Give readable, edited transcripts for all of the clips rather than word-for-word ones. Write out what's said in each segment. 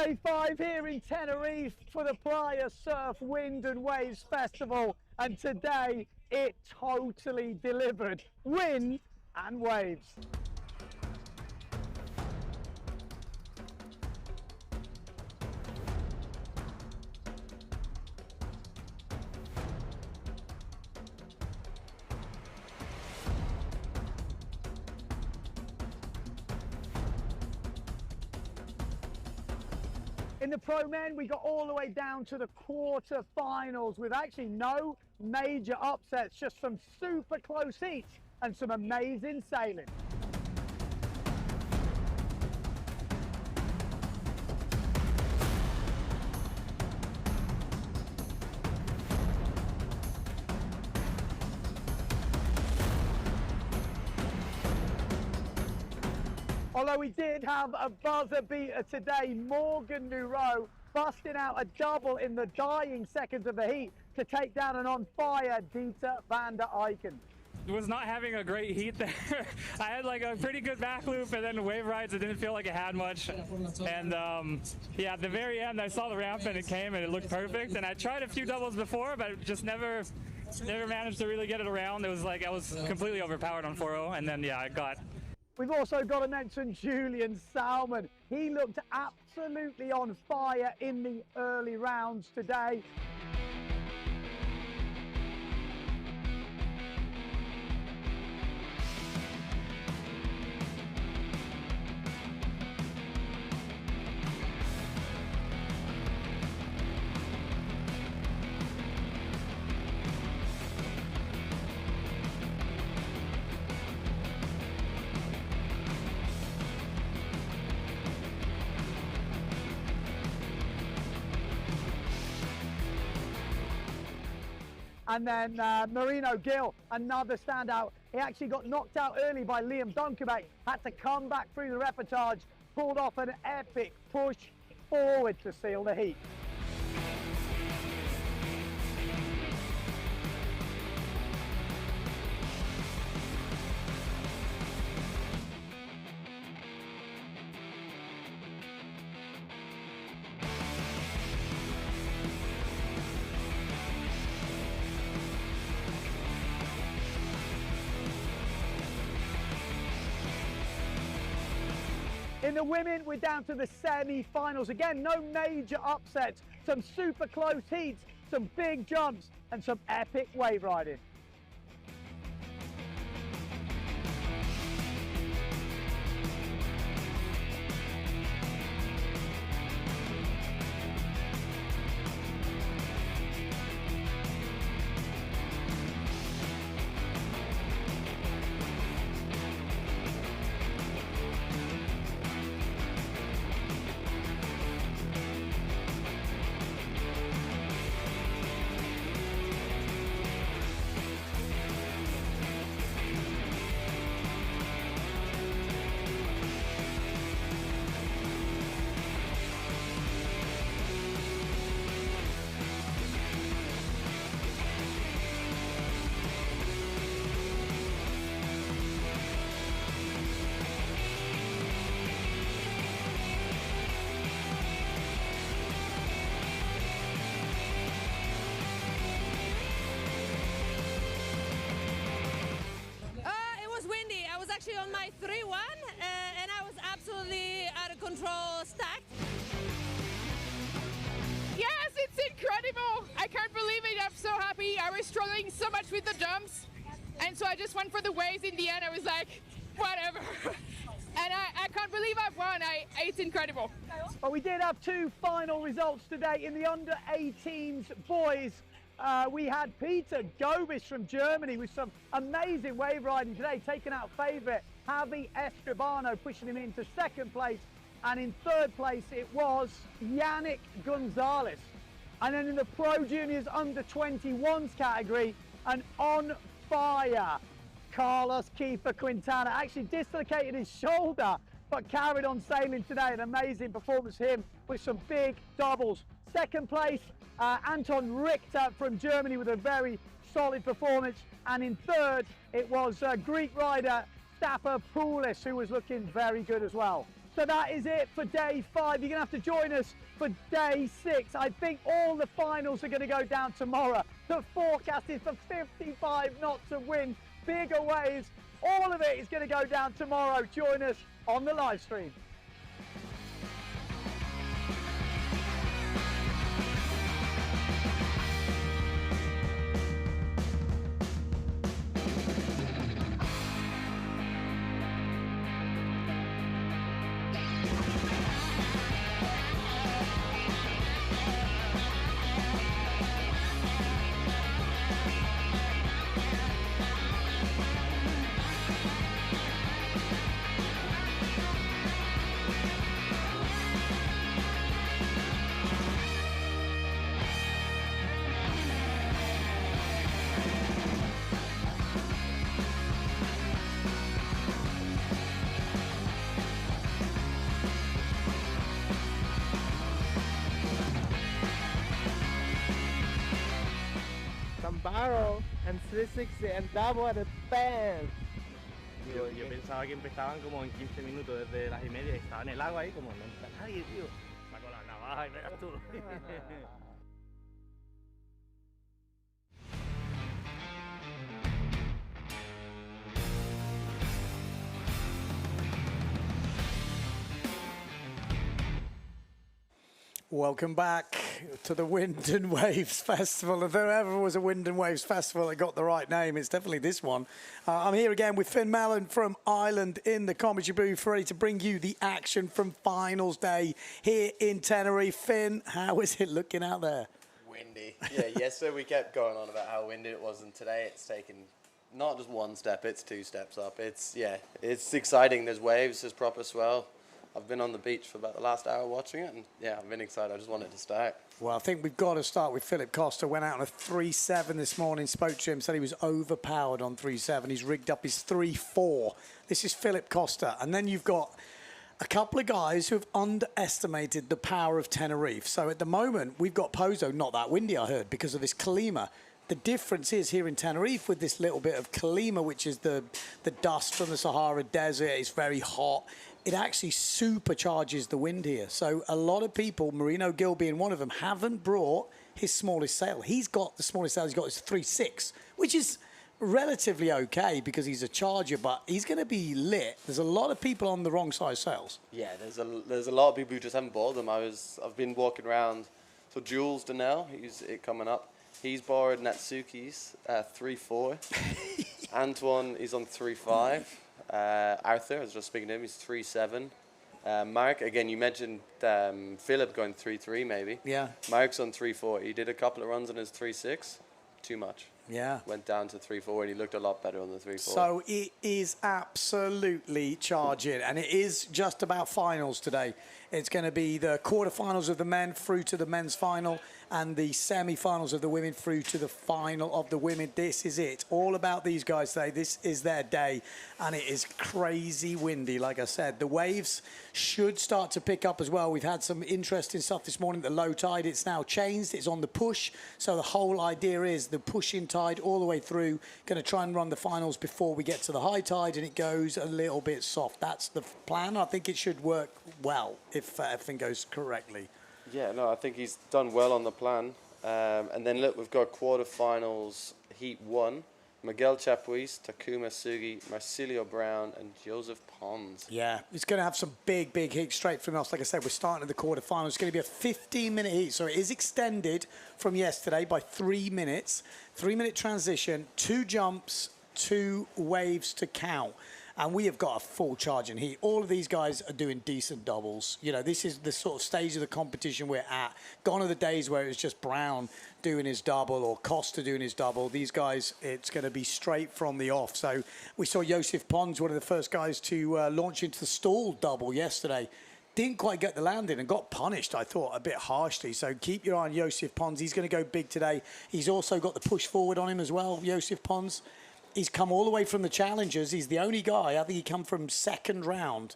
Day 5 here in Tenerife for the Playa Surf Wind and Waves Festival, and today it totally delivered. Wind and waves. In the Pro Men, we got all the way down to the quarter-finals with actually no major upsets, just some super close heats and some amazing sailing. Although we did have a buzzer beater today, Morgan Nuro busting out a double in the dying seconds of the heat to take down an on-fire Dieter van der Eycken. Was not having a great heat there. I had like a pretty good back loop, and then wave rides, it didn't feel like it had much. And yeah, at the very end, I saw the ramp and it came and it looked perfect. And I tried a few doubles before, but just never managed to really get it around. It was like I was completely overpowered on 4.0, and then yeah, I got. We've also got to mention Julian Salmon. He looked absolutely on fire in the early rounds today. And then Marino Gill, another standout. He actually got knocked out early by Liam Donkerbeck, had to come back through the reportage, pulled off an epic push forward to seal the heat. In the women, we're down to the semi-finals. Again, no major upsets, some super close heats, some big jumps, and some epic wave riding. On my 3-1 and I was absolutely out of control stacked. Yes, it's incredible. I can't believe it. I'm so happy. I was struggling so much with the jumps, and so I just went for the waves. In the end, I was like, whatever. And I can't believe I've won. It's incredible. But we did have two final results today in the under-18s boys. We had Peter Gobisch from Germany with some amazing wave riding today, taking out favourite Javi Escribano, pushing him into second place. And in third place, it was Yannick Gonzalez. And then in the Pro Juniors under-21s category, an on-fire Carlos Kiefer Quintana actually dislocated his shoulder, but carried on sailing today. An amazing performance for him with some big doubles. Second place, Anton Richter from Germany with a very solid performance. And in third, it was Greek rider Mustafa Poulis, who was looking very good as well. So that is it for day 5. You're going to have to join us for day 6. I think all the finals are going to go down tomorrow. The forecast is for 55 knots of wind, bigger waves. All of it is going to go down tomorrow. Join us on the live stream. Barrel and 360 and double at the band. Yo pensaba que empezaban como en 15 minutos desde las y media y estaba en el agua ahí como no entra nadie, tío. Saco la navaja y verás tú. Welcome back to the Wind and Waves Festival. If there ever was a Wind and Waves Festival that got the right name, it's definitely this one. I'm here again with Finn Mellon from Ireland in the commentary booth, ready to bring you the action from finals day here in Tenerife. Finn, how is it looking out there? Windy. Yeah, yesterday we kept going on about how windy it was, and today it's taken not just one step, it's 2 steps up. It's exciting. There's waves, there's proper swell. I've been on the beach for about the last hour watching it, and yeah, I've been excited. I just wanted to start. Well, I think we've got to start with Philip Costa. Went out on a 3.7 this morning, spoke to him, said he was overpowered on 3.7. He's rigged up his 3.4. This is Philip Costa. And then you've got a couple of guys who have underestimated the power of Tenerife. So at the moment, we've got Pozo, not that windy, I heard, because of this Kalima. The difference is here in Tenerife with this little bit of Kalima, which is the dust from the Sahara Desert. It's very hot. It actually supercharges the wind here. So a lot of people, Marino Gill being one of them, haven't brought his smallest sail. He's got the smallest sail. He's got his 3.6, which is relatively okay because he's a charger, but he's going to be lit. There's a lot of people on the wrong size sails. Yeah, there's a lot of people who just haven't bought them. I've been walking around. So Jules Donnell, he's coming up. He's borrowed Natsuki's 3.4. Antoine is on 3.5. Arthur, I was just speaking to him, he's 3.7. Mark, again, you mentioned Philip going 3.3 maybe. Yeah. Mark's on 3.4. He did a couple of runs on his 3.6. Too much. Yeah. Went down to 3.4 and he looked a lot better on the 3.4. So it is absolutely charging, and it is just about finals today. It's going to be the quarterfinals of the men through to the men's final, and the semi-finals of the women through to the final of the women. This is it. All about these guys today. This is their day, and it is crazy windy, like I said. The waves should start to pick up as well. We've had some interesting stuff this morning. The low tide, it's now changed. It's on the push. So the whole idea is the pushing tide all the way through. Going to try and run the finals before we get to the high tide, and it goes a little bit soft. That's the plan. I think it should work well if everything goes correctly. Yeah, no, I think he's done well on the plan. And then look, we've got quarterfinals, Heat 1. Miguel Chapuis, Takuma Sugi, Marcilio Brown, and Joseph Pons. Yeah, it's going to have some big heat straight from us. Like I said, we're starting at the quarterfinals. It's going to be a 15-minute heat, so it is extended from yesterday by 3 minutes. 3-minute transition, 2 jumps, 2 waves to count. And we have got a full charge in heat. All of these guys are doing decent doubles. You know, this is the sort of stage of the competition we're at. Gone are the days where it was just Brown doing his double or Costa doing his double. These guys, it's going to be straight from the off. So we saw Joseph Pons, one of the first guys to launch into the stall double yesterday. Didn't quite get the landing and got punished, I thought, a bit harshly. So keep your eye on Joseph Pons. He's going to go big today. He's also got the push forward on him as well, Joseph Pons. He's come all the way from the challengers. He's the only guy. I think he come from second round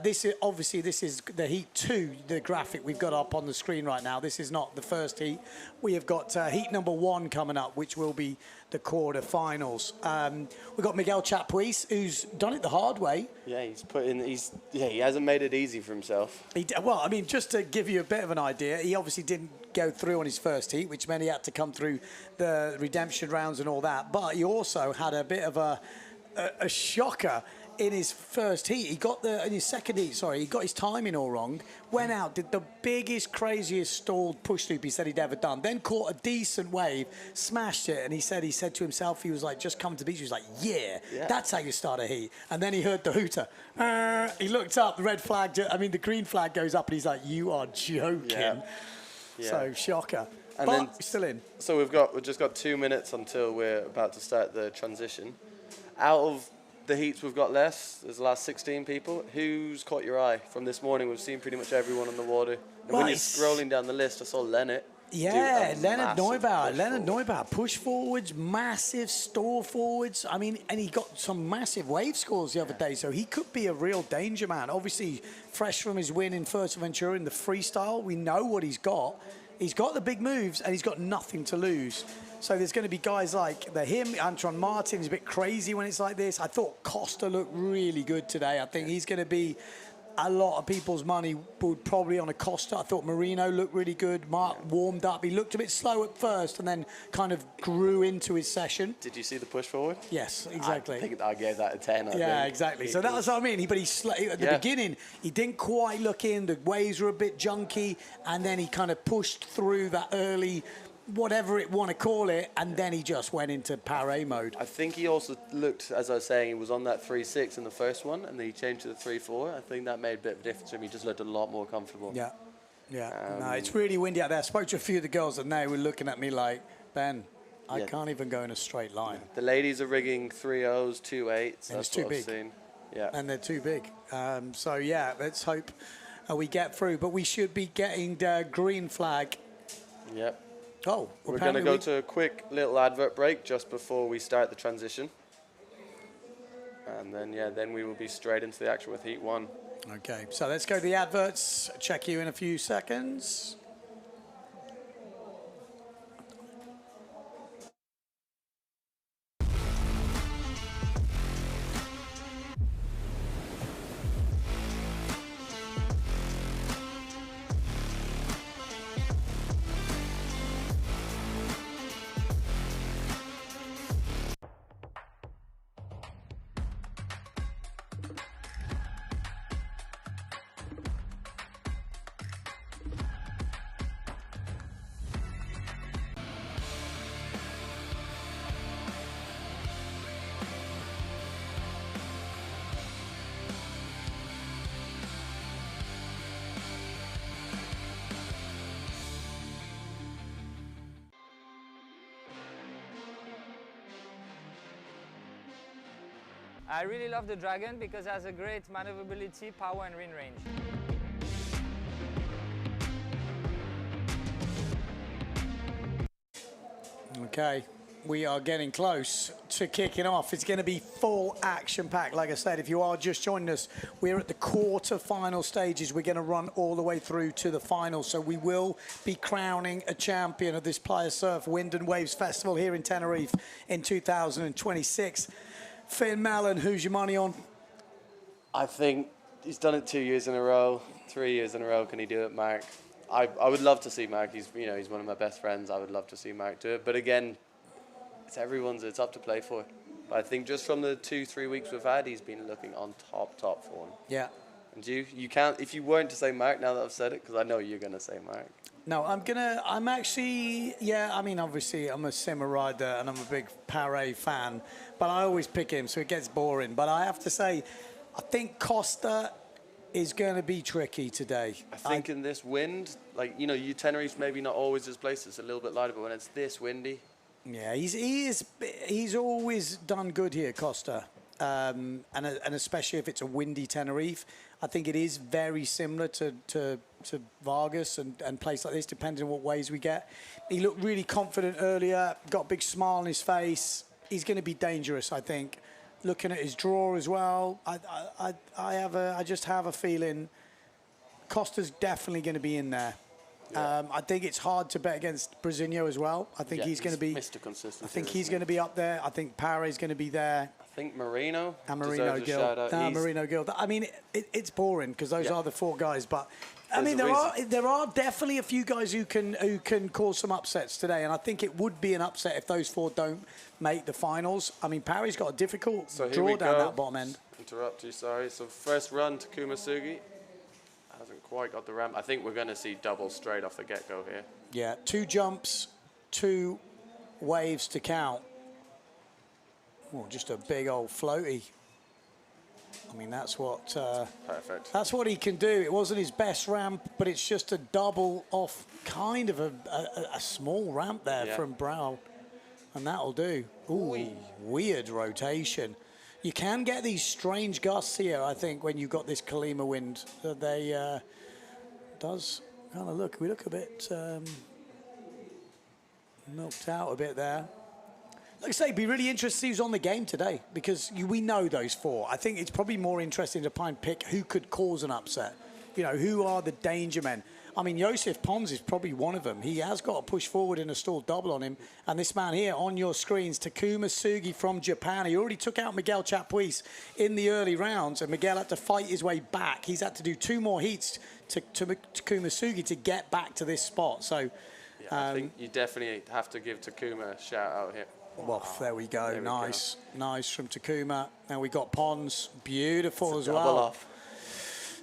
This is obviously this is the Heat 2, the graphic we've got up on the screen right now. This is not the first heat. We have got Heat number 1 coming up, which will be the quarterfinals. We've got Miguel Chapuis, who's done it the hard way. Yeah, he hasn't made it easy for himself. Well, I mean, just to give you a bit of an idea, he obviously didn't go through on his first heat, which meant he had to come through the redemption rounds and all that. But he also had a bit of a shocker in his first heat. In his second heat, sorry, he got his timing all wrong. Went out, did the biggest, craziest stalled push loop he said he'd ever done. Then caught a decent wave, smashed it, and he said to himself, he was like, just come to the beach. He was like, yeah, that's how you start a heat. And then he heard the hooter. He looked up, the green flag goes up, and he's like, you are joking. Yeah. So, shocker. And but then, still in. So we've just got 2 minutes until we're about to start the transition. Out of the heats we've got there's the last 16 people. Who's caught your eye from this morning? We've seen pretty much everyone on the water. And when you're scrolling down the list, I saw Leonard. Yeah, Leonard Neubauer, push forwards, massive store forwards. I mean, and he got some massive wave scores the other day, so he could be a real danger man. Obviously, fresh from his win in Fuerteventura in the freestyle, we know what he's got. He's got the big moves, and he's got nothing to lose. So there's going to be guys like Antoine Martin is a bit crazy when it's like this. I thought Costa looked really good today. I think he's going to be a lot of people's money would probably on a Costa. I thought Marino looked really good. Mark warmed up. He looked a bit slow at first and then kind of grew into his session. Did you see the push forward? Yes, exactly. I think I gave that a 10. Exactly. So that's what I mean. But at the beginning, he didn't quite look in. The waves were a bit junky. And then he kind of pushed through that early, whatever it want to call it, and then he just went into paré mode. I think he also looked, as I was saying, he was on that 3.6 in the first one, and then he changed to the 3.4. I think that made a bit of a difference to him. He just looked a lot more comfortable. Yeah. No, it's really windy out there. I spoke to a few of the girls, and they were looking at me like, Ben, I can't even go in a straight line. The ladies are rigging 3.0s, 2.8s. And it's too big. Yeah. And they're too big. So, yeah, let's hope we get through. But we should be getting the green flag. Yep. Oh, we're going to go to a quick little advert break just before we start the transition. And then, then we will be straight into the action with Heat 1. Okay, so let's go to the adverts. Check you in a few seconds. I really love the Dragon because it has a great maneuverability, power and wind range. Okay, we are getting close to kicking off. It's going to be full action-packed. Like I said, if you are just joining us, we're at the quarter-final stages. We're going to run all the way through to the final. So we will be crowning a champion of this Playa Surf Wind and Waves Festival here in Tenerife in 2026. Finn Mallon, who's your money on? I think he's done it 2 years in a row, 3 years in a row. Can he do it, Mark? I would love to see Mark. He's one of my best friends. I would love to see Mark do it. But again, it's up to play for. But I think just from the 2-3 weeks we've had, he's been looking on top form. Yeah. And you can't, if you weren't to say Mark now that I've said it, because I know you're going to say Mark. No, I'm actually, I mean, obviously I'm a simmer rider and I'm a big Paré fan, but I always pick him, so it gets boring. But I have to say, I think Costa is going to be tricky today. I think in this wind, like, Tenerife's maybe not always his place. It's a little bit lighter, but when it's this windy. Yeah, he's always done good here, Costa. And especially if it's a windy Tenerife. I think it is very similar to Vargas and places like this, depending on what ways we get. He looked really confident earlier, got a big smile on his face. He's going to be dangerous, I think. looking at his draw as well, I just have a feeling Costa's definitely going to be in there. Yeah. I think it's hard to bet against Brazinho as well. I think he's going to be Mr. Consistency. I think he's going to be up there. I think Pare's going to be there. I think Marino. And Marino Gill. Marino Gill. I mean, it's boring because those are the four guys. But I mean, there are definitely a few guys who can cause some upsets today, and I think it would be an upset if those four don't make the finals. I mean, Pare's got a difficult draw down that bottom end. Interrupt you, sorry. So first run, Takuma Sugi hasn't quite got the ramp. I think we're going to see double straight off the get-go here. Yeah, 2 jumps, 2 waves to count. Oh, just a big old floaty. I mean, that's what... Perfect. That's what he can do. It wasn't his best ramp, but it's just a double off kind of a small ramp there from Brown. And that'll do. Ooh, weird rotation. You can get these strange gusts here, I think, when you've got this Kalima wind. They does kind of look... We look a bit knocked out a bit there. Like I say, it'd be really interesting to see who's on the game today because we know those four. I think it's probably more interesting to pick who could cause an upset. You know, who are the danger men? I mean, Joseph Pons is probably one of them. He has got a push forward in a stalled double on him. And this man here on your screens, Takuma Sugi from Japan. He already took out Miguel Chapuis in the early rounds, and Miguel had to fight his way back. He's had to do 2 more heats to Takuma Sugi to get back to this spot. So, I think you definitely have to give Takuma a shout out here. Well, there we go. Nice from Takuma. Now we got Pons, beautiful as well. Off.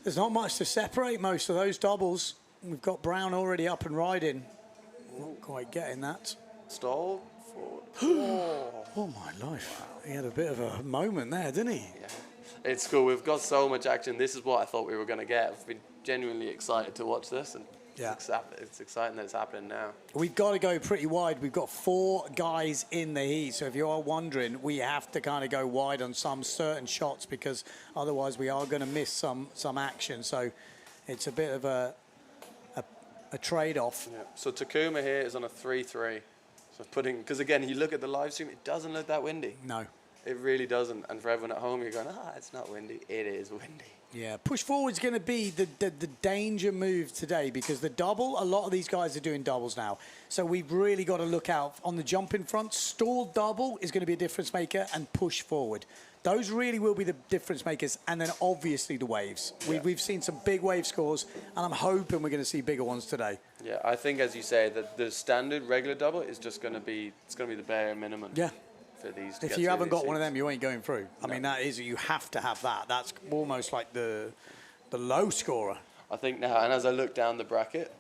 There's not much to separate most of those doubles. We've got Brown already up and riding. Not quite getting that. Stall forward. Oh my life! Wow. He had a bit of a moment there, didn't he? Yeah. It's cool. We've got so much action. This is what I thought we were going to get. I've been genuinely excited to watch this, and it's exciting that it's happening now. We've got to go pretty wide. We've got 4 guys in the heat. So if you are wondering, we have to kind of go wide on some certain shots because otherwise we are going to miss some action. So it's a bit of a trade-off. Yeah. So Takuma here is on a 3-3. So because again, you look at the live stream, it doesn't look that windy. No. It really doesn't. And for everyone at home, you're going, it's not windy. It is windy. Yeah, push forward's going to be the danger move today because the double, a lot of these guys are doing doubles now. So we've really got to look out on the jump in front. Stalled double is going to be a difference maker and push forward. Those really will be the difference makers. And then obviously the waves. Yeah. We've seen some big wave scores and I'm hoping we're going to see bigger ones today. Yeah, I think as you say, that the standard regular double is just going to be, the bare minimum. Yeah. For these if you haven't got one of them, you ain't going through. I mean, you have to have that. That's almost like the low scorer. I think now, and as I look down the bracket,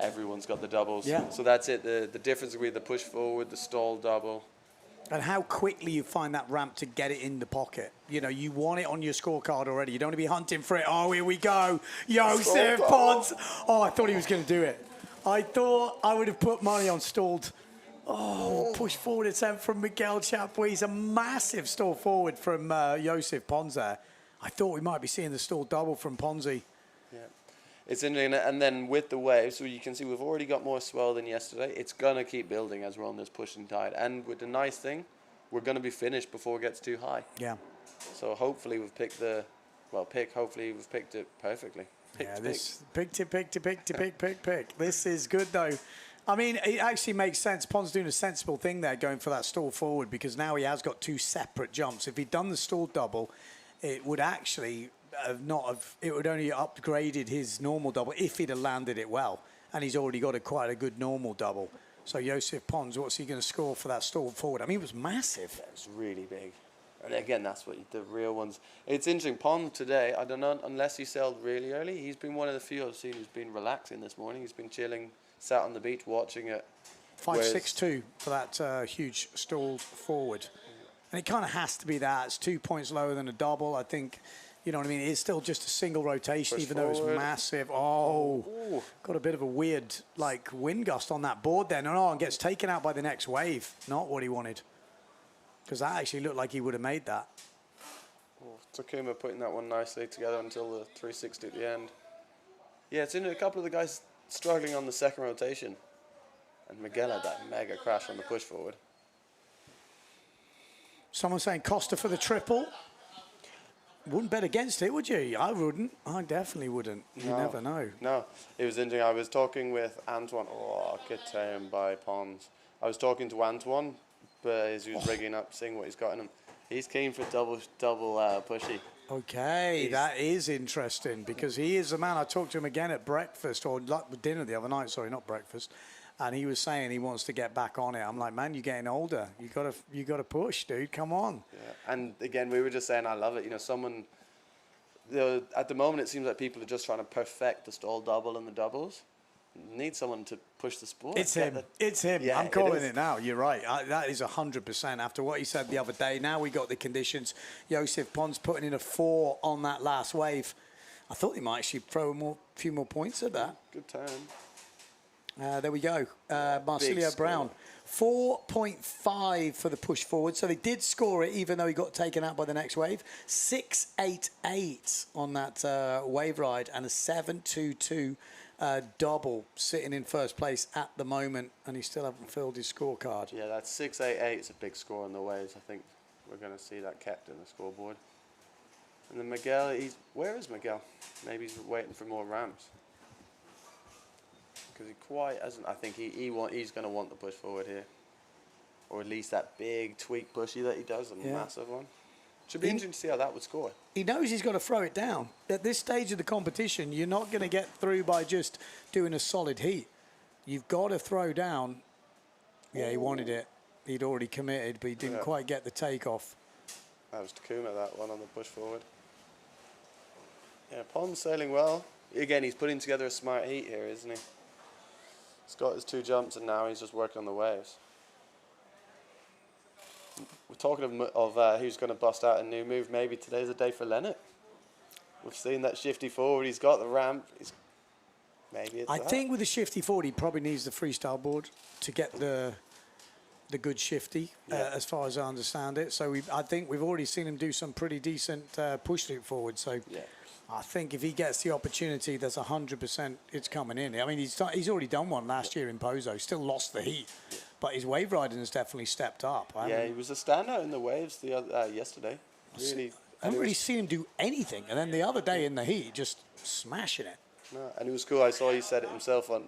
everyone's got the doubles. Yeah. So that's it. The difference will be the push forward, the stall double. And how quickly you find that ramp to get it in the pocket. You know, you want it on your scorecard already. You don't want to be hunting for it. Oh, here we go. Joseph Pons. Oh, I thought he was going to do it. I thought I would have put money on stalled. Oh, push forward attempt from Miguel Chapuis. A massive stall forward from Joseph Pons there. I thought we might be seeing the stall double from Ponzi. Yeah, it's interesting. And then with the waves, so you can see we've already got more swell than yesterday. It's going to keep building as we're on this pushing tide. And with the nice thing, we're going to be finished before it gets too high. Yeah. So hopefully we've picked hopefully we've picked it perfectly. Pick. This is good though. I mean, it actually makes sense. Pons doing a sensible thing there, going for that stall forward, because now he has got 2 separate jumps. If he'd done the stall double, it would actually it would only upgraded his normal double if he'd have landed it well. And he's already got quite a good normal double. So Joseph Pons, what's he going to score for that stall forward? I mean, it was massive. Yeah, it was really big. And again, that's what the real ones. It's interesting. Pons today, I don't know, unless he sailed really early, he's been one of the few I've seen who's been relaxing this morning. He's been chilling, sat on the beach watching it. 5.62 for that huge stalled forward. And it kind of has to be that. It's 2 points lower than a double. I think, you know what I mean? It's still just a single rotation, even though it's massive. Oh, ooh. Got a bit of a weird, wind gust on that board there. No, and gets taken out by the next wave. Not what he wanted. Because that actually looked like he would have made that. Oh, Takuma putting that one nicely together until the 360 at the end. Yeah, it's in a couple of the guys struggling on the second rotation. And Miguel had that mega crash on the push forward. Someone saying Costa for the triple. Wouldn't bet against it, would you? I wouldn't. I definitely wouldn't. You never know. No, it was interesting. I was talking with Antoine. Oh, good turn by Pons. I was talking to Antoine, but as he was rigging up, seeing what he's got in him. He's keen for double pushy. Okay, that is interesting because he is a man. I talked to him again at breakfast or dinner the other night. Sorry, not breakfast. And he was saying he wants to get back on it. I'm like, man, you're getting older. You gotta push, dude. Come on. Yeah. And again, we were just saying, I love it. You know, someone. At the moment, it seems like people are just trying to perfect the stall double and the doubles. Need someone to push the sport. It's him. It's him. Yeah, I'm calling it now. You're right. That is 100%. After what he said the other day, now we got the conditions. Joseph Pons putting in a 4 on that last wave. I thought he might actually throw a few more points at that. Good turn. There we go. Marsilio Brown. 4.5 for the push forward. So they did score it, even though he got taken out by the next wave. 6.88 on that wave ride and a 7.22 double, sitting in first place at the moment, and he still hasn't filled his scorecard. Yeah, that's 6.88. It's a big score on the waves. I think we're going to see that kept in the scoreboard. And then Miguel, where is Miguel? Maybe he's waiting for more ramps. Because he quite hasn't. I think he's going to want the push forward here, or at least that big tweak pushy that he does, a massive one. Should be interesting to see how that would score. He knows he's got to throw it down. At this stage of the competition, you're not going to get through by just doing a solid heat. You've got to throw down. Yeah, he wanted it. He'd already committed, but he didn't quite get the takeoff. That was Takuma, that one on the push forward. Yeah, Pond's sailing well. Again, he's putting together a smart heat here, isn't he? He's got his 2 jumps, and now he's just working on the waves. We're talking of who's going to bust out a new move. Maybe today's a day for Leonard. We've seen that shifty forward. He's got the ramp. Maybe it's I think with the shifty forward, he probably needs the freestyle board to get the good shifty, as far as I understand it. So I think we've already seen him do some pretty decent push loop forward. So I think if he gets the opportunity, there's 100% it's coming in. I mean, he's already done one last year in Pozo. Still lost the heat. But his wave riding has definitely stepped up. He was a standout in the waves yesterday. Really, I haven't really seen him do anything. And then the other day in the heat, just smashing it. No, and it was cool. I saw he said it himself on.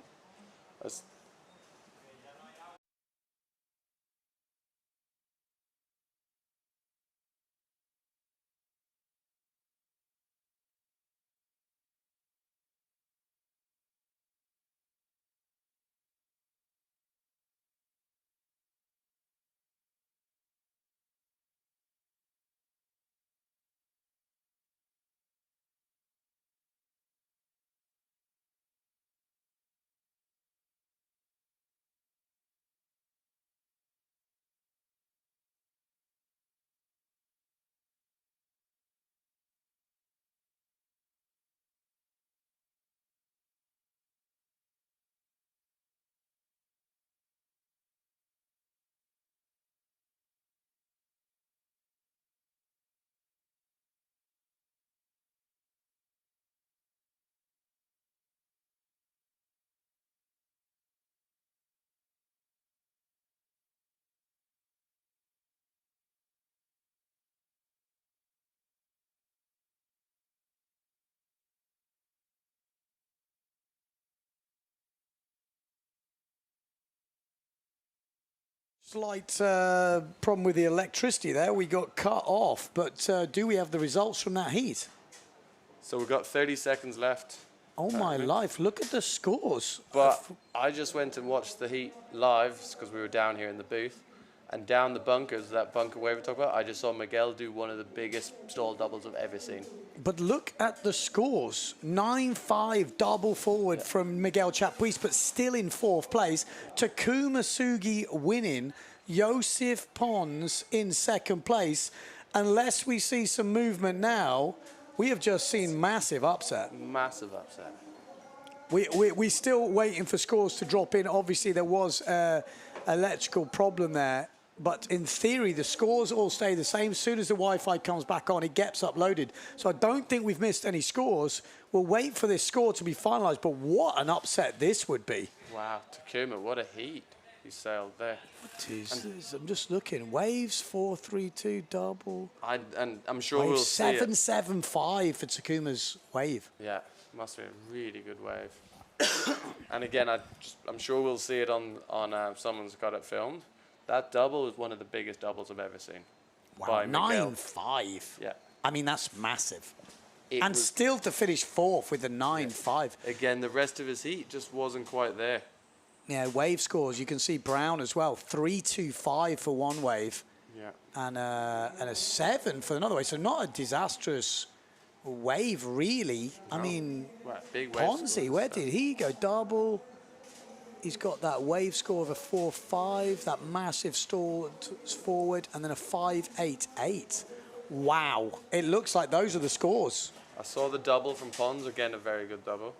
Slight problem with the electricity there. We got cut off, but do we have the results from that heat? So we've got 30 seconds left. Oh my life, look at the scores. But I just went and watched the heat live because we were down here in the booth. And down the bunkers, that bunker wave we talked about, I just saw Miguel do one of the biggest stall doubles I've ever seen. But look at the scores. 9-5 double forward from Miguel Chapuis, but still in 4th place. Takuma Sugi winning. Joseph Pons in 2nd place. Unless we see some movement now, we have just seen massive upset. Massive upset. We're still waiting for scores to drop in. Obviously, there was an electrical problem there. But in theory, the scores all stay the same. As soon as the Wi-Fi comes back on, it gets uploaded. So I don't think we've missed any scores. We'll wait for this score to be finalised. But what an upset this would be. Wow, Takuma, what a heat. He sailed there. I'm just looking. Waves 4-3-2 double. And I'm sure Wave we'll see it. 7-7-5 for Takuma's wave. Yeah, must be a really good wave. And again, I'm sure we'll see it on someone's got it filmed. That double is one of the biggest doubles I've ever seen. Wow, by Miguel. 9-5. Yeah. I mean, that's massive. It And was- still to finish fourth with a 9-5. Again, the rest of his heat just wasn't quite there. Yeah, wave scores. You can see Brown as well. 3-2-5 for one wave. Yeah. And a 7 for another wave. So not a disastrous wave, really. I mean, Well, big wave Ponzi, scores where and stuff. did he go? Double. He's got that wave score of a 4-5, that massive stall forward, and then a 5-8-8. Wow. It looks like those are the scores. I saw the double from Pons, again a very good double.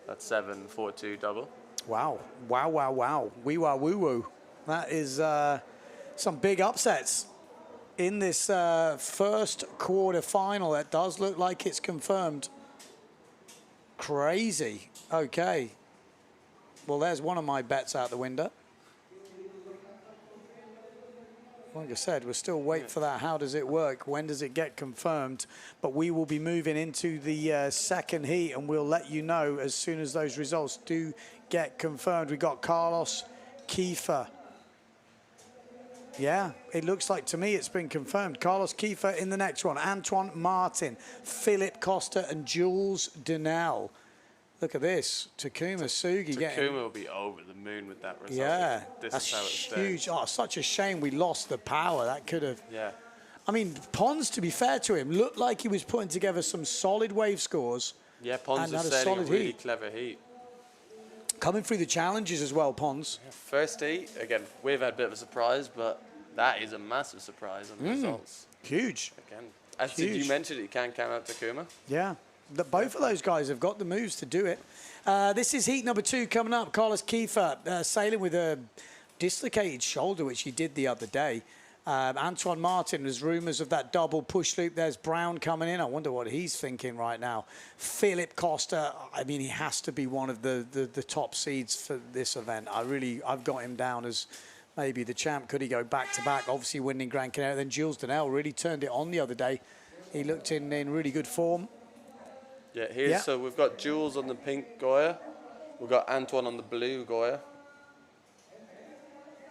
That 7-4-2 double. Wow. Wow, wow, wow. Wee wow woo woo. That is some big upsets in this first quarter final. That does look like it's confirmed. Crazy. Okay. Well, there's one of my bets out the window. Like I said, we're still waiting for that. How does it work? When does it get confirmed? But we will be moving into the second heat, and we'll let you know as soon as those results do get confirmed. We got Carlos Kiefer. Yeah, it looks like to me it's been confirmed. Carlos Kiefer in the next one. Antoine Martin, Philip Costa, and Jules Dunel. Look at this. Takuma Sugi getting... Takuma will be over the moon with that result. Yeah, This that's is how it's huge. Oh, such a shame we lost the power. That could have... Yeah. I mean, Pons, to be fair to him, looked like he was putting together some solid wave scores. Yeah, Pons and is had a setting a solid really heat. clever heat. Coming through the challenges as well, Pons. First heat, again, we've had a bit of a surprise, but that is a massive surprise on the results. Huge. Again, as you Huge. mentioned, you can't count out Takuma. Yeah, both of those guys have got the moves to do it. This is heat number 2 coming up. Carlos Kiefer sailing with a dislocated shoulder, which he did the other day. Antoine Martin, there's rumours of that double push loop. There's Brown coming in. I wonder what he's thinking right now. Philip Costa, I mean, he has to be one of the top seeds for this event. I've got him down as maybe the champ. Could he go back-to-back? Obviously winning Gran Canaria. Then Jules Dunel really turned it on the other day. He looked in really good form. Yeah, so we've got Jules on the pink Goya. We've got Antoine on the blue Goya.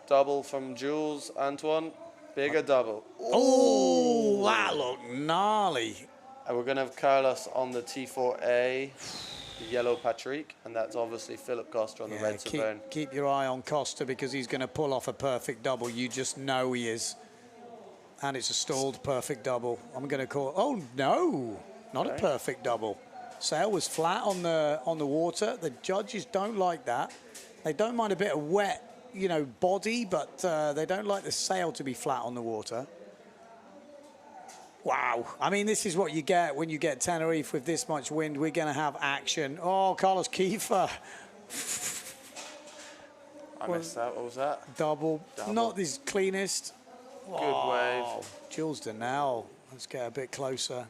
Double from Jules, Antoine. Bigger double. Oh, that looked gnarly. And we're going to have Carlos on the T4A, the yellow Patrick, and that's obviously Philip Costa on the red Saverne. Keep your eye on Costa because he's going to pull off a perfect double. You just know he is. And it's a stalled perfect double. I'm going to call... Oh, no. Not a perfect double. Sail was flat on the water. The judges don't like that. They don't mind a bit of wet, body, but they don't like the sail to be flat on the water. Wow. I mean, this is what you get when you get Tenerife with this much wind. We're going to have action. Oh, Carlos Kiefer. I missed that. What was that? Double. Not his cleanest. Good wave. Jules Dunel. Let's get a bit closer.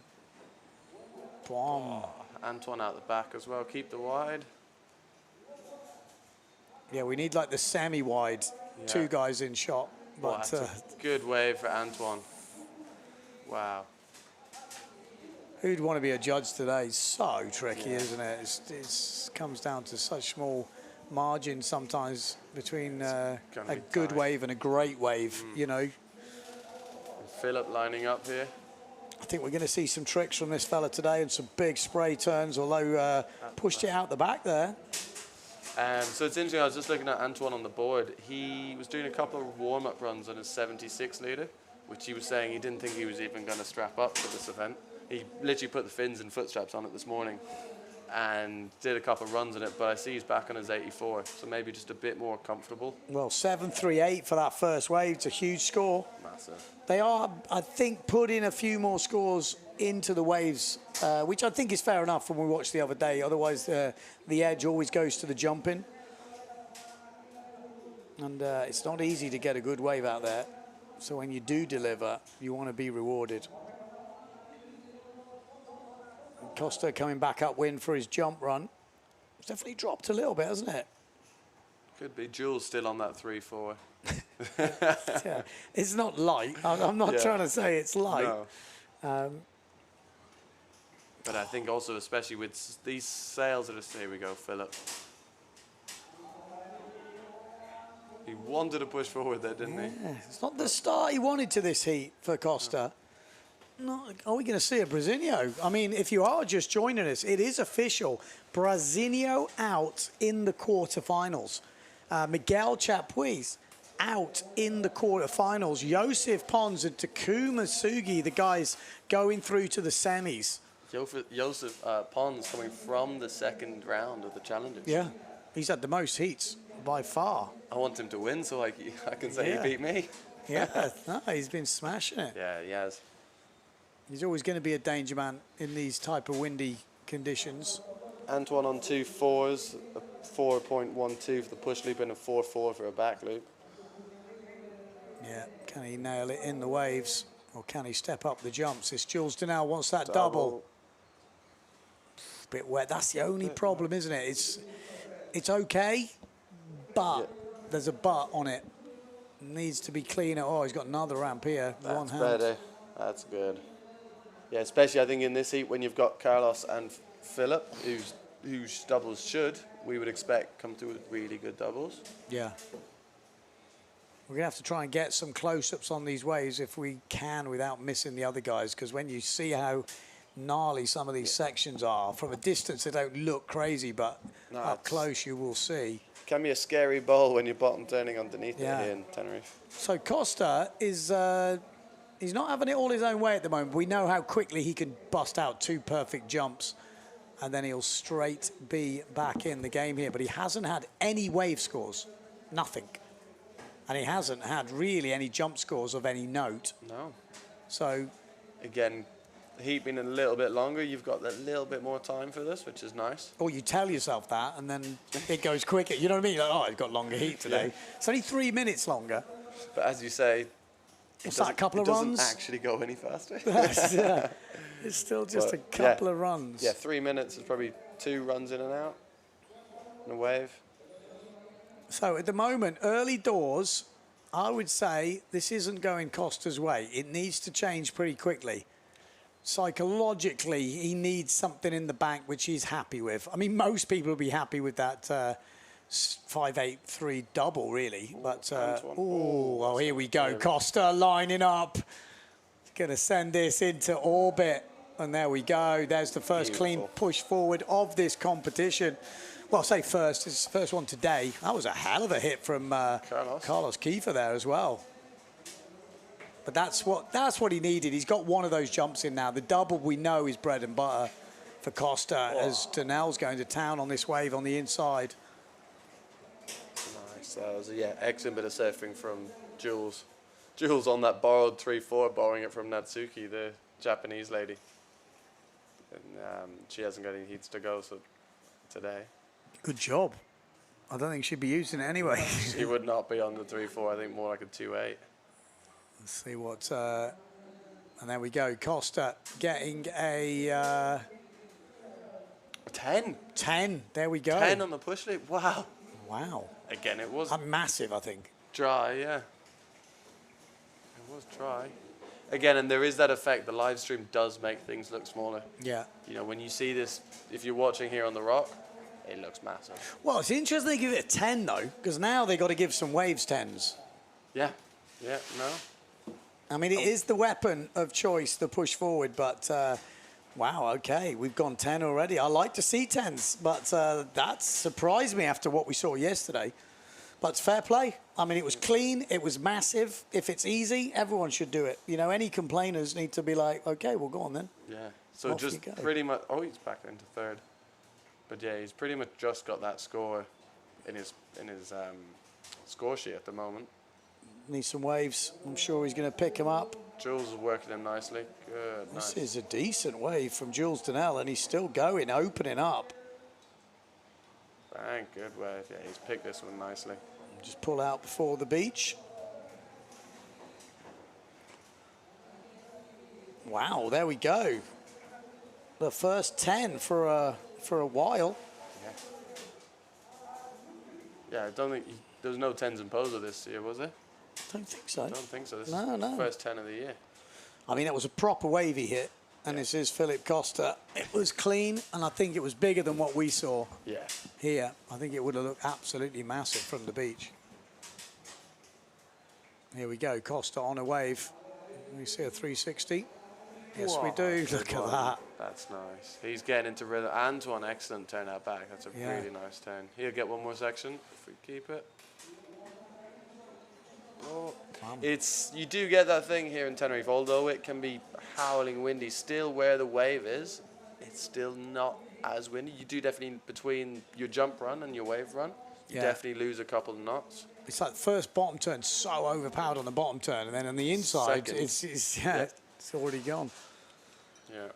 Boom. Antoine out the back as well. Keep the wide. Yeah, we need like the semi-wide, 2 guys in shot. Wow, But that's a good wave for Antoine. Wow. who'd want to be a judge today? So tricky, isn't it? It comes down to such small margins sometimes between a good wave and a great wave, Philip lining up here. I think we're going to see some tricks from this fella today and some big spray turns, although pushed it out the back there. So it's interesting, I was just looking at Antoine on the board. He was doing a couple of warm-up runs on his 76 litre, which he was saying he didn't think he was even going to strap up for this event. He literally put the fins and foot straps on it this morning and did a couple of runs in it, but I see he's back on his 84, so maybe just a bit more comfortable. Well, 7.38 for that first wave. It's a huge score. Massive. They are, I think, putting a few more scores into the waves, which I think is fair enough from what we watched the other day. Otherwise, the edge always goes to the jumping. And it's not easy to get a good wave out there. So when you do deliver, you want to be rewarded. Costa coming back upwind for his jump run. It's definitely dropped a little bit, hasn't it? Could be. Jules still on that 3-4. Yeah. It's not light. I'm not trying to say it's light. No. But I think also, especially with these sails that are, here we go, Philip. He wanted to push forward there, didn't he? It's not the start he wanted to this heat for Costa. Not, are we going to see a Brasinho? I mean, if you are just joining us, it is official. Brasinho out in the quarterfinals. Miguel Chapuis out in the quarterfinals. Joseph Pons and Takuma Sugi, the guys going through to the semis. Joseph Pons coming from the second round of the Challengers. Yeah, he's had the most heats by far. I want him to win so I can say he beat me. Yeah, no, he's been smashing it. Yeah, he has. He's always going to be a danger man in these type of windy conditions. Antoine on 2 4s, a 4.12 for the push loop and a 4.4 for a back loop. Yeah, can he nail it in the waves or can he step up the jumps? This Jules Denel wants that double. Bit wet. That's the only problem, isn't it? It's okay, but there's a but on it. Needs to be cleaner. Oh, he's got another ramp here. One hand. Better. That's good. Yeah, especially I think in this heat when you've got Carlos and Philip, whose doubles we would expect come through with really good doubles. Yeah. We're going to have to try and get some close-ups on these waves if we can without missing the other guys, because when you see how gnarly some of these sections are, from a distance they don't look crazy, but up close you will see. Can be a scary bowl when you're bottom turning underneath it here in Tenerife. So Costa is... he's not having it all his own way at the moment. We know how quickly he can bust out 2 perfect jumps and then he'll straight be back in the game here. But he hasn't had any wave scores, nothing. And he hasn't had really any jump scores of any note. No. So... Again, the heat being a little bit longer, you've got that little bit more time for this, which is nice. Or you tell yourself that and then it goes quicker. You know what I mean? Like, oh, I've got longer heat today. It's only 3 minutes longer. But as you say... What's that, a couple of runs? It doesn't actually go any faster. It's still just a couple of runs. Yeah, 3 minutes is probably 2 runs in and out in a wave. So at the moment, early doors, I would say this isn't going Costa's way. It needs to change pretty quickly. Psychologically, he needs something in the bank which he's happy with. I mean, most people will be happy with that 5.83 double, really. But, oh, here we go. Costa lining up. Going to send this into orbit. And there we go. There's the first clean push forward of this competition. Well, I say first. It's the first one today. That was a hell of a hit from Carlos Kiefer there as well. But that's what he needed. He's got one of those jumps in now. The double we know is bread and butter for Costa as Denel's going to town on this wave on the inside. Nice. That was excellent bit of surfing from Jules. Jules on that borrowed 3-4, borrowing it from Natsuki, the Japanese lady. And she hasn't got any heats to go today. Good job. I don't think she'd be using it anyway. She would not be on the 3-4. I think more like a 2-8. Let's see what... and there we go. Costa getting a... 10. 10. There we go. 10 on the push loop. Wow. Wow. Again, it was... massive, I think. Dry, yeah. It was dry. Again, and there is that effect. The live stream does make things look smaller. Yeah. You know, when you see this, if you're watching here on the rock, it looks massive. Well, it's interesting they give it a 10, though, because now they got to give some waves 10s. Yeah. Yeah, no. I mean, it is the weapon of choice, the push forward, but wow, okay, we've gone 10 already. I like to see 10s, but that surprised me after what we saw yesterday. But it's fair play. I mean, it was clean, it was massive. If it's easy, everyone should do it. You know, any complainers need to be like, okay, well, go on then. Yeah, so just pretty much, he's back into third. But yeah, he's pretty much just got that score in his score sheet at the moment. Needs some waves. I'm sure he's going to pick him up. Jules is working him nicely. Good, This is a decent wave from Jules Denel, and he's still going, opening up. Bang, good wave. Yeah, he's picked this one nicely. Just pull out before the beach. Wow, there we go. The first 10 for a while. Yeah. Yeah, I don't think there was no 10s in Posa this year, was there? Don't think so. I don't think so. This is No. the first 10 of the year. I mean, it was a proper wavy hit, and this is Philip Costa. It was clean, and I think it was bigger than what we saw here. I think it would have looked absolutely massive from the beach. Here we go, Costa on a wave. We see a 360. Yes, we do. Look at that. That's nice. He's getting into rhythm. Antoine, excellent turn out back. That's a really nice turn. He'll get one more section if we keep it. Oh. It's, you do get that thing here in Tenerife, although it can be howling windy, still where the wave is, it's still not as windy. You do definitely, between your jump run and your wave run, you definitely lose a couple of knots. It's like the first bottom turn so overpowered on the bottom turn, and then on the inside, it's already gone. Yeah.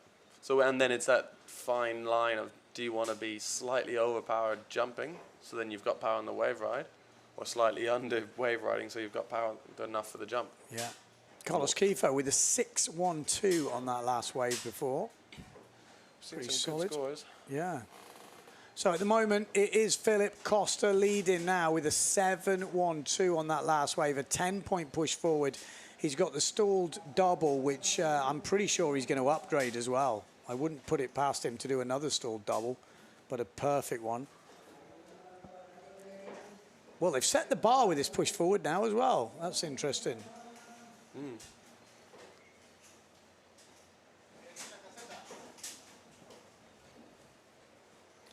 So, and then it's that fine line of, do you want to be slightly overpowered jumping, so then you've got power on the wave ride, or slightly under wave riding, so you've got power enough for the jump. Yeah. Carlos Kifo with a 6-1-2 on that last wave before. Pretty solid. Good scores. Yeah. So at the moment, it is Philip Costa leading now with a 7-1-2 on that last wave, a 10-point push forward. He's got the stalled double, which I'm pretty sure he's going to upgrade as well. I wouldn't put it past him to do another stalled double, but a perfect one. Well, they've set the bar with this push forward now as well. That's interesting.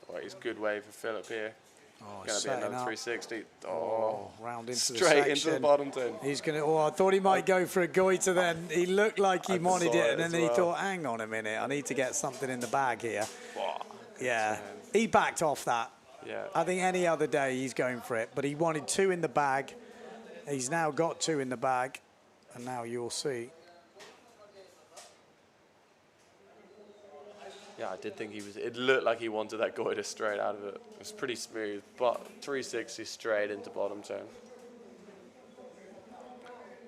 Oh, he's good wave for Philip here. Oh, going to be another 360. Oh, round into straight the section. into the bottom turn. He's going to. Oh, I thought he might go for a goiter then. He looked like he wanted it, and then he thought, "Hang on a minute, I need to get something in the bag here." Yeah, he backed off that. Yeah. I think any other day he's going for it, but he wanted 2 in the bag. He's now got 2 in the bag, and now you'll see. Yeah, I did think he was. It looked like he wanted that goiter straight out of it. It was pretty smooth, but 360 straight into bottom turn.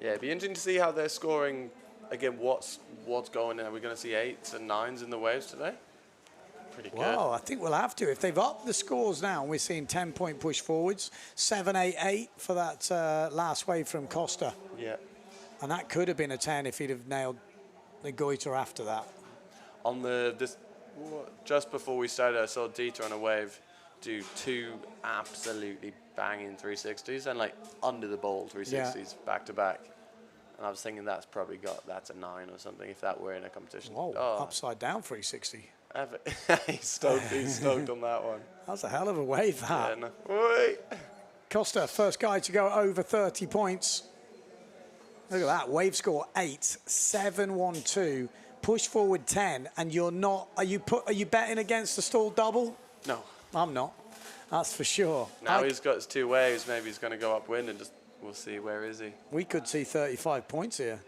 Yeah, it'd be interesting to see how they're scoring. Again, what's going in? Are we going to see 8s and 9s in the waves today? Pretty good. Well, I think we'll have to. If they've upped the scores now, we're seeing 10-point push forwards, 7-8-8 for that last wave from Costa. Yeah. And that could have been a 10 if he'd have nailed the goiter after that. On just before we started, I saw Dieter on a wave do 2 absolutely banging 360s and like under the ball 360s back to back. And I was thinking that's a 9 or something if that were in a competition. Whoa, upside down 360. He's stoked on that one. That's a hell of a wave, that. Yeah, no. Costa, first guy to go over 30 points. Look at that, wave score 8, 7-1-2, push forward 10, and you're not. Are you betting against the stall double? No, I'm not. That's for sure. Now he's got his 2 waves. Maybe he's going to go upwind and we'll see. Where is he? We could see 35 points here.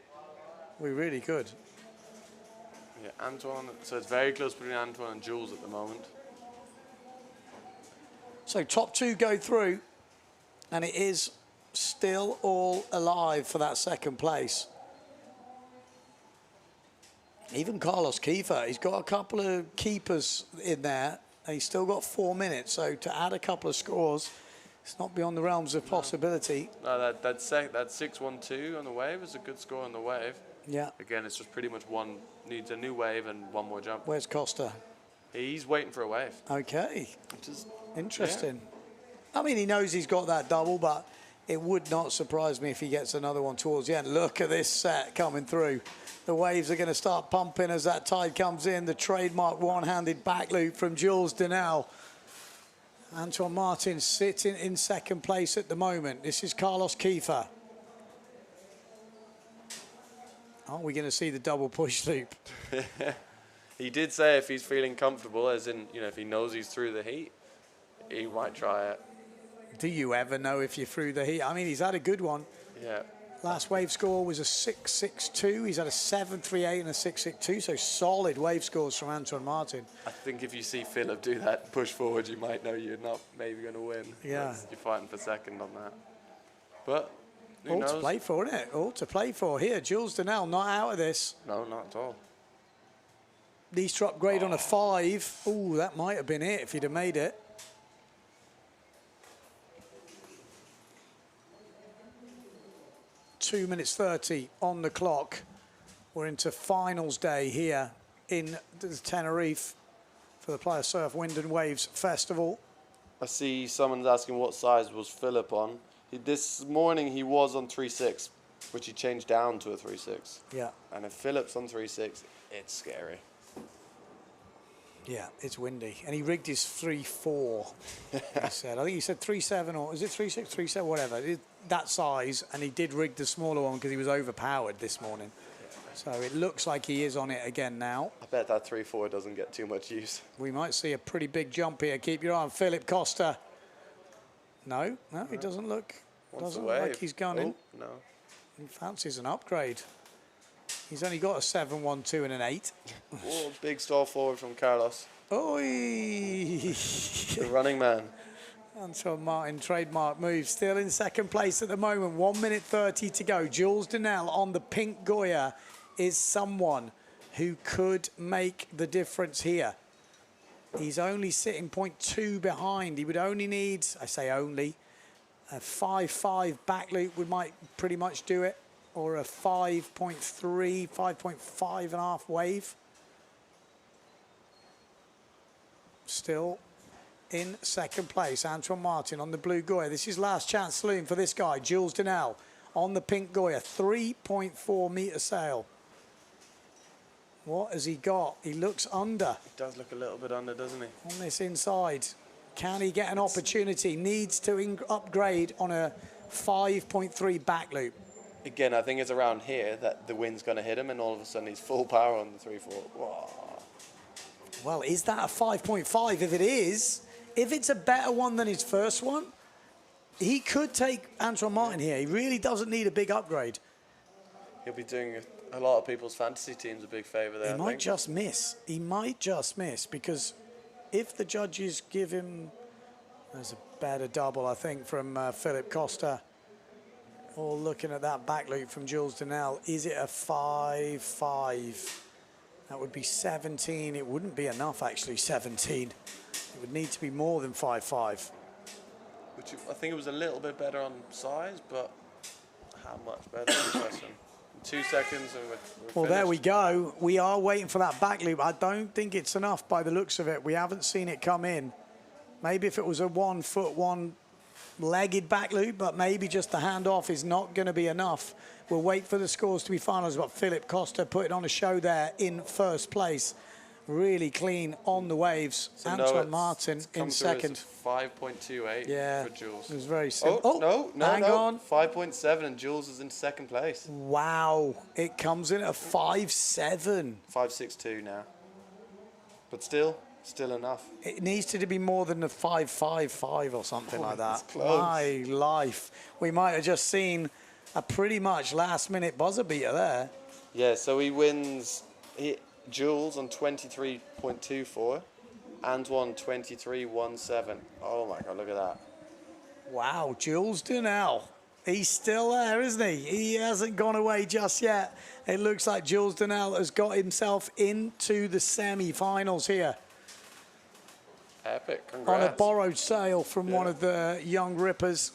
We really could. Yeah, Antoine. So it's very close between Antoine and Jules at the moment. So top 2 go through, and it is still all alive for that second place. Even Carlos Kiefer, he's got a couple of keepers in there, and he's still got 4 minutes. So to add a couple of scores, it's not beyond the realms of possibility. No, that 6-1-2 on the wave is a good score on the wave. Yeah. Again, it's just pretty much needs a new wave and 1 more jump. Where's Costa? He's waiting for a wave. Okay. Which is interesting. Yeah. I mean, he knows he's got that double, but it would not surprise me if he gets another one towards the end. Look at this set coming through. The waves are going to start pumping as that tide comes in. The trademark one-handed back loop from Jules Denel. Antoine Martin sitting in second place at the moment. This is Carlos Kiefer. Are we going to see the double push loop? He did say if he's feeling comfortable, as in, if he knows he's through the heat, he might try it. Do you ever know if you're through the heat? I mean, he's had a good one. Yeah. Last wave score was a 6.62. He's had a 7.38 and a 6.62, so solid wave scores from Antoine Martin. I think if you see Philip do that push forward, you might know you're not maybe going to win. Yeah. You're fighting for second on that. But who all knows? To play for, isn't it? All to play for. Here, Jules Denel not out of this. No, not at all. These to upgrade on a 5. Ooh, that might have been it if he'd have made it. 2 minutes 30 on the clock. We're into finals day here in Tenerife for the Playa Surf Wind and Waves Festival. I see someone's asking what size was Philip on. This morning he was on 3.6, which he changed down to a 3.6. Yeah. And if Philip's on 3.6, it's scary. Yeah, it's windy. And he rigged his 3.4, he said. I think he said 3.7 or is it 3.6, 3.7, whatever. That size, and he did rig the smaller one because he was overpowered this morning. So it looks like he is on it again now. I bet that 3.4 doesn't get too much use. We might see a pretty big jump here. Keep your eye on Philip Costa. No, he doesn't look like he's gunning. Oh, no. He fancies an upgrade. He's only got a 7.12 and an 8. Oh, big stall forward from Carlos. Oi! The running man. Antoine Martin, trademark move. Still in second place at the moment. 1 minute 30 to go. Jules Donnell on the pink Goya is someone who could make the difference here. He's only sitting 0.2 behind. He would only need, I say only, a 5.5 back loop would might pretty much do it, or a 5.3, 5.5 and a half wave. Still in second place, Antoine Martin on the blue Goya. This is last chance saloon for this guy, Jules Donnell, on the pink Goya, 3.4 meter sail. What has he got? He looks under. He does look a little bit under, doesn't he? On this inside. Can he get an opportunity? Needs to upgrade on a 5.3 back loop. Again, I think it's around here that the wind's going to hit him, and all of a sudden he's full power on the 3.4. Whoa. Well, is that a 5.5? If it is, if it's a better one than his first one, he could take Antoine Martin here. He really doesn't need a big upgrade. He'll be doing a lot of people's fantasy teams a big favour there. He might just miss. He might just miss because if the judges give him, there's a better double, I think, from Philip Costa. Or looking at that back loop from Jules Donnell, is it a 5.5? That would be 17. It wouldn't be enough, actually, 17. It would need to be more than 5.5. Which I think it was a little bit better on size, but how much better is the question? 2 seconds and we're well, there finished. we go. We are waiting for that back loop. I don't think it's enough by the looks of it. We haven't seen it come in. Maybe if it was a 1 foot, 1-legged back loop, but maybe just the handoff is not going to be enough. We'll wait for the scores to be finalised, but Philip Costa putting on a show there in first place. Really clean on the waves. So Antoine Martin in second. 5.28 for Jules. It was very simple. Oh, no, hang on. 5.7 and Jules is in second place. Wow, it comes in at a 5.7. 5.62 now. But still enough. It needs to be more than a 5.55 or something like that. Close. My life. We might have just seen a pretty much last-minute buzzer beater there. Yeah, so he wins Jules on 23.24, Antoine 23.17. Oh my God, look at that. Wow, Jules Donnell. He's still there, isn't he? He hasn't gone away just yet. It looks like Jules Donnell has got himself into the semi-finals here. Epic, congrats. On a borrowed sail from one of the young rippers.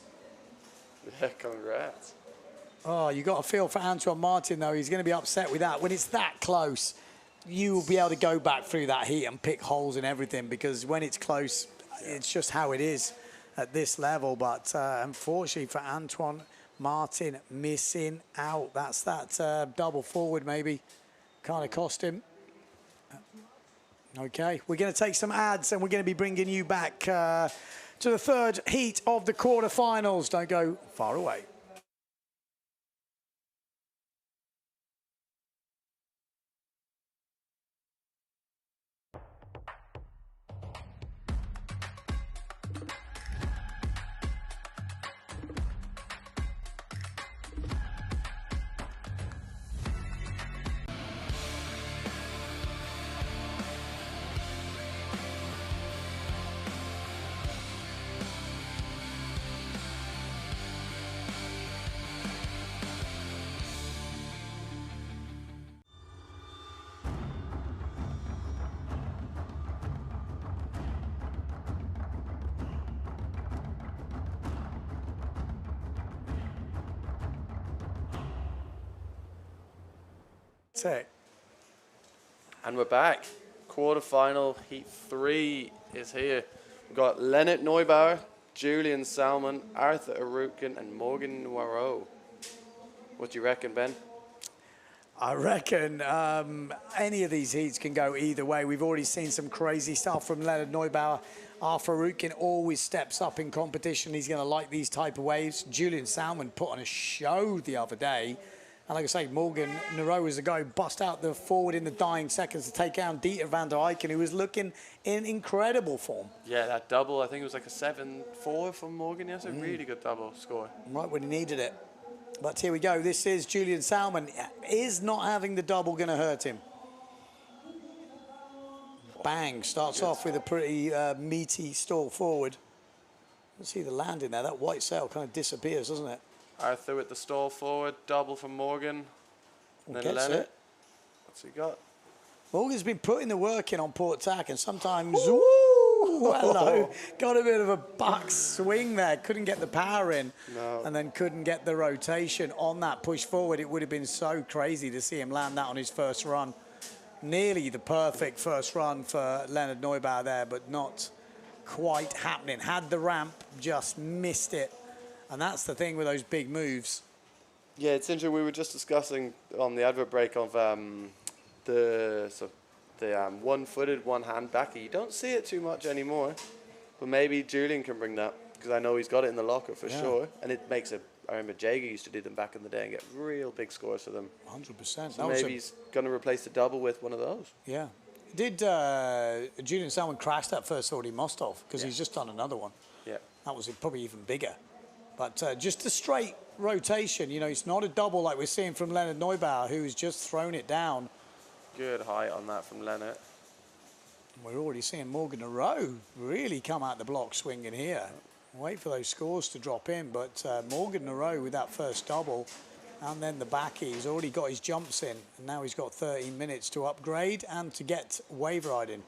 Yeah, congrats. Oh, you got a feel for Antoine Martin, though. He's going to be upset with that. When it's that close, you will be able to go back through that heat and pick holes in everything, because when it's close, it's just how it is at this level. But unfortunately for Antoine Martin, missing out. That's that double forward maybe kind of cost him. Okay, we're going to take some ads and we're going to be bringing you back to the third heat of the quarterfinals. Don't go far away. it. And we're back. Quarterfinal, Heat 3 is here. We've got Leonard Neubauer, Julian Salmon, Arthur Arukin, and Morgan Noirot. What do you reckon, Ben? I reckon any of these heats can go either way. We've already seen some crazy stuff from Leonard Neubauer. Arthur Arukin always steps up in competition. He's going to like these type of waves. Julian Salmon put on a show the other day. And like I say, Morgan Noirot is the guy who bust out the forward in the dying seconds to take down Dieter van der Eycken, who was looking in incredible form. Yeah, that double, I think it was like a 7-4 from Morgan yesterday. Really good double score. Right when he needed it. But here we go. This is Julian Salmon. Is not having the double going to hurt him? Bang. Starts off with a pretty meaty stall forward. Let's see the landing there. That white sail kind of disappears, doesn't it? Arthur with the stall forward, double from Morgan. And then Gets Leonard. it. What's he got? Morgan's been putting the work in on port tack, and sometimes, ooh, hello, got a bit of a buck swing there. Couldn't get the power in, and then couldn't get the rotation on that push forward. It would have been so crazy to see him land that on his first run. Nearly the perfect first run for Leonard Neubauer there, but not quite happening. Had the ramp, just missed it. And that's the thing with those big moves. Yeah, it's interesting. We were just discussing on the advert break of the one-footed, one-hand backy. You don't see it too much anymore, but maybe Julian can bring that, because I know he's got it in the locker for sure. And it makes it. I remember Jager used to do them back in the day and get real big scores for them. 100%. So maybe he's going to replace the double with one of those. Yeah. Did Julian Salmon crash that first forward? He must have, because he's just done another one. Yeah. That was probably even bigger. But just a straight rotation, you know, it's not a double like we're seeing from Leonard Neubauer, who's just thrown it down. Good height on that from Leonard. We're already seeing Morgan Noirot really come out the block swinging here. Wait for those scores to drop in, but Morgan Noirot with that first double, and then the backy, he's already got his jumps in, and now he's got 13 minutes to upgrade and to get wave riding.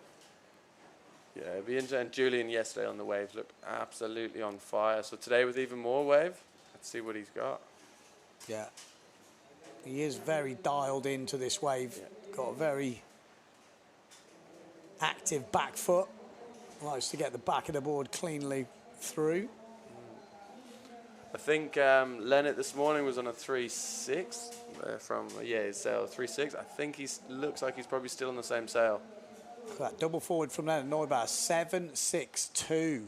Yeah, it'd be interesting. Julian yesterday on the waves looked absolutely on fire. So today with even more wave, let's see what he's got. Yeah. He is very dialed into this wave. Yeah. Got a very active back foot. Likes to get the back of the board cleanly through. I think Leonard this morning was on a 3.6 from, his sail 3.6. I think he looks like he's probably still on the same sail. That double forward from Leonard Neubauer, 7.62.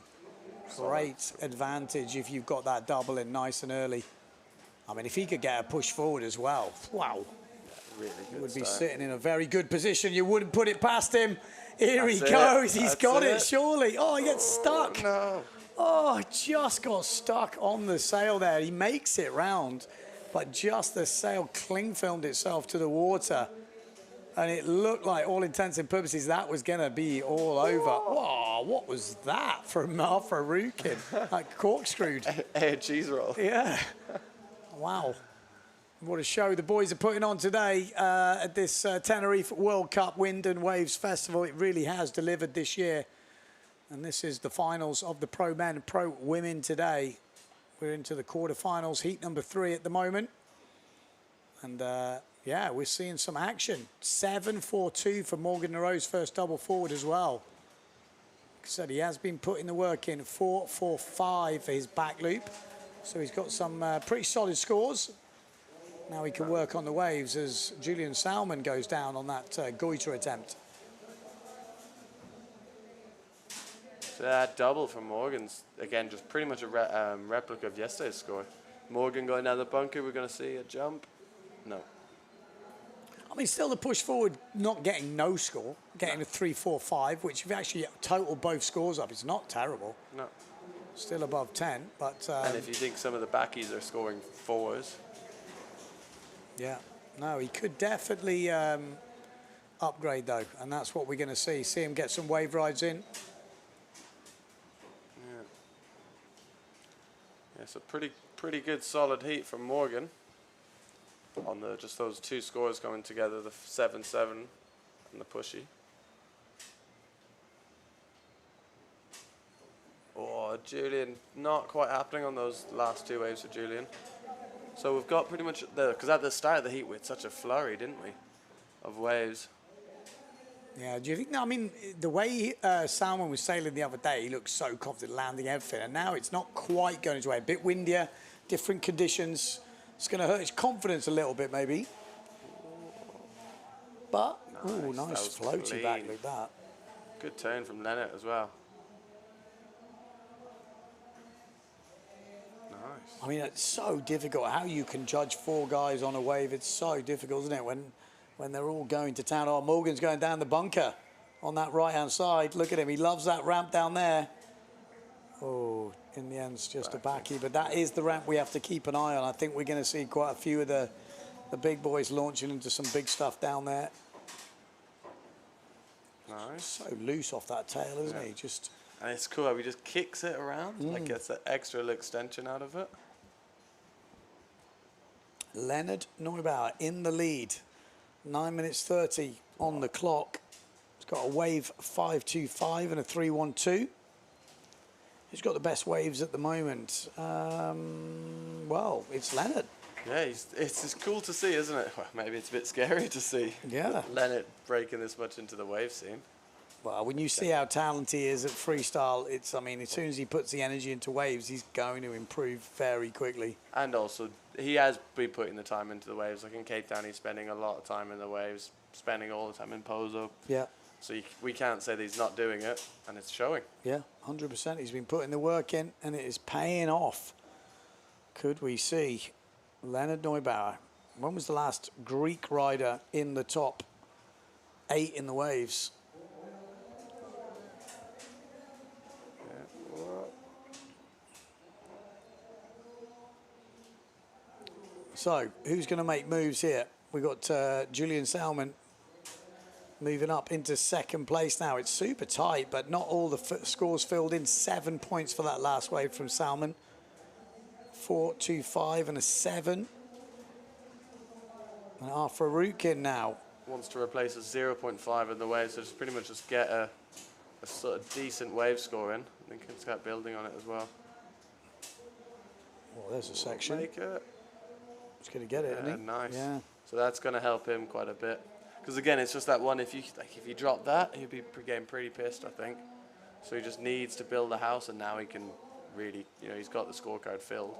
Great advantage if you've got that double in nice and early. I mean, if he could get a push forward as well, wow. Really good. He would be start. sitting in a very good position. You wouldn't put it past him. Here That's he goes. He's That's got it, surely. Oh, he gets stuck. No. Oh, just got stuck on the sail there. He makes it round, but just the sail cling filmed itself to the water. And it looked like, all intents and purposes, that was going to be all over. Whoa, what was that from Arthur Arukin? Like corkscrewed. A cheese roll. Yeah. Wow. What a show the boys are putting on today at this Tenerife World Cup Wind and Waves Festival. It really has delivered this year. And this is the finals of the Pro Men and Pro Women today. We're into the quarterfinals, heat number 3 at the moment. And yeah, we're seeing some action. 7-4-2 for Morgan Noirot's first double forward as well. Like I said, he has been putting the work in. 4-4-5 for his back loop. So he's got some pretty solid scores. Now he can work on the waves as Julian Salmon goes down on that goiter attempt. So that double from Morgan's, again, just pretty much a replica of yesterday's score. Morgan going down the bunker, we're going to see a jump. No. I mean, still the push forward, not getting no score, getting a 3-4-5, which if you actually total both scores up, it's not terrible. No. Still above 10, but... and if you think some of the backies are scoring 4s. Yeah. No, he could definitely upgrade, though, and that's what we're going to see. See him get some wave rides in. Yeah, so pretty good solid heat from Morgan on just those two scores going together, the 7-7 and the pushy. Oh, Julian, not quite happening on those last two waves for Julian. So we've got pretty much because at the start of the heat we had such a flurry, didn't we? of waves. Yeah, do you think, I mean, the way Salmon was sailing the other day, he looked so confident landing everything, and now it's not quite going his way. A bit windier, different conditions. It's going to hurt his confidence a little bit, maybe. But, ooh, nice floaty back like that. Good turn from Leonard as well. Nice. I mean, it's so difficult how you can judge 4 guys on a wave. It's so difficult, isn't it, when they're all going to town. Oh, Morgan's going down the bunker on that right-hand side. Look at him. He loves that ramp down there. Oh, in the end, it's just a backy. But that is the ramp we have to keep an eye on. I think we're going to see quite a few of the big boys launching into some big stuff down there. Nice. So loose off that tail, isn't he? Just. And it's cool how he just kicks it around, like gets that extra little extension out of it. Leonard Neubauer in the lead. 9 minutes 30 on the clock. He's got a wave 5.25 and a 3.12. Who's got the best waves at the moment? Well, it's Leonard. Yeah, it's cool to see, isn't it? Well, maybe it's a bit scary to see. Yeah. Leonard breaking this much into the wave scene. Well, when you see how talented he is at freestyle, I mean, as soon as he puts the energy into waves, he's going to improve very quickly. And also, he has been putting the time into the waves. Like in Cape Town, he's spending a lot of time in the waves, spending all the time in Pozo. Yeah. So we can't say that he's not doing it, and it's showing. Yeah, 100%. He's been putting the work in, and it is paying off. Could we see Leonard Neubauer? When was the last Greek rider in the top 8 in the waves? So, who's going to make moves here? We've got Julian Salmon moving up into second place now. It's super tight, but not all the scores filled in. 7 points for that last wave from Salmon. 4.25 and a 7. And Faroukin now. Wants to replace a 0.5 in the wave, so just pretty much just get a sort of decent wave score in. I think it's got building on it as well. Well, there's a section. Make it. He's going to get it, isn't he? Nice. Yeah. So that's going to help him quite a bit. Because again, it's just that one. If you drop that, he'd be getting pretty pissed, I think. So he just needs to build a house, and now he can really, he's got the scorecard filled.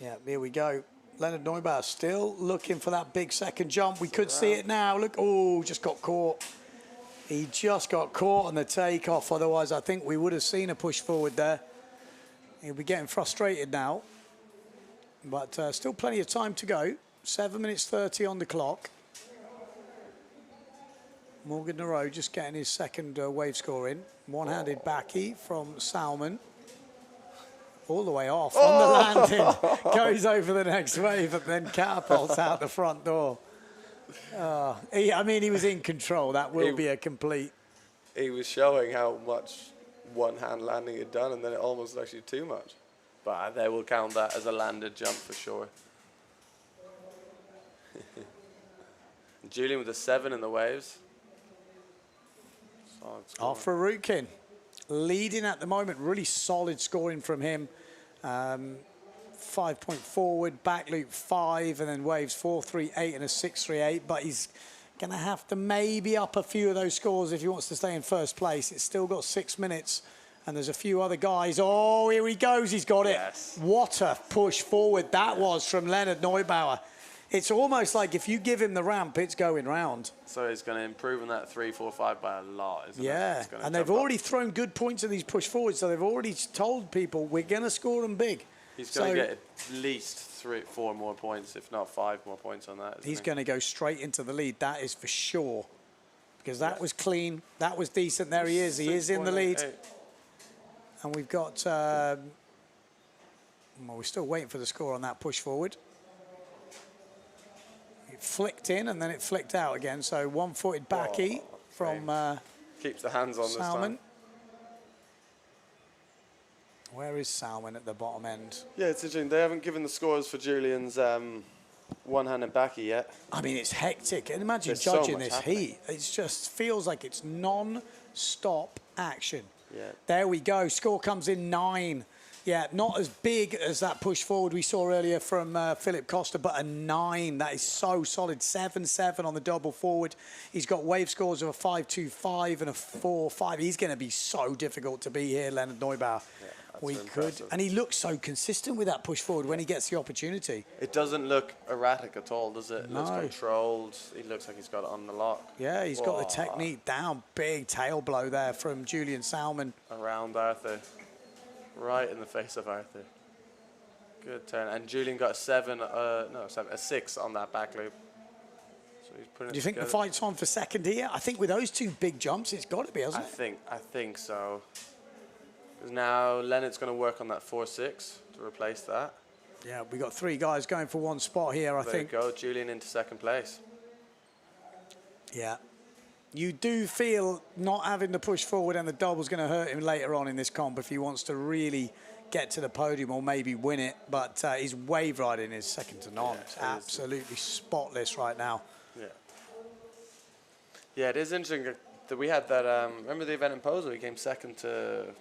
Yeah, there we go. Leonard Neubauer still looking for that big second jump. We could see it now. Look, oh, just got caught. He just got caught on the takeoff. Otherwise, I think we would have seen a push forward there. He'll be getting frustrated now. But still plenty of time to go. 7 minutes 30 on the clock. Morgan Nareau just getting his second wave score in. One-handed backy from Salmon. All the way off on the landing. Goes over the next wave and then catapults out the front door. I mean, he was in control. That will be a complete. He was showing how much one-hand landing had done, and then it almost actually too much. But they will count that as a landed jump for sure. Julian with a 7 in the waves. Faroukin leading at the moment. Really solid scoring from him. 5 point forward, back loop 5, and then waves 4.38 and a 6.38. But he's going to have to maybe up a few of those scores if he wants to stay in first place. It's still got 6 minutes. And there's a few other guys. Oh, here he goes. He's got it. Yes. What a push forward that was from Leonard Neubauer. It's almost like if you give him the ramp, it's going round. So he's going to improve on that 3.45 by a lot, isn't it? Yeah, and they've already thrown good points at these push forwards, so they've already told people we're going to score them big. He's going to get at least 4 more points, if not 5 more points on that. He's going to go straight into the lead, that is for sure. Because that was clean, that was decent. There he is. He is in the lead. And we've got, well, we're still waiting for the score on that push forward. It flicked in and then it flicked out again. So one-footed backy from keeps the hands on Salmon. this time. Where is Salmon at the bottom end? Yeah, it's interesting. They haven't given the scores for Julian's one-handed backy yet. I mean, it's hectic. And imagine There's judging so much this happening. heat. It just feels like it's non-stop action. Yeah. There we go. Score comes in 9. Yeah, not as big as that push forward we saw earlier from Philip Costa, but a 9. That is so solid. 7-7 on the double forward. He's got wave scores of a 5.25 and a 4.5. He's going to be so difficult to beat here, Leonard Neubauer. Yeah, we impressive. could, and he looks so consistent with that push forward when he gets the opportunity. It doesn't look erratic at all, does it? It looks No. controlled. He looks like he's got it on the lock. Yeah, he's got the Whoa. technique down. Big tail blow there from Julian Salmon. Around Arthur. Right in the face of Arthur. Good turn. And Julian got a 6 on that back loop. So he's putting it Do you think the together. fight's on for second here? I think with those 2 big jumps, it's got to be, hasn't it? I think so. Because now Leonard's going to work on that 4.6 to replace that. Yeah, we got 3 guys going for one spot here, I There think. you go. Julian into second place. Yeah. You do feel not having the push forward and the double's going to hurt him later on in this comp if he wants to really get to the podium or maybe win it. But his wave riding is second to none. It's absolutely spotless right now. Yeah. Yeah, it is interesting that we had that. Remember the event in Pozo? He came second to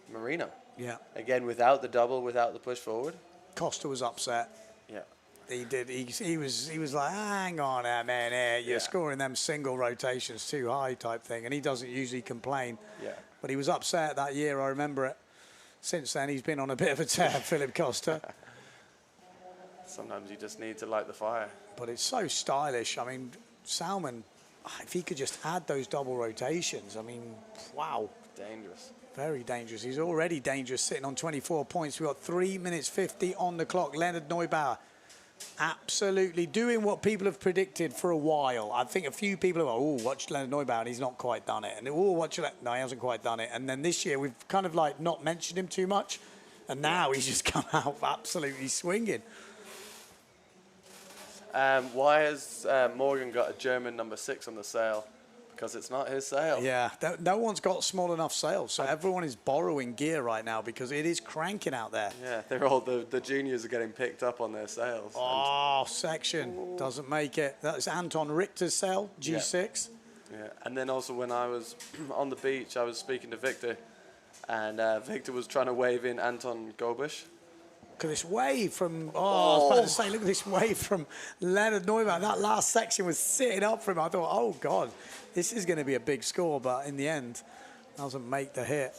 Marino. Yeah. Again, without the double, without the push forward. Costa was upset. Yeah. He did. He was like, hang on a minute, you're scoring them single rotations too high type thing. And he doesn't usually complain. Yeah. But he was upset that year, I remember it. Since then, he's been on a bit of a tear, Philip Costa. Sometimes you just need to light the fire. But it's so stylish. I mean, Salmon, if he could just add those double rotations, I mean, wow. Dangerous. Very dangerous. He's already dangerous, sitting on 24 points. We've got 3 minutes 50 on the clock. Leonard Neubauer absolutely doing what people have predicted for a while. I think a few people have, oh, watch Leonard Neubauer, and he's not quite done it. And, oh, watch it. No, he hasn't quite done it. And then this year, we've kind of like not mentioned him too much. And now he's just come out absolutely swinging. Why has Morgan got a German number 6 on the sail? Because it's not his sail. Yeah, no one's got small enough sails, so everyone is borrowing gear right now because it is cranking out there. Yeah, they're all the juniors are getting picked up on their sails. Oh, section doesn't make it. That's Anton Richter's sail, G6. Yeah, and then also when I was on the beach, I was speaking to Victor, and Victor was trying to wave in Anton Gobish. Look at this wave from, I was about to say, look at this wave from Leonard Neubauer. That last section was sitting up for him. I thought, oh, God, this is going to be a big score, but in the end, doesn't make the hit.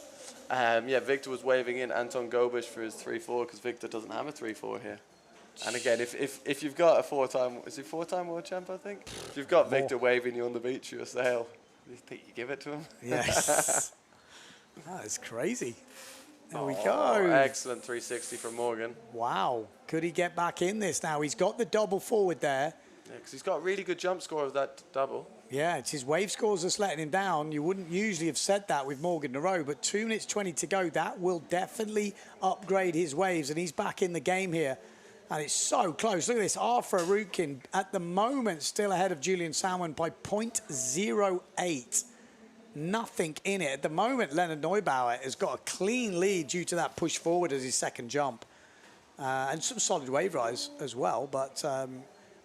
Yeah, Victor was waving in Anton Gobish for his 3-4 because Victor doesn't have a 3-4 here. And again, if you've got a 4-time, is he 4-time world champ, I think? If you've got Victor waving you on the beach, you're a sail. Do you think you give it to him? Yes. That is crazy. There we go. Excellent 360 from Morgan. Wow. Could he get back in this now? He's got the double forward there. Yeah, because he's got a really good jump score of that double. Yeah, it's his wave scores that's letting him down. You wouldn't usually have said that with Morgan Nareau, but 2 minutes 20 to go. That will definitely upgrade his waves, and he's back in the game here. And it's so close. Look at this. Arthur Arukin, at the moment, still ahead of Julian Salmon by 0.08. Nothing in it. At the moment, Leonard Neubauer has got a clean lead due to that push forward as his second jump. And some solid wave rise as well, but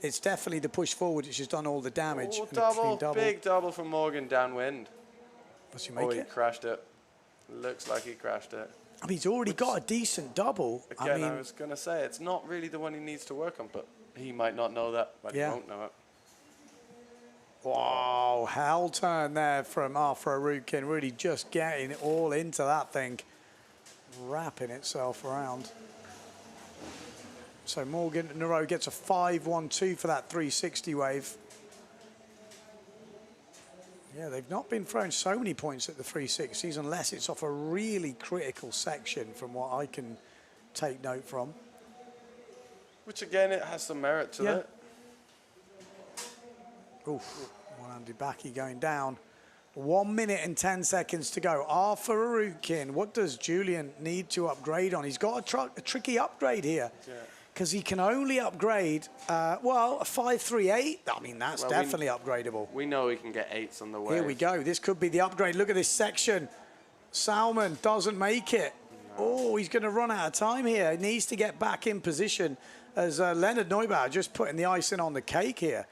it's definitely the push forward which has done all the damage. Oh, double, big double from Morgan downwind. Does he make he it? Crashed it. Looks like he crashed it. I mean, he's already got a decent double. Again, I was going to say, it's not really the one he needs to work on, but he might not know that, but he won't know it. Wow, hell turn there from Arthur Arukin, really just getting it all into that thing, wrapping itself around. So Morgan Nareau gets a 5-1-2 for that 360 wave. Yeah, they've not been throwing so many points at the 360s unless it's off a really critical section from what I can take note from. Which again, it has some merit to it. Oof, one-handed backy going down. 1 minute and 10 seconds to go. Arthur Arukin, what does Julian need to upgrade on? He's got a tricky upgrade here. Because he can only upgrade, well, a 5.38. I mean, that's definitely upgradable. We know he can get 8s on the way. Here we go. This could be the upgrade. Look at this section. Salmon doesn't make it. No. Oh, he's going to run out of time here. He needs to get back in position as Leonard Neubauer just putting the icing on the cake here.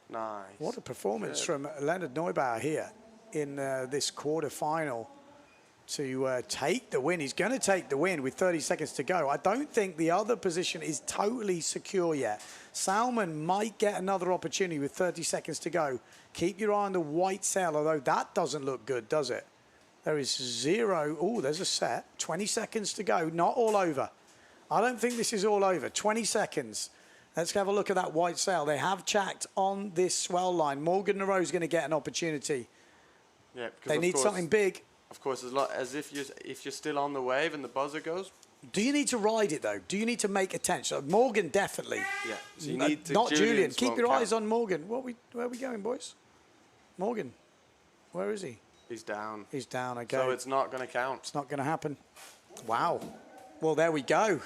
Nice. What a performance from Leonard Neubauer here in this quarterfinal. to take the win. He's going to take the win with 30 seconds to go. I don't think the other position is totally secure yet. Salmon might get another opportunity with 30 seconds to go. Keep your eye on the white sail, although that doesn't look good, does it? There is 0. Oh, there's a set. 20 seconds to go. Not all over. I don't think this is all over. 20 seconds. Let's have a look at that white sail. They have checked on this swell line. Morgan Nareau is going to get an opportunity. Yeah, because they need something big. Of course, as if you're still on the wave and the buzzer goes. Do you need to ride it though? Do you need to make attention? Morgan definitely. Yeah. So you need to, not Julian. Keep your count. eyes on Morgan. Where are we going, boys? Morgan, where is he? He's down. He's down. Okay. So it's not going to count. It's not going to happen. Wow. Well, there we go.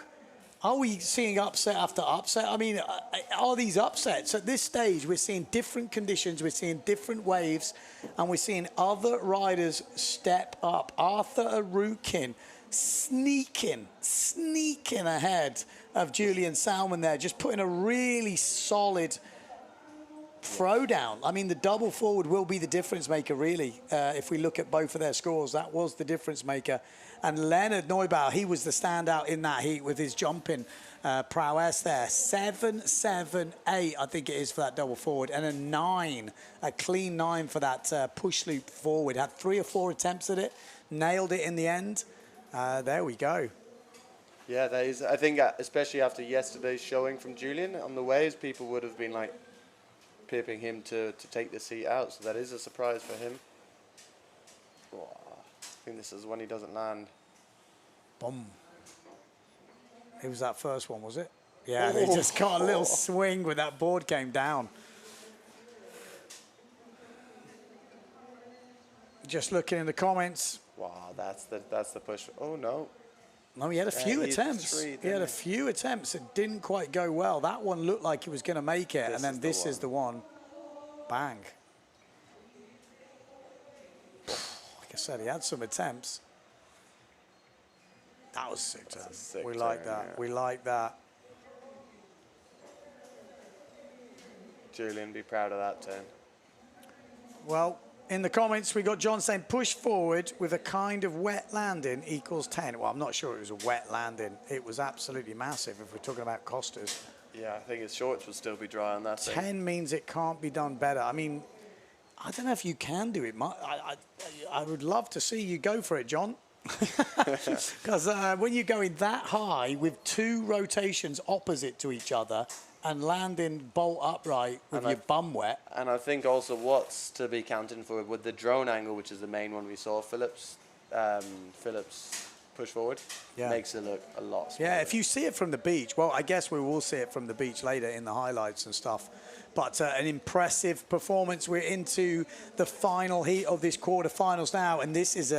Are we seeing upset after upset? I mean, are these upsets? At this stage, we're seeing different conditions, we're seeing different waves, and we're seeing other riders step up. Arthur Arukin sneaking ahead of Julian Salmon there, just putting a really solid throwdown. I mean, the double forward will be the difference maker, really. If we look at both of their scores, that was the difference maker. And Leonard Neubauer, he was the standout in that heat with his jumping prowess there. 7.78, I think it is, for that double forward, and a 9, a clean 9 for that push loop forward. Had 3 or 4 attempts at it, nailed it in the end. There we go. Yeah, that is. I think, especially after yesterday's showing from Julian on the waves, people would have been like pipping him to take the seat out. So that is a surprise for him. Oh, I think this is when he doesn't land. Boom. It was that first one, was it? Yeah, they just got a little swing when that board came down. Just looking in the comments. Wow, that's the push. Oh no. No, he had a few attempts. He had a few attempts. It didn't quite go well. That one looked like he was going to make it, and then this is the one. Bang. Like I said, he had some attempts. That was sick turn. We like that. Yeah. We like that. Julian, be proud of that turn. Well, in the comments, we got John saying push forward with a kind of wet landing equals 10. Well, I'm not sure it was a wet landing. It was absolutely massive if we're talking about Costas. Yeah, I think his shorts will still be dry on that 10 thing. means it can't be done better. I mean, I don't know if you can do it. I would love to see you go for it, John. Because when you're going that high with 2 rotations opposite to each other and landing bolt upright with your bum wet. And I think also what's to be counting for with the drone angle, which is the main one we saw, Phillips push forward, makes it look a lot smaller. Yeah, if you see it from the beach, well, I guess we will see it from the beach later in the highlights and stuff. But an impressive performance. We're into the final heat of this quarterfinals now, and this is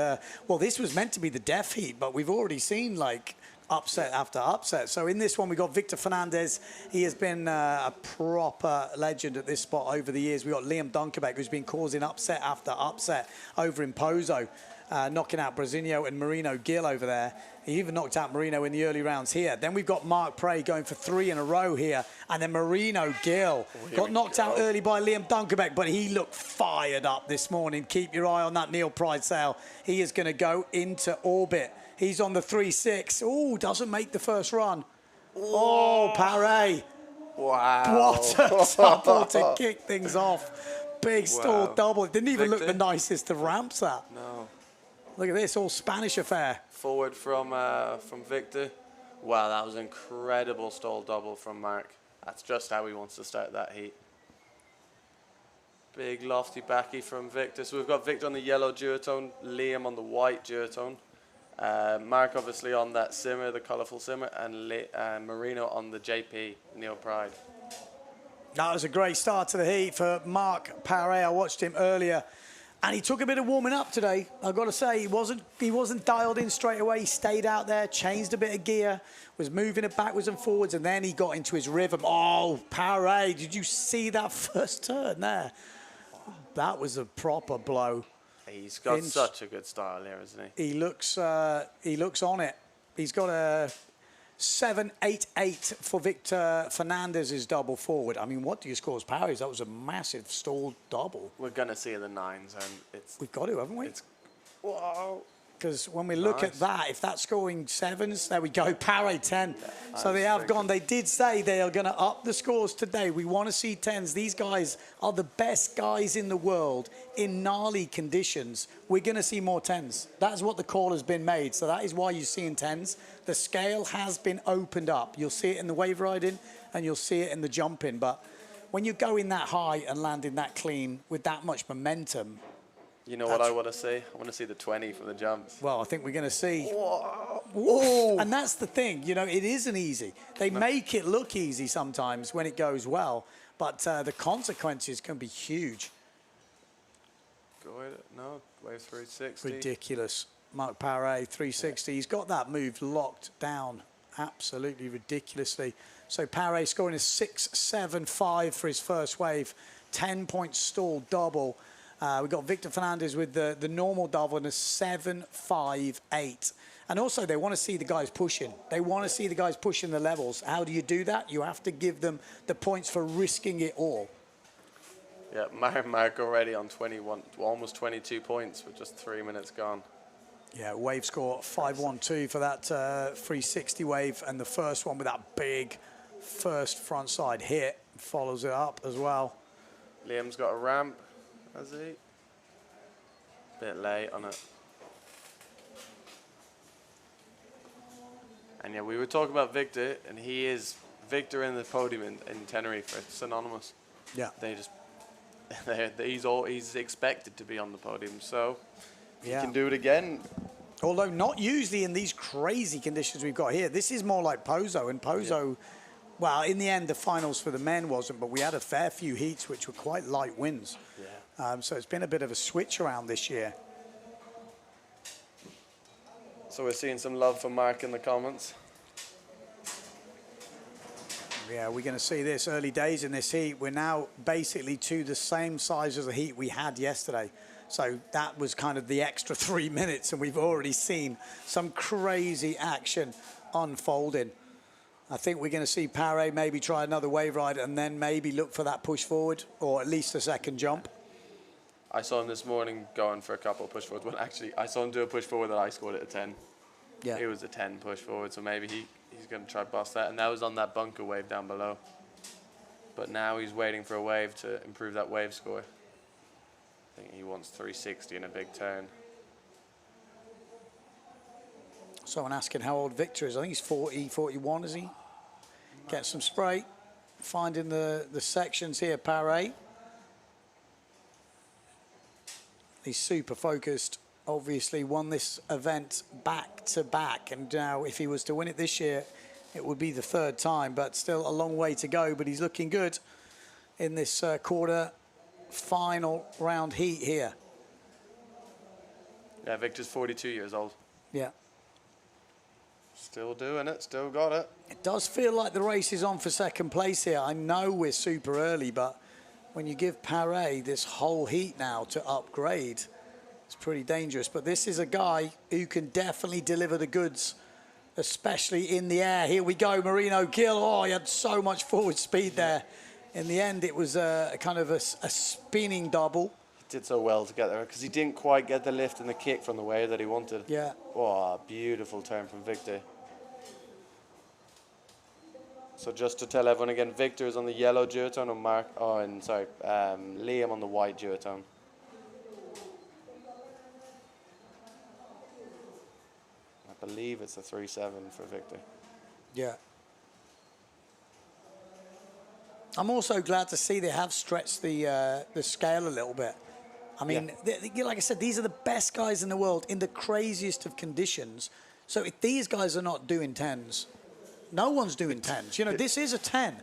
well, this was meant to be the death heat, but we've already seen like upset after upset. So in this one, we got Victor Fernandez. He has been a proper legend at this spot over the years. We got Liam Dunkerbeck, who's been causing upset after upset over in Pozo, knocking out Brasinho and Marino Gill over there. He even knocked out Marino in the early rounds here. Then we've got Mark Prey going for 3 in a row here. And then Marino Gill got knocked out early by Liam Dunkerbeck, but he looked fired up this morning. Keep your eye on that Neil Pride sail. He is going to go into orbit. He's on the 3.6. Oh, doesn't make the first run. Oh, Paré. Wow. What a double to kick things off. Big stall double. It didn't even look the nicest of ramps, that. No. Look at this, all Spanish affair. Forward from Victor. Wow, that was an incredible stall double from Mark. That's just how he wants to start that heat. Big lofty backy from Victor. So we've got Victor on the yellow duotone, Liam on the white duotone. Mark obviously on that simmer, the colourful simmer, and Marino on the JP, Neil Pride. That was a great start to the heat for Mark Paré. I watched him earlier, and he took a bit of warming up today. I've got to say, he wasn't dialed in straight away. He stayed out there, changed a bit of gear, was moving it backwards and forwards, and then he got into his rhythm. Oh, Paré, did you see that first turn there? That was a proper blow. He's got such a good style here, isn't he? He looks on it. He's got a 7.88 for Victor Fernandez's double forward. I mean, what do you score as Parry's? That was a massive stalled double. We're gonna see the 9s, and it's. We've got to, haven't we? It's, wow. because when we look at that, if that's scoring 7s, there we go, Paré 10. Yeah, so they have gone. They did say they are going to up the scores today. We want to see 10s. These guys are the best guys in the world in gnarly conditions. We're going to see more 10s. That's what the call has been made. So that is why you're seeing 10s. The scale has been opened up. You'll see it in the wave riding and you'll see it in the jumping. But when you go in that high and landing that clean with that much momentum, you know what I want to see? I want to see the 20 from the jumps. Well, I think we're going to see. Whoa. And that's the thing. You know, it isn't easy. They make it look easy sometimes when it goes well, but the consequences can be huge. Go ahead. No, wave 360. Ridiculous. Mark Paré, 360. He's got that move locked down absolutely ridiculously. So Paré scoring a 6.75 for his first wave, 10-point stall double. We've got Victor Fernandez with the normal double and a 7.58. And also, they want to see the guys pushing. They want to see the guys pushing the levels. How do you do that? You have to give them the points for risking it all. Yeah, Mark already on 21, almost 22 points with just 3 minutes gone. Yeah, wave score 5.12 for that 360 wave. And the first one with that big first front side hit follows it up as well. Liam's got a ramp. Has he? Bit late on it. And yeah, we were talking about Victor, and he is Victor in the podium in Tenerife. It's synonymous. Yeah. They just, he's expected to be on the podium, so he can do it again. Although not usually in these crazy conditions we've got here. This is more like Pozo, and Pozo, well, in the end, the finals for the men wasn't, but we had a fair few heats which were quite light wins. Yeah. So it's been a bit of a switch around this year. So we're seeing some love for Mark in the comments. Yeah, we're going to see this early days in this heat. We're now basically to the same size as the heat we had yesterday. So that was kind of the extra 3 minutes, and we've already seen some crazy action unfolding. I think we're going to see Paré maybe try another wave ride and then maybe look for that push forward, or at least a second jump. I saw him this morning going for a couple of push forwards. Well, actually, I saw him do a push forward that I scored at a 10. Yeah. It was a 10 push forward, so maybe he's going to try to bust that. And that was on that bunker wave down below. But now he's waiting for a wave to improve that wave score. I think he wants 360 in a big turn. Someone asking how old Victor is. I think he's 40, 41, is he? Get some spray. Finding the sections here, Paré. He's super focused. Obviously won this event back to back, and now if he was to win it this year, it would be the third time, but still a long way to go. But he's looking good in this quarter final round heat here. Yeah, Victor's 42 years old. Yeah. Still doing it, still got it. It does feel like the race is on for second place here. I know we're super early, but when you give Paré this whole heat now to upgrade, it's pretty dangerous. But this is a guy who can definitely deliver the goods, especially in the air. Here we go, Marino Gill. Oh, he had so much forward speed there. In the end, it was a kind of a spinning double. He did so well to get there because he didn't quite get the lift and the kick from the wave that he wanted. Yeah. Oh, beautiful turn from Victor. So just to tell everyone again, Victor is on the yellow duotone and Liam on the white duotone. I believe it's a 3.7 for Victor. Yeah. I'm also glad to see they have stretched the scale a little bit. I mean, like I said, these are the best guys in the world in the craziest of conditions. So if these guys are not doing 10s, no one's doing 10s. You know, this is a 10.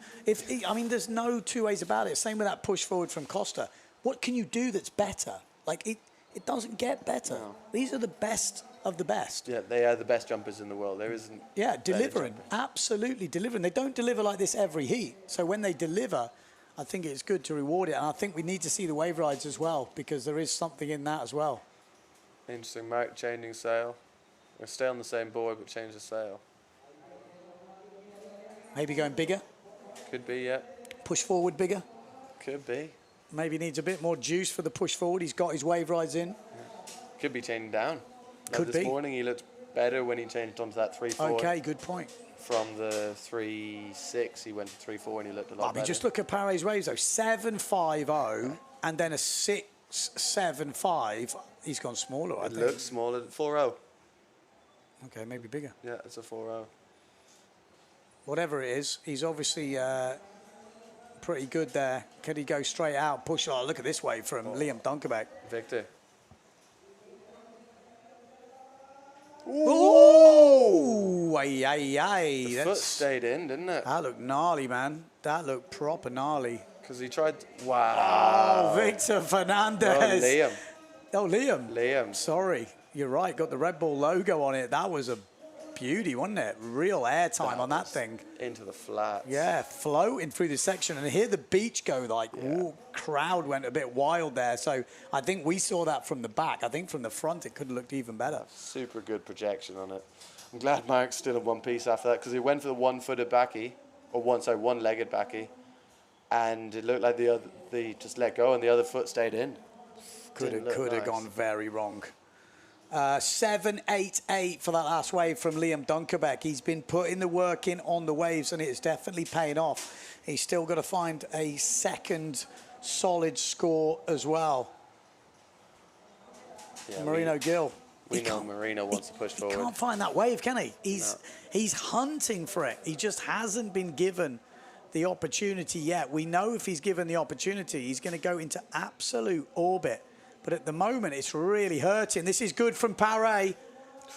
I mean, there's no two ways about it. Same with that push forward from Costa. What can you do that's better? Like, it doesn't get better. No. These are the best of the best. Yeah, they are the best jumpers in the world. There isn't. Yeah, delivering. Absolutely delivering. They don't deliver like this every heat. So when they deliver, I think it's good to reward it. And I think we need to see the wave rides as well, because there is something in that as well. Interesting. Mark changing sail. We'll stay on the same board, but change the sail. Maybe going bigger? Could be, yeah. Push forward bigger? Could be. Maybe needs a bit more juice for the push forward. He's got his wave rides in. Yeah. Could be chaining down. Could this be. morning he looked better when he changed onto that 3-4. Okay, good point. From the 3-6, he went to 3-4 and he looked a lot better. Just look at Pare's waves though. 7.50 and then a 6.75. He's gone smaller, I think. It looks smaller. 4-0. Okay, maybe bigger. Yeah, it's a 4-0. Whatever it is, he's obviously pretty good there. Can he go straight out, push? Oh, look at this wave from Liam Dunkerbeck. Victor. Ooh! Ay, ay, ay. The foot stayed in, didn't it? That looked gnarly, man. That looked proper gnarly. Because he tried... Wow. Oh, Victor Fernandez. Oh, Liam. Oh, Liam. Liam. Sorry. You're right. Got the Red Bull logo on it. That was a beauty, wasn't it? Real airtime on that thing. Into the flats. Yeah, floating through the section. And here the beach go like, ooh, crowd went a bit wild there. So I think we saw that from the back. I think from the front it could have looked even better. Super good projection on it. I'm glad Mark's still in one piece after that because he went for the one-footed backy, or one-legged backy, and it looked like the just let go and the other foot stayed in. Could have gone very wrong. 7.88 for that last wave from Liam Dunkerbeck. He's been putting the work in on the waves and it's definitely paying off. He's still got to find a second solid score as well. Yeah, Marino Gill. We know Marino wants to push forward. He can't find that wave, can he? He's hunting for it. He just hasn't been given the opportunity yet. We know if he's given the opportunity, he's going to go into absolute orbit. But at the moment, it's really hurting. This is good from Pare.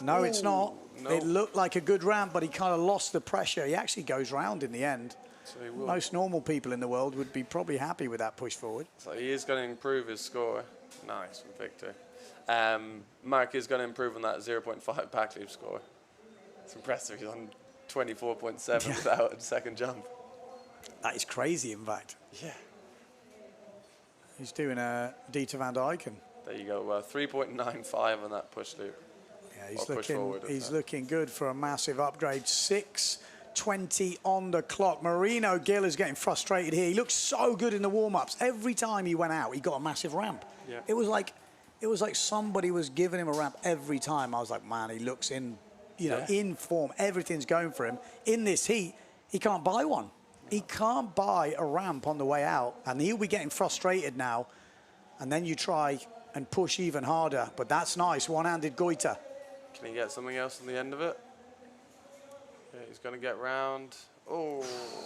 No, it's not. No. It looked like a good ramp, but he kind of lost the pressure. He actually goes round in the end. So he will. Most normal people in the world would be probably happy with that push forward. So he is going to improve his score. Nice from Victor. Mark is going to improve on that 0.5 back loop score. It's impressive. He's on 24.7 without a second jump. That is crazy, in fact. Yeah. He's doing a Dieter van Dijken. There you go. 3.95 on that push loop. Yeah, he's looking good for a massive upgrade. 6:20 on the clock. Marino Gill is getting frustrated here. He looked so good in the warm-ups. Every time he went out, he got a massive ramp. Yeah. It was like somebody was giving him a ramp every time. I was like, man, he looks in, in form. Everything's going for him. In this heat, he can't buy one. He can't buy a ramp on the way out, and he'll be getting frustrated now. And then you try and push even harder, but that's nice. One-handed goiter. Can he get something else on the end of it? Yeah, he's going to get round. Oh,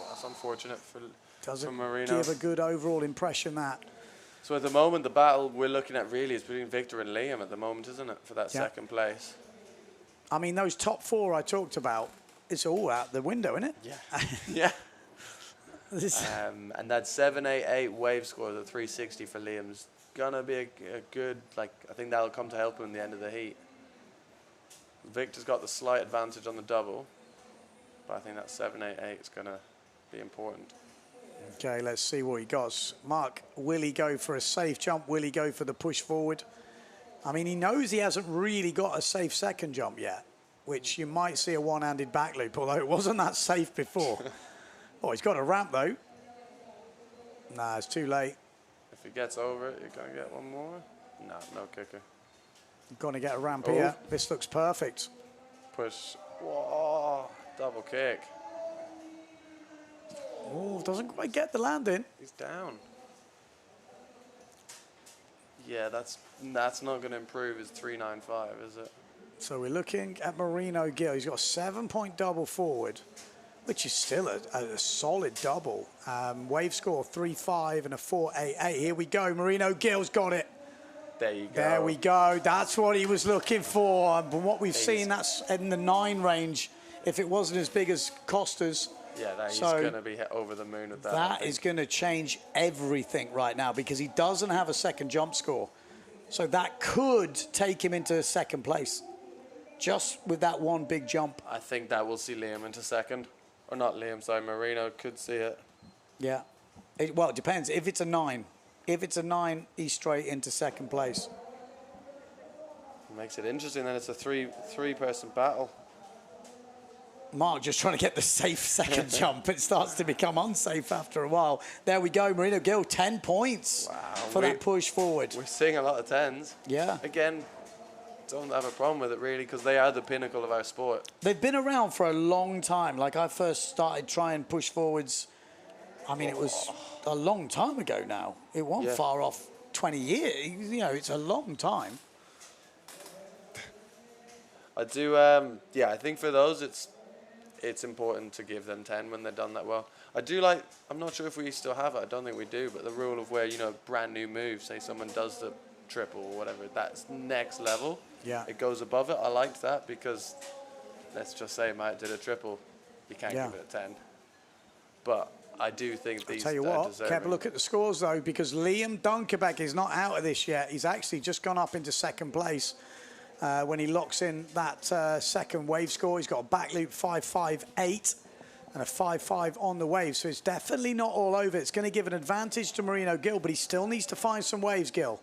that's unfortunate for Marino. Doesn't give a good overall impression, that. So at the moment, the battle we're looking at really is between Victor and Liam at the moment, isn't it, for that second place? I mean, those top four I talked about, it's all out the window, isn't it? Yeah. Yeah. And that 7.88 wave score, the 360 for Liam's gonna be a good, I think that'll come to help him in the end of the heat. Victor's got the slight advantage on the double, but I think that 7.88 is gonna be important. Okay, let's see what he got. Mark, will he go for a safe jump? Will he go for the push forward? I mean, he knows he hasn't really got a safe second jump yet, which you might see a one-handed back loop, although it wasn't that safe before. Oh, he's got a ramp, though. Nah, it's too late. If he gets over it, you're going to get one more? No, no kicker. Going to get a ramp here. This looks perfect. Push. Whoa, double kick. Oh, doesn't quite get the landing. He's down. Yeah, that's not going to improve his 3.95, is it? So we're looking at Marino Gill. He's got a 7-point double forward, which is still a solid double. Wave score 3.5 and a 4.88. Here we go. Marino Gill's got it. There you go. There we go. That's what he was looking for. But what we've seen, that's in the 9 range. If it wasn't as big as Costa's. Yeah, he's going to be over the moon with that. That is going to change everything right now because he doesn't have a second jump score. So that could take him into second place. Just with that one big jump. I think that will see Liam into second. Or not Liam, sorry, Marino could see it. Yeah. Well, it depends. If it's a 9. If it's a 9, he's straight into second place. Makes it interesting. Then it's a three-person battle. Mark just trying to get the safe second jump. It starts to become unsafe after a while. There we go. Marino Gill, 10 points for that push forward. We're seeing a lot of 10s. Yeah. Again, don't have a problem with it really, because they are the pinnacle of our sport. They've been around for a long time. Like I first started trying push forwards, I mean, it was a long time ago now. It wasn't far off 20 years. You know, it's a long time. I do, I think for those it's important to give them 10 when they're done that well. I do like, I'm not sure if we still have it, I don't think we do, but the rule of where, you know, brand new move, say someone does the triple or whatever, that's next level. Yeah. It goes above it. I liked that because, let's just say Matt did a triple, you can't give it a 10. But I do think these I'll tell you what, have a look at the scores though, because Liam Dunkerbeck is not out of this yet. He's actually just gone up into second place. When he locks in that second wave score, he's got a back loop 5.58 and a 5.5 on the wave. So it's definitely not all over. It's going to give an advantage to Marino Gill, but he still needs to find some waves, Gill.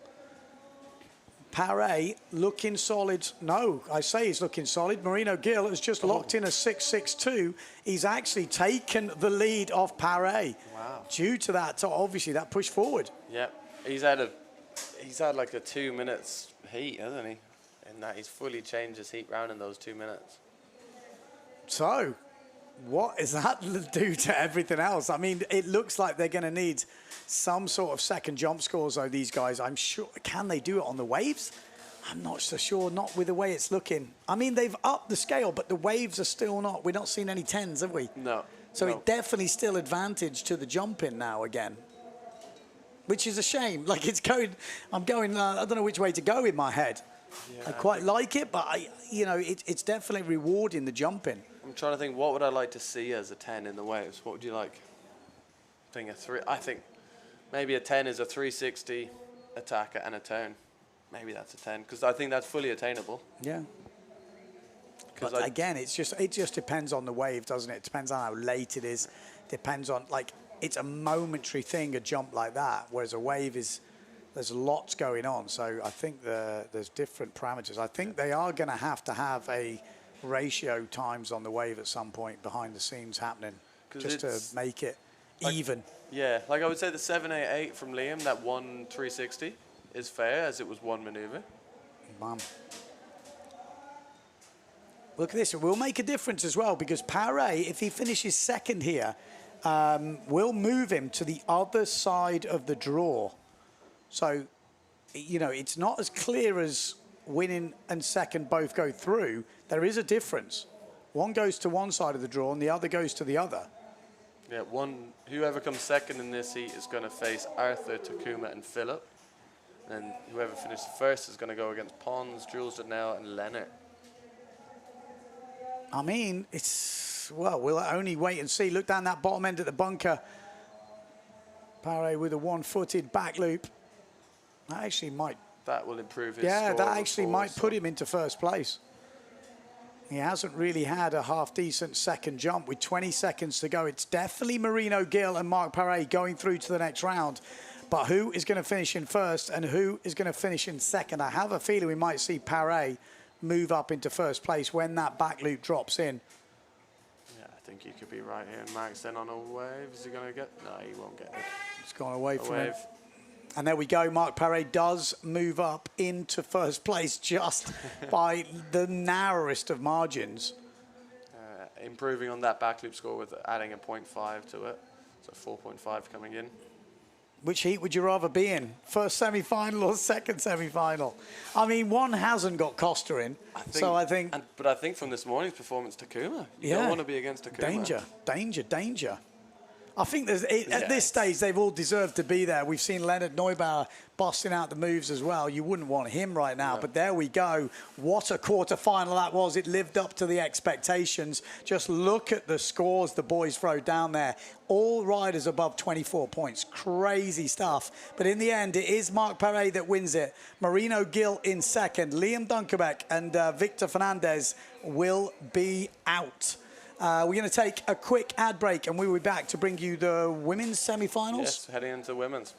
Paré looking solid. No, I say he's looking solid. Marino Gill has just locked in a 6.62. He's actually taken the lead off Paré. Wow. Due to that, obviously, that push forward. Yeah, he's had like a 2 minutes heat, hasn't he? In that he's fully changed his heat round in those 2 minutes. So, what does that do to everything else? I mean, it looks like they're going to need some sort of second jump scores, though, these guys. I'm sure. Can they do it on the waves? I'm not so sure, not with the way it's looking. I mean, they've upped the scale, but the waves are still not. We're not seeing any 10s, have we? No. So it definitely still advantage to the jumping now again, which is a shame. Like it's going, I'm going, I don't know which way to go in my head. Yeah, I quite like it, but it's definitely rewarding the jumping. I'm trying to think, what would I like to see as a 10 in the waves? What would you like? I think maybe a 10 is a 360 attacker and a turn. Maybe that's a 10, because I think that's fully attainable. Yeah. But again, it just depends on the wave, doesn't it? It depends on how late it is. Depends on, like, it's a momentary thing, a jump like that, whereas a wave is, there's lots going on. So I think there's different parameters. I think they are going to have a ratio times on the wave at some point behind the scenes happening, just to make it even. Yeah, like I would say the 788 from Liam, that 1 360 is fair, as it was one maneuver. Mum. Look at this, it will make a difference as well, because Paré, if he finishes second here, will move him to the other side of the draw. So, you know, it's not as clear as winning and second both go through. There is a difference. One goes to one side of the draw and the other goes to the other. Yeah, whoever comes second in this heat is going to face Arthur, Takuma, and Philip. And whoever finishes first is going to go against Pons, Jules Danell, and Leonard. I mean, well, we'll only wait and see. Look down that bottom end at the bunker. Paré with a one-footed back loop. That actually might... That will improve his score. Yeah, that actually before, might put him into first place. He hasn't really had a half-decent second jump with 20 seconds to go. It's definitely Marino Gill and Marc Paré going through to the next round. But who is going to finish in first and who is going to finish in second? I have a feeling we might see Paré move up into first place when that back loop drops in. Yeah, I think you could be right here. And Mark's then on a wave. Is he going to get... No, he won't get it. It's gone away from him. And there we go. Marc Paré does move up into first place just by the narrowest of margins. Improving on that back loop score with adding a 0.5 to it. So 4.5 coming in. Which heat would you rather be in? First semi-final or second semi-final? I mean, one hasn't got Costa in, so I think... But I think from this morning's performance, Takuma. You don't want to be against Takuma. Danger, danger, danger. I think at this stage, they've all deserved to be there. We've seen Leonard Neubauer busting out the moves as well. You wouldn't want him right now, but there we go. What a quarter-final that was. It lived up to the expectations. Just look at the scores the boys throw down there. All riders above 24 points. Crazy stuff. But in the end, it is Marc Paré that wins it. Marino Gill in second. Liam Dunkerbeck and Victor Fernandez will be out. We're going to take a quick ad break and we'll be back to bring you the women's semi-finals. Yes, heading into women's.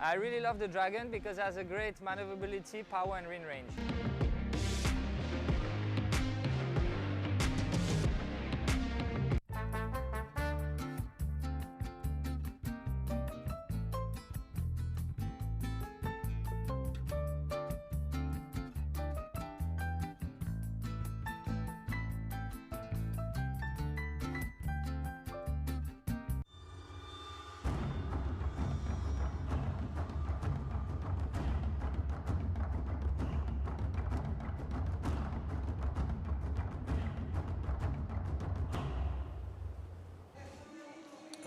I really love the Dragon because it has a great maneuverability, power and wind range.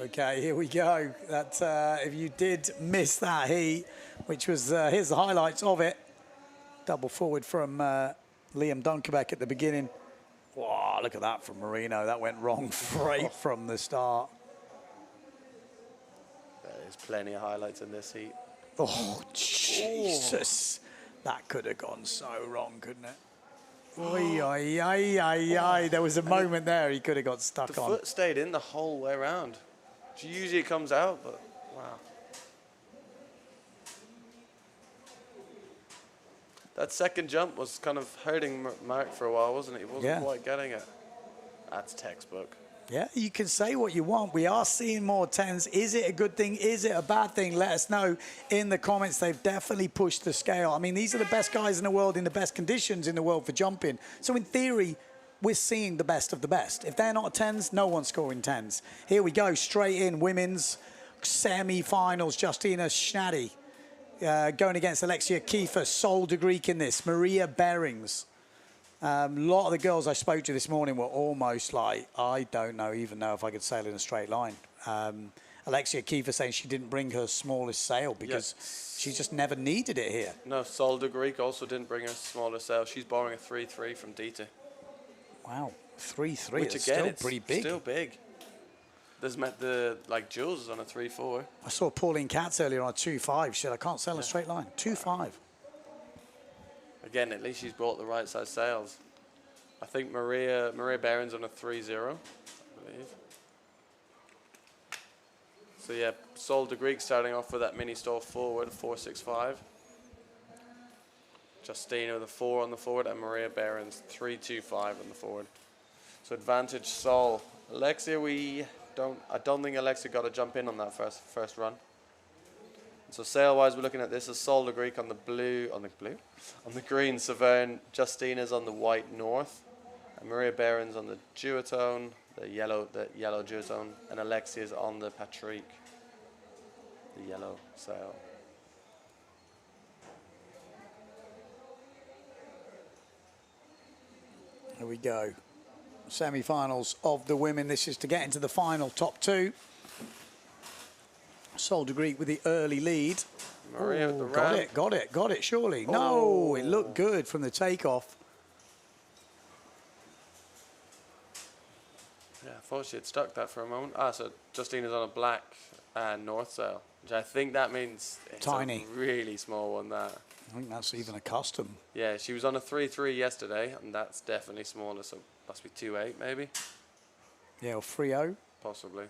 Okay, here we go. That if you did miss that heat, which was here's the highlights of it. Double forward from Liam Dunkerbeck at the beginning. Wow, look at that from Marino. That went wrong right from the start. There's plenty of highlights in this heat. Oh, Jesus. That could have gone so wrong, couldn't it? Oy, oy, oy, oy, oy. There was a moment there he could have got stuck The on. foot stayed in the whole way around. Usually it comes out, but wow. That second jump was kind of hurting Mark for a while, wasn't it? He wasn't quite getting it. That's textbook. Yeah, you can say what you want. We are seeing more 10s. Is it a good thing? Is it a bad thing? Let us know in the comments. They've definitely pushed the scale. I mean, these are the best guys in the world, in the best conditions in the world for jumping. So in theory, we're seeing the best of the best. If they're not 10s, no one's scoring 10s. Here we go, straight in, women's semi-finals. Justina Schnatty going against Alexia Kiefer, Solda Greek in this, Maria Behrings. A lot of the girls I spoke to this morning were almost like, I don't even know if I could sail in a straight line. Alexia Kiefer saying she didn't bring her smallest sail because she just never needed it here. No, Solda Greek also didn't bring her smallest sail. She's borrowing a 3-3 from Dita. Wow, 3-3, Which it's again, still it's pretty big. Still big. There's like Jules is on a 3-4. I saw Pauline Katz earlier on a 2-5. She said, I can't sail a straight line. 2-5. Again, at least she's brought the right size sails. I think Maria Behrens on a 3-0, I believe. So yeah, Solda Greek starting off with that mini stall forward, 4-6-5. Justina with a 4 on the forward, and Maria Behrens 3-2-5 on the forward. So advantage Sol. Alexia, I don't think Alexia got a jump in on that first run. So sail-wise, we're looking at this as Solda Greek on the green Severn, Justina's on the white north, and Maria Behrens on the duotone, the yellow duotone, and Alexia's on the Patrick, the yellow sail. Here we go. Semi-finals of the women. This is to get into the final top two. Solda Greek with the early lead. Maria with the got it, surely. No, it looked good from the takeoff. Yeah, I thought she had stuck that for a moment. So Justina's on a black north sail, which I think that means it's tiny. A really small one, that. I think that's even a custom. Yeah, she was on a 3-3 yesterday, and that's definitely smaller, so must be 2-8 maybe. Yeah, or 3-0. Possibly.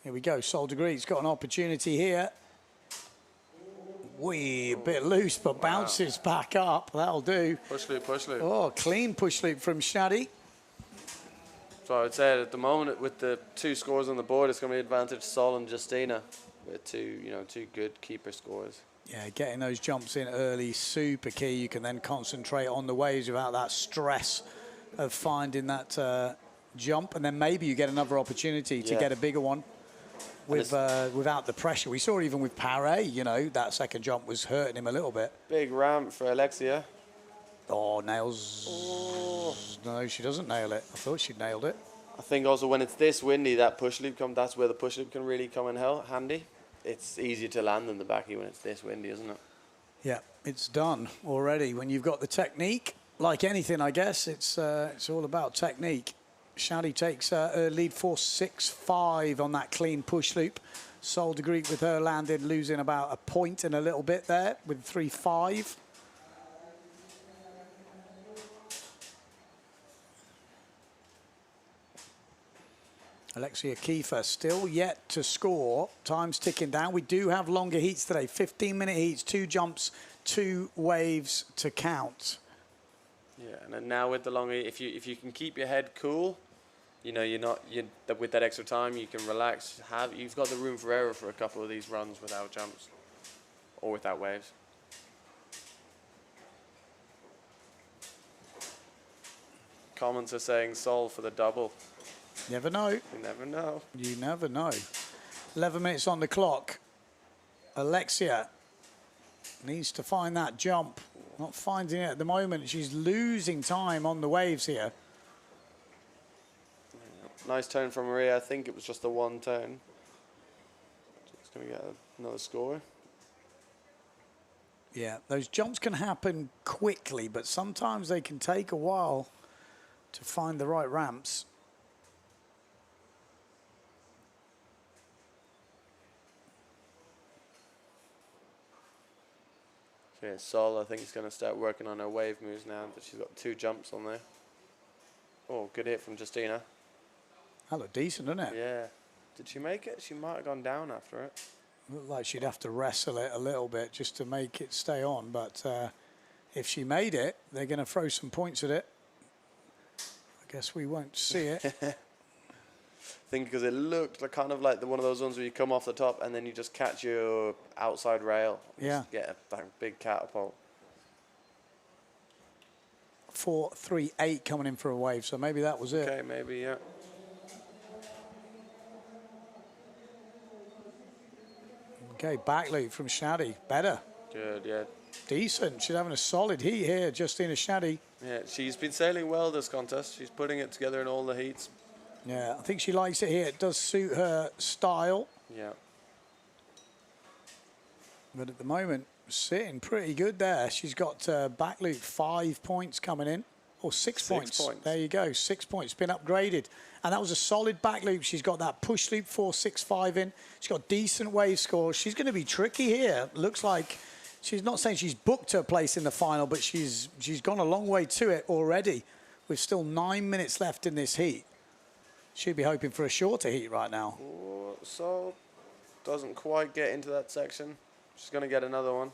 Here we go, Solda Greek's got an opportunity here. A bit loose, but bounces back up. That'll do. Push loop, push loop. Oh, clean push loop from Shaddy. So I would say at the moment, with the 2 scores on the board, it's going to be advantage Sol and Justina with two good keeper scores. Yeah, getting those jumps in early, super key. You can then concentrate on the waves without that stress of finding that jump, and then maybe you get another opportunity to get a bigger one without the pressure. We saw even with Paré, that second jump was hurting him a little bit. Big ramp for Alexia. Oh, nails. Oh. No, she doesn't nail it. I thought she'd nailed it. I think also when it's this windy, that's where the push loop can really come in handy. It's easier to land than the backy when it's this windy, isn't it? Yeah, it's done already. When you've got the technique, like anything, I guess, it's all about technique. Shadi takes her lead 4-6-5 on that clean push loop. Solda Greek with her landed, losing about a point and a little bit there with 3-5. Alexia Kiefer still yet to score. Time's ticking down. We do have longer heats today. 15-minute heats, 2 jumps, 2 waves to count. Yeah, and then now with the longer, if you can keep your head cool, you know, with that extra time, you can relax. You've got the room for error for a couple of these runs without jumps or without waves. Comments are saying Sol for the double. Never know. You never know. You never know. 11 minutes on the clock. Alexia needs to find that jump. Not finding it at the moment. She's losing time on the waves here. Nice turn from Maria. I think it was just the one turn. She's going to get another score. Yeah, those jumps can happen quickly, but sometimes they can take a while to find the right ramps. Okay, Sol, I think, is going to start working on her wave moves now that she's got 2 jumps on there. Oh, good hit from Justina. That looked decent, didn't it? Yeah. Did she make it? She might have gone down after it. Looked like she'd have to wrestle it a little bit just to make it stay on, but if she made it, they're going to throw some points at it. I guess we won't see it. I think because it looked like kind of like one of those ones where you come off the top and then you just catch your outside rail. Yeah. Just get a big catapult. 4.38 coming in for a wave, so maybe that was it. Okay, maybe, yeah. Okay, back loop from Shaddy. Better. Good, yeah. Decent. She's having a solid heat here, Justina Shaddy. Yeah, she's been sailing well this contest. She's putting it together in all the heats. Yeah, I think she likes it here. It does suit her style. Yeah. But at the moment, sitting pretty good there. She's got back loop 5 points coming in. Or 6 points. There you go, 6 points, been upgraded. And that was a solid back loop. She's got that push loop 4.65 in. She's got decent wave scores. She's going to be tricky here. Looks like she's not saying she's booked her place in the final, but she's gone a long way to it already. With still 9 minutes left in this heat. She'd be hoping for a shorter heat right now. Oh, so doesn't quite get into that section. She's going to get another one.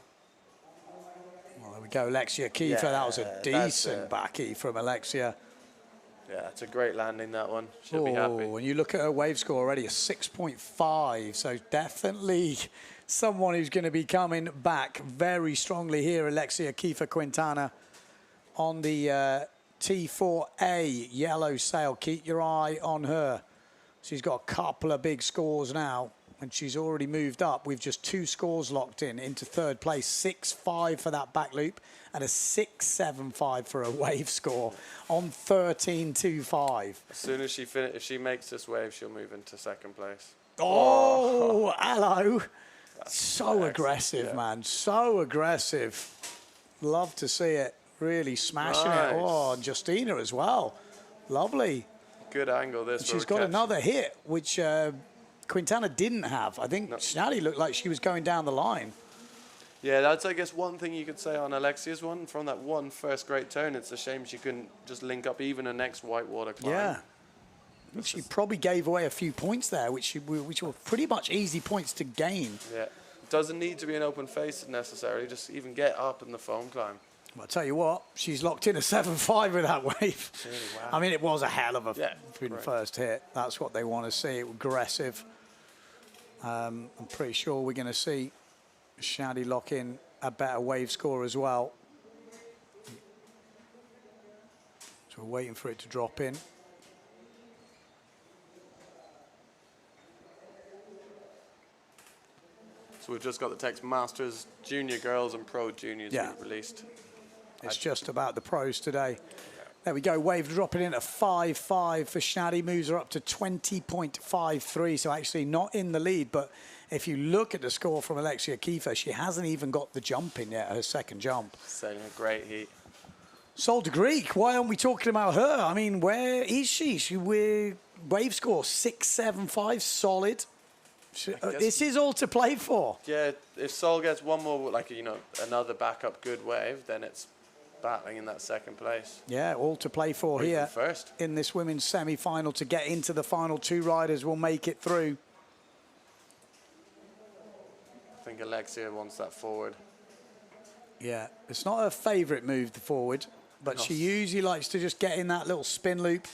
Well, there we go, Alexia Kiefer. Yeah, that was a decent backy from Alexia. Yeah, it's a great landing, that one. She'll be happy. When you look at her wave score already, a 6.5. So definitely someone who's going to be coming back very strongly here, Alexia Kiefer Quintana on the T4A yellow sail. Keep your eye on her. She's got a couple of big scores now, and she's already moved up with just 2 scores locked in into 3rd place. 6.5 for that back loop and a 6.75 for a wave score on 13.25. As soon as if she makes this wave, she'll move into 2nd place. Oh, hello. So aggressive, yeah. man. So aggressive. Love to see it. Really smashing it. Oh, and Justina as well. Lovely. Good angle this. She's got another hit, which Quintana didn't have. I think Schnally looked like she was going down the line. Yeah, that's, I guess, one thing you could say on Alexia's one. From that one first great turn, it's a shame she couldn't just link up even a next whitewater climb. Yeah. She probably gave away a few points there, which were pretty much easy points to gain. Yeah. Doesn't need to be an open face necessarily. Just even get up in the foam climb. Well, I'll tell you what, she's locked in a 7.5 with that wave. Really, wow. I mean, it was a hell of a right. first hit. That's what they want to see, aggressive. I'm pretty sure we're going to see Shaddy lock in a better wave score as well. So we're waiting for it to drop in. So we've just got the text Masters, Junior Girls and Pro Juniors released. It's just about the pros today. There we go, wave dropping in at 5.5 for Shaddy, moves her up to 20.53, so actually not in the lead, but if you look at the score from Alexia Kiefer, she hasn't even got the jump in yet, her 2nd jump. Sailing a great heat. Sol de Greek, why aren't we talking about her? I mean, where is she? We're wave score 6.75, solid. This is all to play for. Yeah, if Sol gets one more, like, you know, another backup good wave, then it's battling in that second place. Yeah, all to play for Or even here first. in this women's semi-final to get into the final. 2 riders will make it through. I think Alexia wants that forward. Yeah, it's not her favourite move, the forward, but she usually likes to just get in that little spin loop.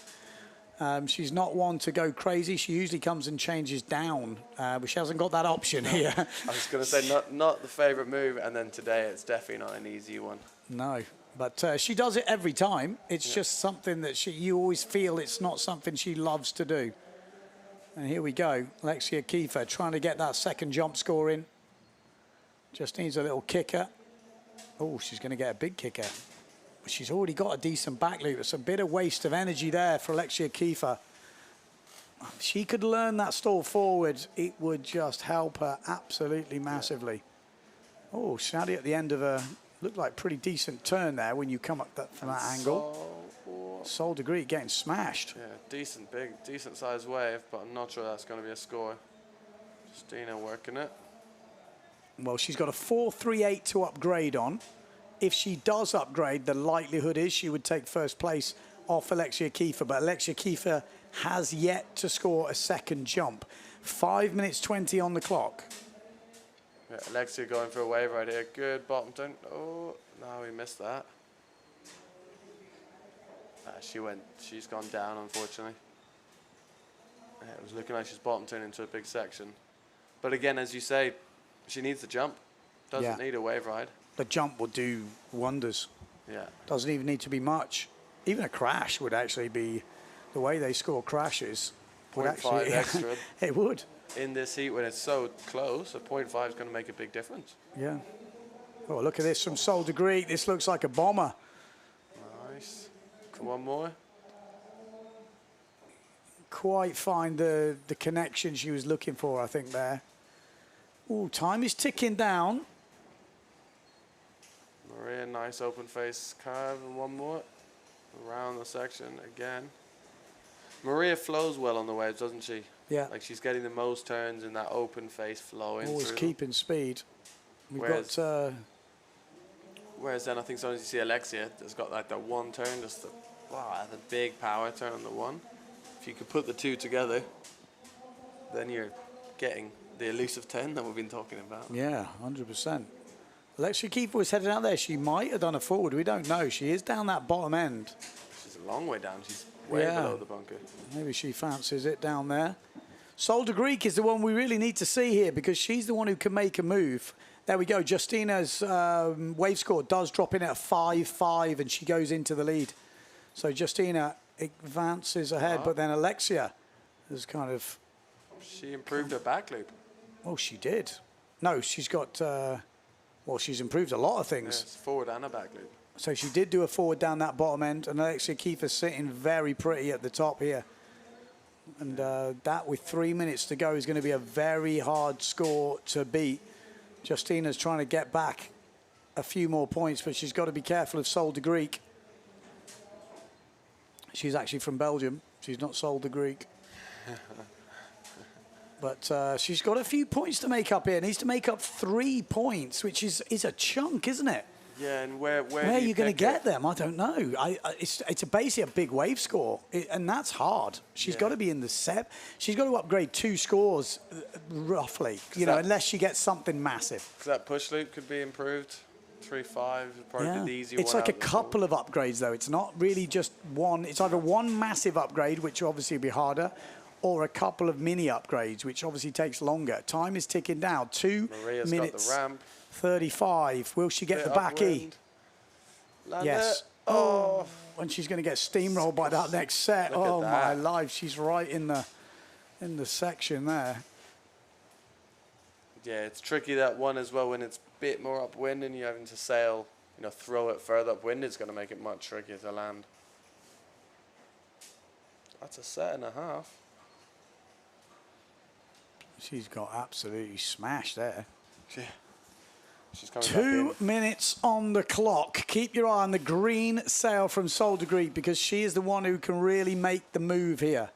She's not one to go crazy. She usually comes and changes down, but she hasn't got that option here. I was going to say not the favourite move, and then today it's definitely not an easy one. No, but she does it every time. It's just something that you always feel it's not something she loves to do. And here we go, Alexia Kiefer trying to get that second jump score in. Just needs a little kicker. Oh, she's going to get a big kicker. But she's already got a decent back loop. It's a bit of waste of energy there for Alexia Kiefer. If she could learn that stall forward, it would just help her absolutely massively. Oh, Shadi at the end of a, looked like pretty decent turn there when you come up from that angle. Sol de Greek getting smashed. Yeah, decent sized wave, but I'm not sure that's going to be a score. Justina working it. Well, she's got a 4.38 to upgrade on. If she does upgrade, the likelihood is she would take first place off Alexia Kiefer, but Alexia Kiefer has yet to score a second jump. 5 minutes 20 on the clock. Yeah, Alexia going for a wave right here. Good bottom turn. Oh, no, we missed that. She's gone down, unfortunately. Yeah, it was looking like she's bottom turning into a big section. But again, as you say, she needs the jump. Doesn't need a wave ride. The jump will do wonders. Yeah. Doesn't even need to be much. Even a crash would actually be, the way they score crashes. 0.5 extra. It would. In this heat when it's so close, a 0.5 is going to make a big difference. Yeah. Oh, look at this from Sol de Greek. This looks like a bomber. Nice. One more. Quite find the connection she was looking for, I think, there. Oh, time is ticking down. Maria, nice open face curve, and one more. Around the section again. Maria flows well on the waves, doesn't she? Yeah. Like she's getting the most turns in that open face flowing. Always through keeping speed. We've got... whereas then I think sometimes you see Alexia that's got like that one turn, just the big power turn on the one. If you could put the two together, then you're getting the elusive 10 that we've been talking about. Yeah, 100%. Alexia Kiefer was headed out there. She might have done a forward. We don't know. She is down that bottom end. She's a long way down. She's way below the bunker. Maybe she fancies it down there. Sol de Greek is the one we really need to see here because she's the one who can make a move. There we go. Justina's wave score does drop in at 5.5 and she goes into the lead. So Justina advances ahead, but then Alexia is kind of... She improved her back loop. Oh, she did. No, she's got... well, she's improved a lot of things. Yes, forward and a back loop. So she did do a forward down that bottom end, and Alexia Kiefer sitting very pretty at the top here. And that, with 3 minutes to go, is going to be a very hard score to beat. Justina's trying to get back a few more points, but she's got to be careful of Sol de Greek. She's actually from Belgium. She's not Sol de Greek. But she's got a few points to make up here. Needs to make up 3 points, which is a chunk, isn't it? Yeah, and where are you going to get them? I don't know. It's basically a big wave score, and that's hard. She's got to be in the set. She's got to upgrade 2 scores, roughly, unless she gets something massive. Because that push loop could be improved. 3.5 is probably the easy one. It's like a couple of upgrades, though. It's not really just one. It's either one massive upgrade, which obviously will be harder, or a couple of mini upgrades, which obviously takes longer. Time is ticking down. 2 Maria's minutes. Got the ramp. 35. Will she get the back E? Yes. Oh, and she's going to get steamrolled by that next set. Oh my life, she's right in the section there. Yeah, it's tricky that one as well when it's a bit more upwind and you're having to sail, throw it further upwind. It's going to make it much trickier to land. That's a set and a half. She's got absolutely smashed there. Yeah. She's coming 2 minutes on the clock. Keep your eye on the green sail from Sol de Greek because she is the one who can really make the move here.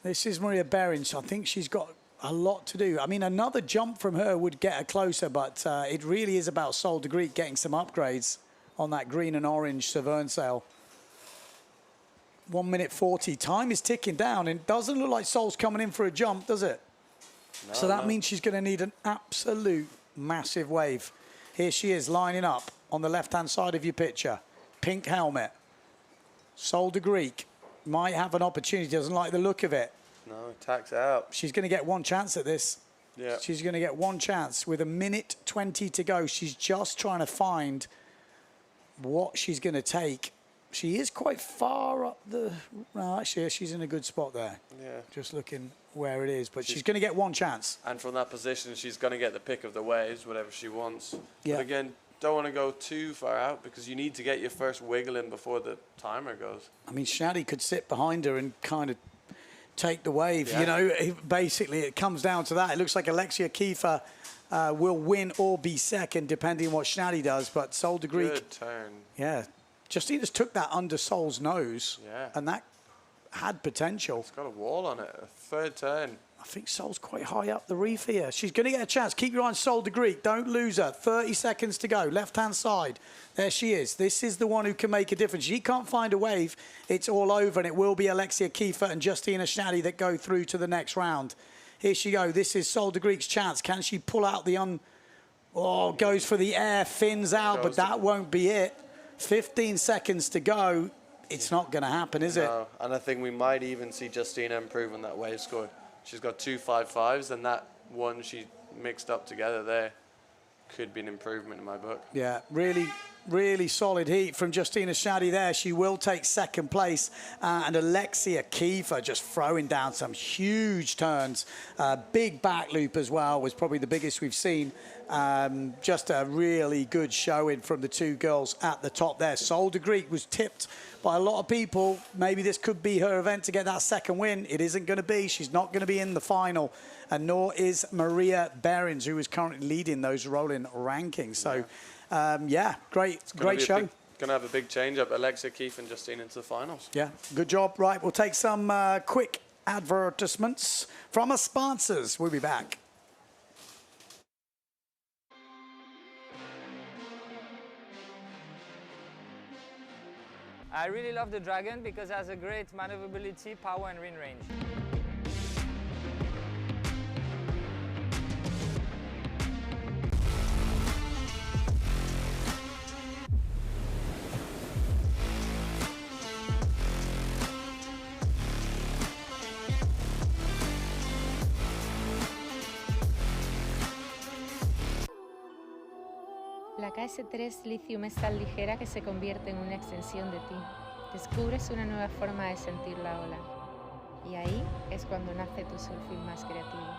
This is Maria Berens. I think she's got a lot to do. I mean, another jump from her would get her closer, but it really is about Sol de Greek getting some upgrades on that green and orange Severn sail. 1 minute 40. Time is ticking down, and it doesn't look like Sol's coming in for a jump, does it? No, so that means she's going to need an absolute massive wave. Here she is lining up on the left-hand side of your picture. Pink helmet. Sol de Greek might have an opportunity, doesn't like the look of it. No, tax out. She's going to get one chance at this. Yeah. She's going to get one chance with 1:20 to go. She's just trying to find what she's going to take. She is quite far up the... No, actually, she's in a good spot there. Yeah. Just looking where it is. But she's going to get one chance. And from that position, she's going to get the pick of the waves, whatever she wants. Yeah. But again, don't want to go too far out because you need to get your first wiggle in before the timer goes. I mean, Shadi could sit behind her and kind of take the wave. Yeah. You know, basically, it comes down to that. It looks like Alexia Kiefer will win or be second, depending on what Shadi does. But Sol de Greek... Good turn. Yeah. Justina's took that under Sol's nose. Yeah. And that had potential. It's got a wall on it. A third turn. I think Sol's quite high up the reef here. She's going to get a chance. Keep your eye on Sol de Greek. Don't lose her. 30 seconds to go. Left-hand side. There she is. This is the one who can make a difference. She can't find a wave. It's all over, and it will be Alexia Kiefer and Justina Shadi that go through to the next round. Here she go. This is Sol de Greek's chance. Can she pull out the Oh, goes for the air, fins out, but that won't be it. 15 seconds to go. It's not going to happen, is it? No, and I think we might even see Justina improve on that wave score. She's got 2 5.5s, and that one she mixed up together there could be an improvement in my book. Yeah, really, really solid heat from Justina Shadi there. She will take second place. And Alexia Kiefer just throwing down some huge turns. Big back loop as well was probably the biggest we've seen. Just a really good showing from the two girls at the top there. Sol de Greek was tipped by a lot of people. Maybe this could be her event to get that second win. It isn't going to be. She's not going to be in the final. And nor is Maria Behrens, who is currently leading those rolling rankings. So, yeah, great show. Going to have a big change-up. Alexia Kiefer and Justina into the finals. Yeah, good job. Right, we'll take some quick advertisements from our sponsors. We'll be back. I really love the Dragon because it has a great maneuverability, power and wind range. La KS3 Lithium es tan ligera que se convierte en una extensión de ti. Descubres una nueva forma de sentir la ola. Y ahí es cuando nace tu surfing más creativo.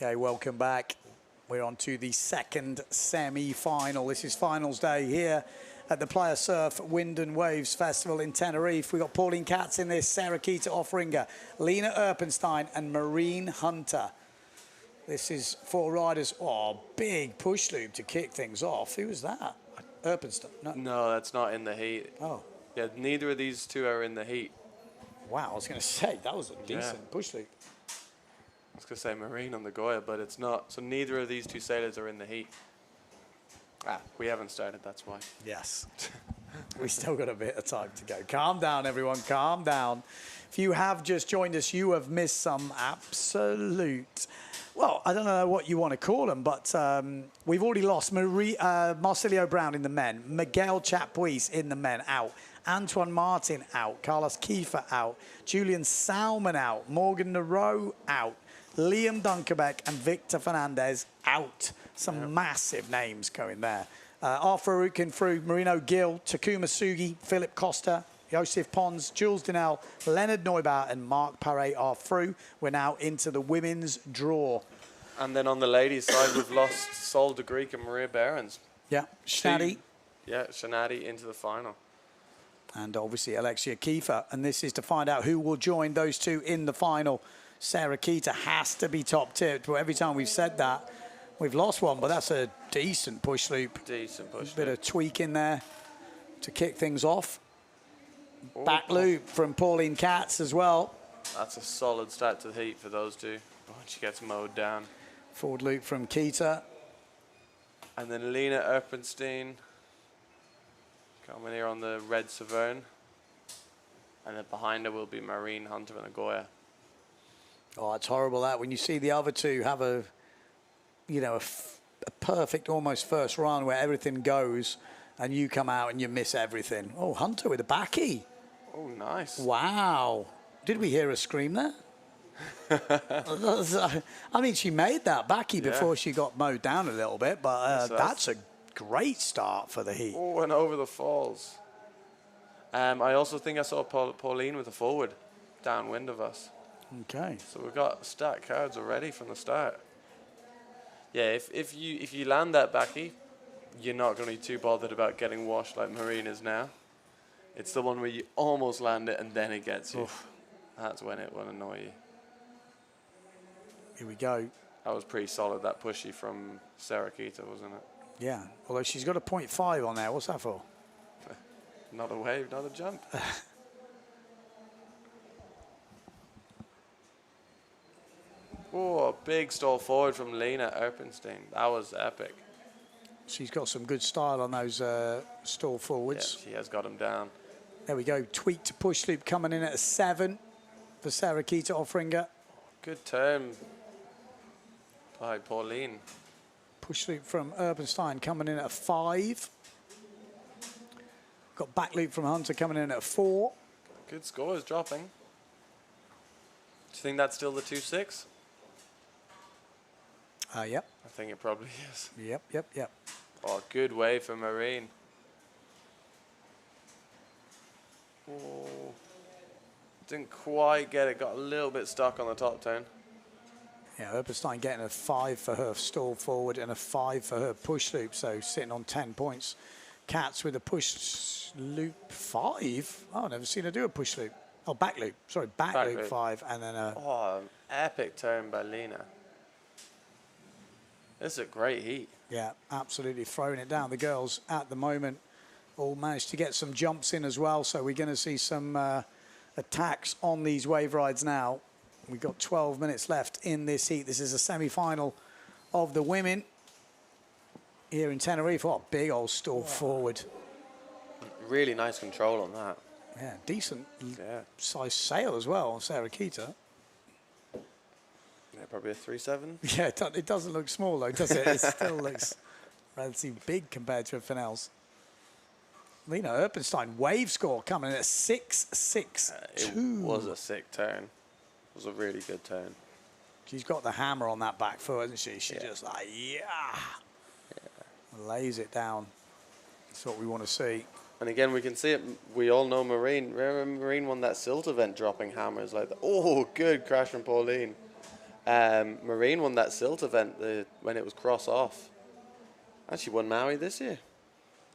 Okay, welcome back. We're on to the second semi-final. This is finals day here at the Playa Surf Wind and Waves Festival in Tenerife. We've got Pauline Katz in this, Sarah Keita Offringer, Lena Erpenstein and Marine Hunter. This is 4 riders. Oh, big push loop to kick things off. Who was that? Erpenstein? No, that's not in the heat. Oh. Yeah, neither of these two are in the heat. Wow, I was going to say, that was a decent push loop. I was going to say Marine on the Goya, but it's not. So neither of these two sailors are in the heat. We haven't started, that's why. Yes. We still got a bit of time to go. Calm down, everyone, calm down. If you have just joined us, you have missed some absolute... Well, I don't know what you want to call them, but we've already lost Marcilio Brown in the men, Miguel Chapuis in the men out, Antoine Martin out, Carlos Kiefer out, Julian Salmon out, Morgan Nareau out, Liam Dunkerbeck and Victor Fernandez out. Some massive names going there. Arthur Arukin through, Marino Gill, Takuma Sugi, Philip Costa, Josef Pons, Jules Dinell, Leonard Neubauer and Mark Paré are through. We're now into the women's draw. And then on the ladies' side, we've lost Sol de Greek and Maria Behrens. Yeah, Shadi. Yeah, Shanadi into the final. And obviously Alexia Kiefer. And this is to find out who will join those two in the final. Sarah Keita has to be top tipped, but every time we've said that, We've lost one, but that's a decent push loop. Decent push Bit loop. of tweak in there to kick things off. Oh, Back loop from Pauline Katz as well. That's a solid start to the heat for those two. Once she gets mowed down. Forward loop from Keita. And then Lena Erpenstein coming here on the red Severn. And then behind her will be Marine Hunter and Nagoya. Oh, it's horrible that when you see the other two have a, you know, a perfect almost first run where everything goes and you come out and you miss everything. Oh, Hunter with a backy. Oh, nice. Wow. Did we hear a scream there? I mean, she made that backy before she got mowed down a little bit, but that's a great start for the heat. Oh, and over the falls. I also think I saw Pauline with a forward downwind of us. Okay. So we've got stacked cards already from the start. Yeah, if you land that backy, you're not going to be too bothered about getting washed like Marine is now. It's the one where you almost land it and then it gets you. Oof. That's when it will annoy you. Here we go. That was pretty solid, that pushy from Sarah Keita, wasn't it? Yeah, although she's got a 0.5 on there. What's that for? Not a wave, not a jump. Oh, a big stall forward from Lena Erpenstein. That was epic. She's got some good style on those stall forwards. Yeah, she has got them down. There we go. Tweak to push loop coming in at a 7 for Sarah Keita offering her. Good turn by Pauline. Push loop from Erpenstein coming in at a 5. Got back loop from Hunter coming in at a 4. Good scores dropping. Do you think that's still the 2-6? Yep. I think it probably is. Yep. Oh, good wave for Marine. Oh, didn't quite get it. Got a little bit stuck on the top turn. Yeah, Erpenstein getting a 5 for her stall forward and a 5 for her push loop, so sitting on 10 points. Katz with a push loop 5. Oh, I've never seen her do a push loop. Oh, back loop. Sorry, back loop 5 and then a... Oh, epic turn by Lena. This is a great heat. Yeah, absolutely throwing it down. The girls at the moment all managed to get some jumps in as well, so we're going to see some attacks on these wave rides now. We've got 12 minutes left in this heat. This is a semi-final of the women here in Tenerife. Oh, big old stall forward. Really nice control on that. Yeah, decent size sail as well on Sarah Keita. Yeah, probably a 3-7. Yeah, it doesn't look small though, does it? It still looks relatively big compared to everything else. Lena Erpenstein, wave score coming in at 6.62. It was a sick turn. It was a really good turn. She's got the hammer on that back foot, hasn't she? She just like, lays it down. That's what we want to see. And again, we can see it. We all know Marine. Remember Marine won that Silt event dropping hammers like that. Oh, good crash from Pauline. Marine won that Silt event when it was cross off. And she won Maui this year.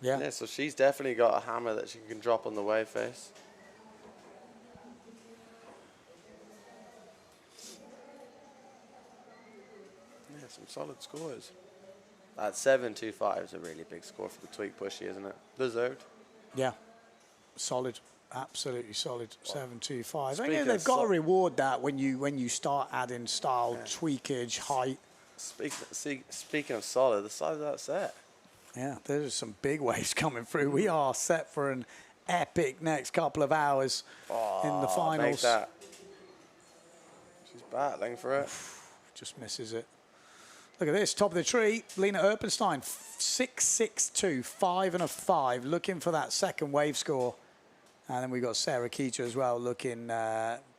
Yeah, so she's definitely got a hammer that she can drop on the wave face. Yeah, some solid scores. That 7.25 is a really big score for the tweak pushy, isn't it? Deserved. Yeah, solid, absolutely solid. 7.25. I think they've got to reward that when you start adding style, tweakage, height. Speaking of solid, the size of that set. Yeah, there's some big waves coming through. We are set for an epic next couple of hours in the finals. That. She's battling for it. Just misses it. Look at this, top of the tree, Lena Erpenstein, 6.62, 5 and a 5, looking for that second wave score. And then we've got Sarah Keita as well, looking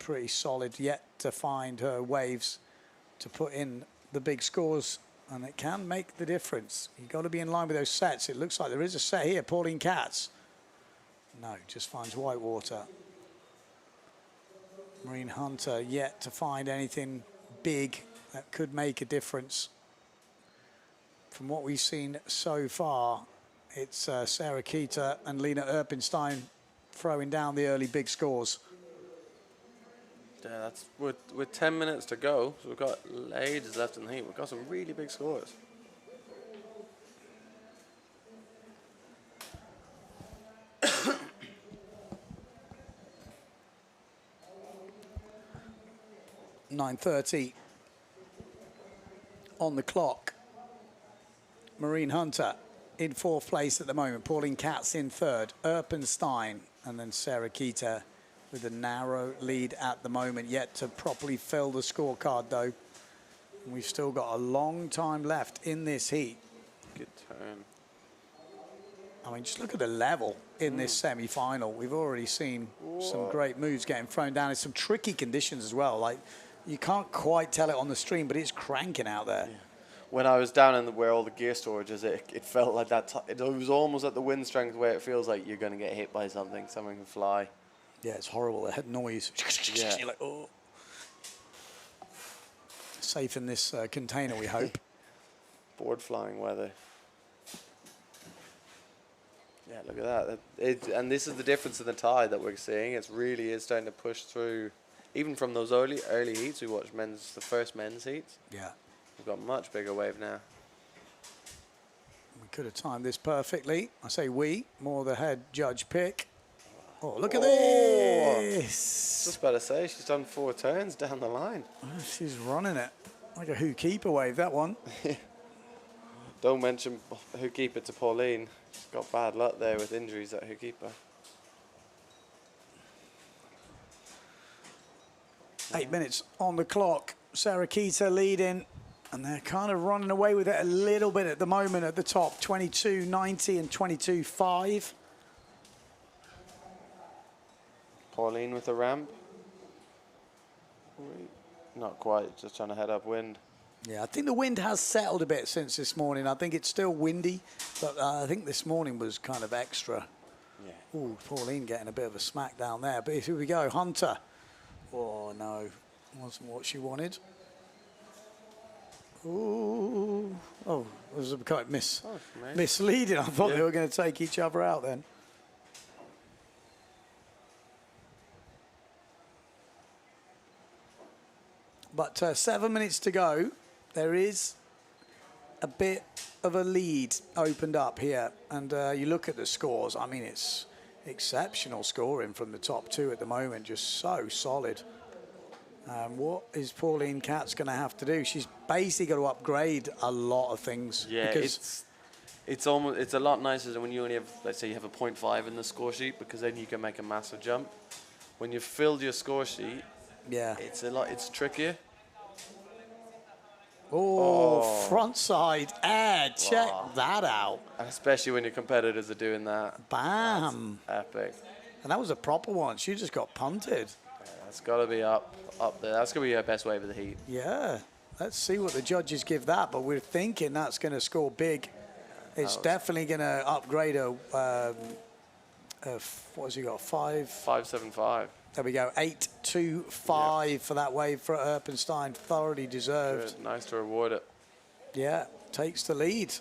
pretty solid, yet to find her waves to put in the big scores. And it can make the difference. You've got to be in line with those sets. It looks like there is a set here, Pauline Katz. No, just finds Whitewater. Marine Hunter yet to find anything big that could make a difference. From what we've seen so far, it's Sarah Keita and Lena Erpenstein throwing down the early big scores. Yeah, that's with 10 minutes to go, so we've got ages left in the heat. We've got some really big scores. 9:30 on the clock. Marine Hunter in 4th place at the moment. Pauline Katz in 3rd. Erpenstein and then Sarah Keita with a narrow lead at the moment. Yet to properly fill the scorecard, though. We've still got a long time left in this heat. Good turn. I mean, just look at the level in this semi-final. We've already seen some great moves getting thrown down. It's some tricky conditions as well. Like, you can't quite tell it on the stream, but it's cranking out there. Yeah. When I was down in where all the gear storage is, it felt like that. It was almost at the wind strength where it feels like you're going to get hit by something. Something can fly. Yeah, it's horrible. It had noise. Yeah. You're like, oh. Safe in this container, we hope. Board flying weather. Yeah, look at that. And this is the difference in the tide that we're seeing. It really is starting to push through. Even from those early heats, we watched the first men's heats. Yeah. We've got a much bigger wave now. We could have timed this perfectly. I say we, more the head judge pick. Oh, look at this. Just about to say, she's done 4 turns down the line. She's running it. Like a who keeper wave, that one. Don't mention who keeper to Pauline. She's got bad luck there with injuries at who keeper. 8 minutes on the clock. Sarah Keita leading, and they're kind of running away with it a little bit at the moment at the top. 22.90 and 22.5. Pauline with the ramp. Not quite, just trying to head upwind. Yeah, I think the wind has settled a bit since this morning. I think it's still windy, but I think this morning was kind of extra. Yeah. Ooh, Pauline getting a bit of a smack down there. But here we go, Hunter. Oh, no, wasn't what she wanted. Ooh. Oh, it was kind of misleading. I thought they were going to take each other out then. But 7 minutes to go. There is a bit of a lead opened up here. And you look at the scores. I mean, it's exceptional scoring from the top 2 at the moment. Just so solid. What is Pauline Katz going to have to do? She's basically got to upgrade a lot of things. Yeah, it's a lot nicer than when you only have, let's say you have a 0.5 in the score sheet, because then you can make a massive jump. When you've filled your score sheet, yeah, it's trickier. Oh, front side air. Check that out. And especially when your competitors are doing that. Bam. That's epic. And that was a proper one. She just got punted. Yeah, that's got to be up there. That's going to be her best wave of the heat. Yeah. Let's see what the judges give that, but we're thinking that's going to score big. It's definitely going to upgrade a what has he got? 5.75. There we go. 8.25 for that wave for Erpenstein. Thoroughly deserved. Good. Nice to reward it. Yeah, takes the lead.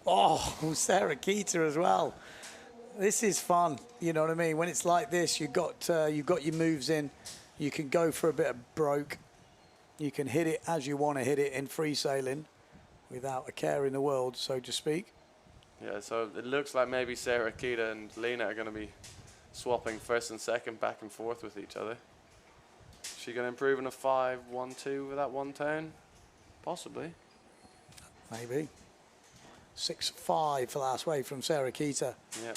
Oh, Sarah Keita as well. This is fun. You know what I mean? When it's like this, you've got your moves in. You can go for a bit of broke. You can hit it as you want to hit it in free sailing without a care in the world, so to speak. Yeah, so it looks like maybe Sarah Keita and Lena are going to be swapping first and second back and forth with each other. Is she going to improve in a 5-1-2 with that one turn? Possibly. Maybe. 6.5 for last wave from Sarah Keita. Yeah.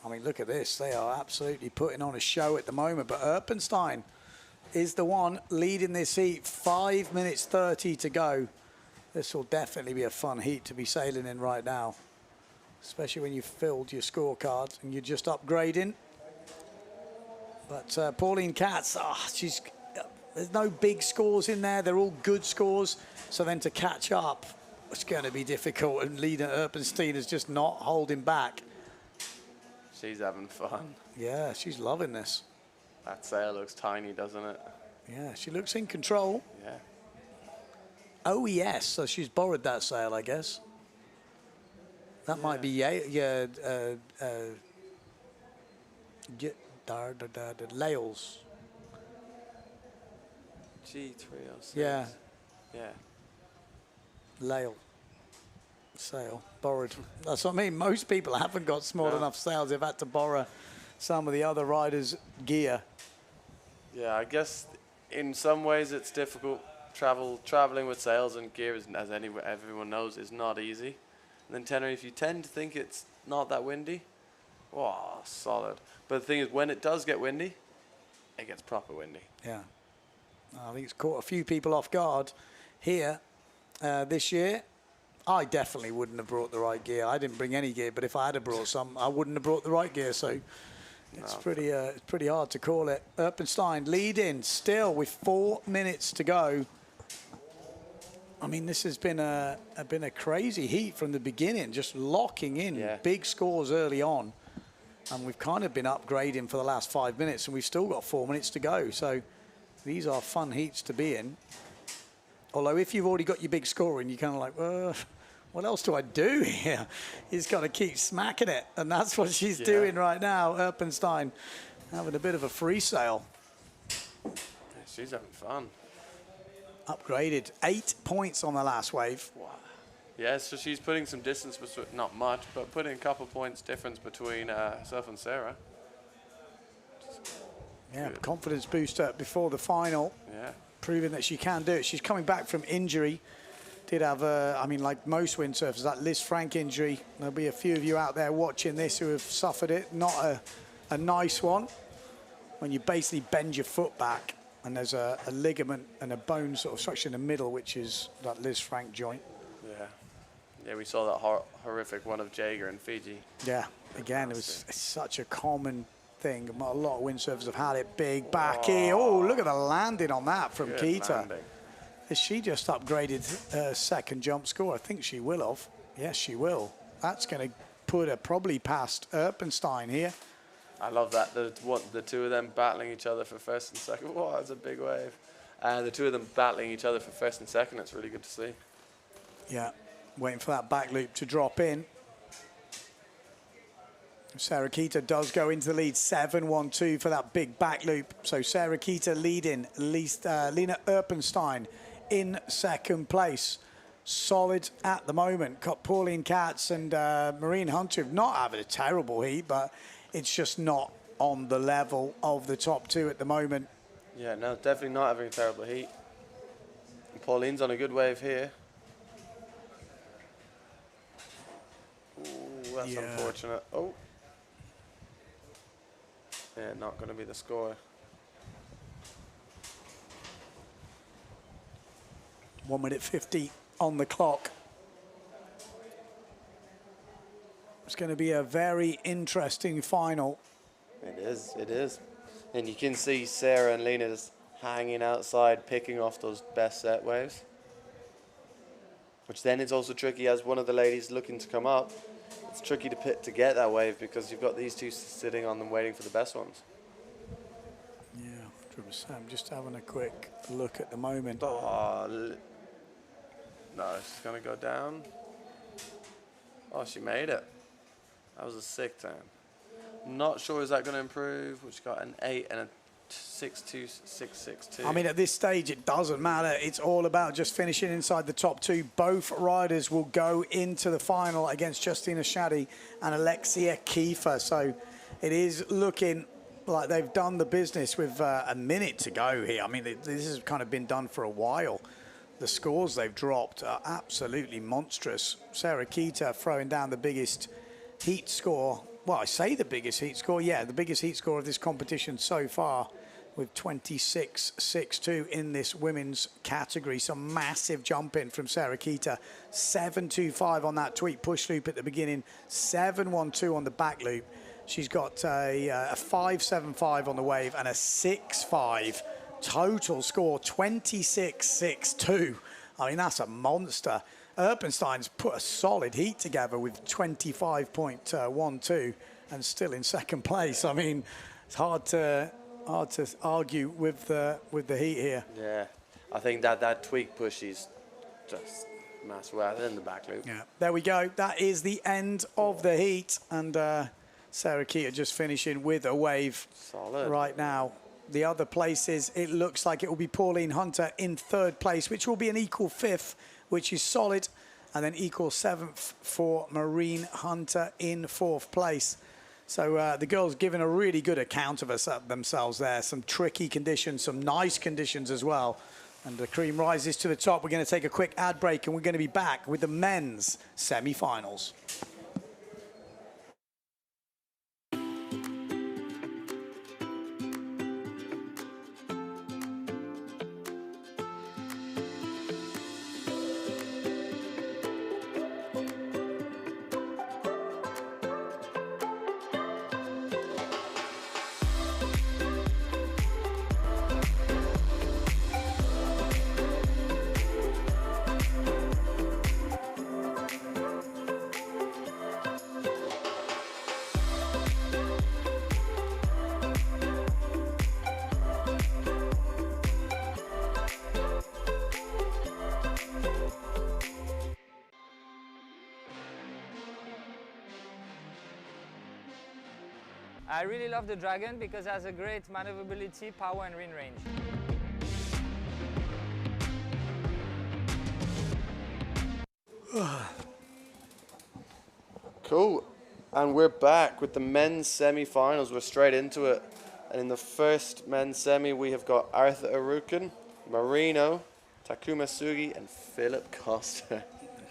I mean, look at this. They are absolutely putting on a show at the moment. But Erpenstein is the one leading this heat. 5 minutes 30 to go. This will definitely be a fun heat to be sailing in right now, especially when you've filled your scorecard and you're just upgrading. But Pauline Katz, there's no big scores in there. They're all good scores. So then to catch up, it's going to be difficult. And Lena Erpenstein is just not holding back. She's having fun. Yeah, she's loving this. That sail looks tiny, doesn't it? Yeah, she looks in control. Yeah. Oh, yes. So she's borrowed that sail, I guess. That might be Lails. G306. Yeah. Yeah. Lail. Sail. Borrowed. That's what I mean. Most people haven't got small enough sails. They've had to borrow some of the other riders' gear. Yeah, I guess in some ways it's difficult. Traveling with sails and gear, as everyone knows, is not easy. And then Tenerife, you tend to think it's not that windy. Wow, solid. But the thing is, when it does get windy, it gets proper windy. Yeah. I think it's caught a few people off guard here this year. I definitely wouldn't have brought the right gear. I didn't bring any gear, but if I had brought some, I wouldn't have brought the right gear. So it's pretty hard to call it. Erpenstein leading still with 4 minutes to go. I mean, this has been a crazy heat from the beginning, just locking in big scores early on. And we've kind of been upgrading for the last 5 minutes, and we've still got 4 minutes to go. So these are fun heats to be in. Although if you've already got your big score in, you're kind of like, well, what else do I do here? He's got to keep smacking it. And that's what she's doing right now. Erpenstein having a bit of a free sail. Yeah, she's having fun. Upgraded 8 points on the last wave. Wow. Yeah, so she's putting some distance, not much, but putting a couple points difference between herself and Sarah. Yeah, confidence booster before the final. Yeah. Proving that she can do it. She's coming back from injury. Did have I mean, like most windsurfers, that Liz Frank injury. There'll be a few of you out there watching this who have suffered it. Not a nice one. When you basically bend your foot back and there's a ligament and a bone sort of structure in the middle, which is that Liz Frank joint. Yeah. Yeah, we saw that horrific one of Jaeger in Fiji. Yeah, again, it was such a common thing. A lot of windsurfers have had it. Big back here. Oh, look at the landing on that from Keita. Has she just upgraded her second jump score? I think she will have. Yes, she will. That's going to put her probably past Erpenstein here. I love that. The two of them battling each other for first and second. Wow, that's a big wave. The two of them battling each other for first and second. It's really good to see. Yeah, waiting for that back loop to drop in. Sarah Keita does go into the lead, 7-1-2 for that big back loop. So Sarah Keita leading, Lena Erpenstein in second place. Solid at the moment. Got Pauline Katz and Marine Hunter not having a terrible heat, but it's just not on the level of the top two at the moment. Yeah, no, definitely not having a terrible heat. And Pauline's on a good wave here. Ooh, that's unfortunate. Oh. Yeah, not going to be the score. 1 minute 50 on the clock. It's going to be a very interesting final. It is, it is. And you can see Sarah and Lena just hanging outside, picking off those best set waves. Which then is also tricky as one of the ladies looking to come up. It's tricky to get that wave because you've got these two sitting on them waiting for the best ones. Yeah, 100%. I'm just having a quick look at the moment. Oh, no, she's going to go down. Oh, she made it. That was a sick time. Not sure is that going to improve. Which got an 8 and a 6.2, 6.62. I mean, at this stage, it doesn't matter. It's all about just finishing inside the top two. Both riders will go into the final against Justina Shaddy and Alexia Kiefer. So it is looking like they've done the business with a minute to go here. I mean, this has kind of been done for a while. The scores they've dropped are absolutely monstrous. Sarah Keita throwing down the biggest heat score. Well, I say the biggest heat score. Yeah, the biggest heat score of this competition so far with 26.62 in this women's category. Some massive jump in from Sarah Keita. 7.25 on that tweak push loop at the beginning. 7.12 on the back loop. She's got a 5.75 on the wave and a 6.5 total score. 26.62. I mean, that's a monster. Erpenstein's put a solid heat together with 25.12 and still in second place. I mean, it's hard to argue with the heat here. Yeah, I think that tweak push is just massive. Well, in the back loop. Yeah, there we go. That is the end of the heat, and Sarah Keita just finishing with a wave. Solid. Right now. The other places, it looks like it will be Pauline Hunter in third place, which will be an equal fifth, which is solid, and then equal seventh for Marine Hunter in fourth place. So the girls giving a really good account of themselves there. Some tricky conditions, some nice conditions as well. And the cream rises to the top. We're going to take a quick ad break, and we're going to be back with the men's semi-finals. I really love the Dragon because it has a great maneuverability, power and wind range. Cool. And we're back with the men's semi-finals. We're straight into it. And in the first men's semi, we have got Arthur Arukin, Marino, Takuma Sugi, and Philip Costa.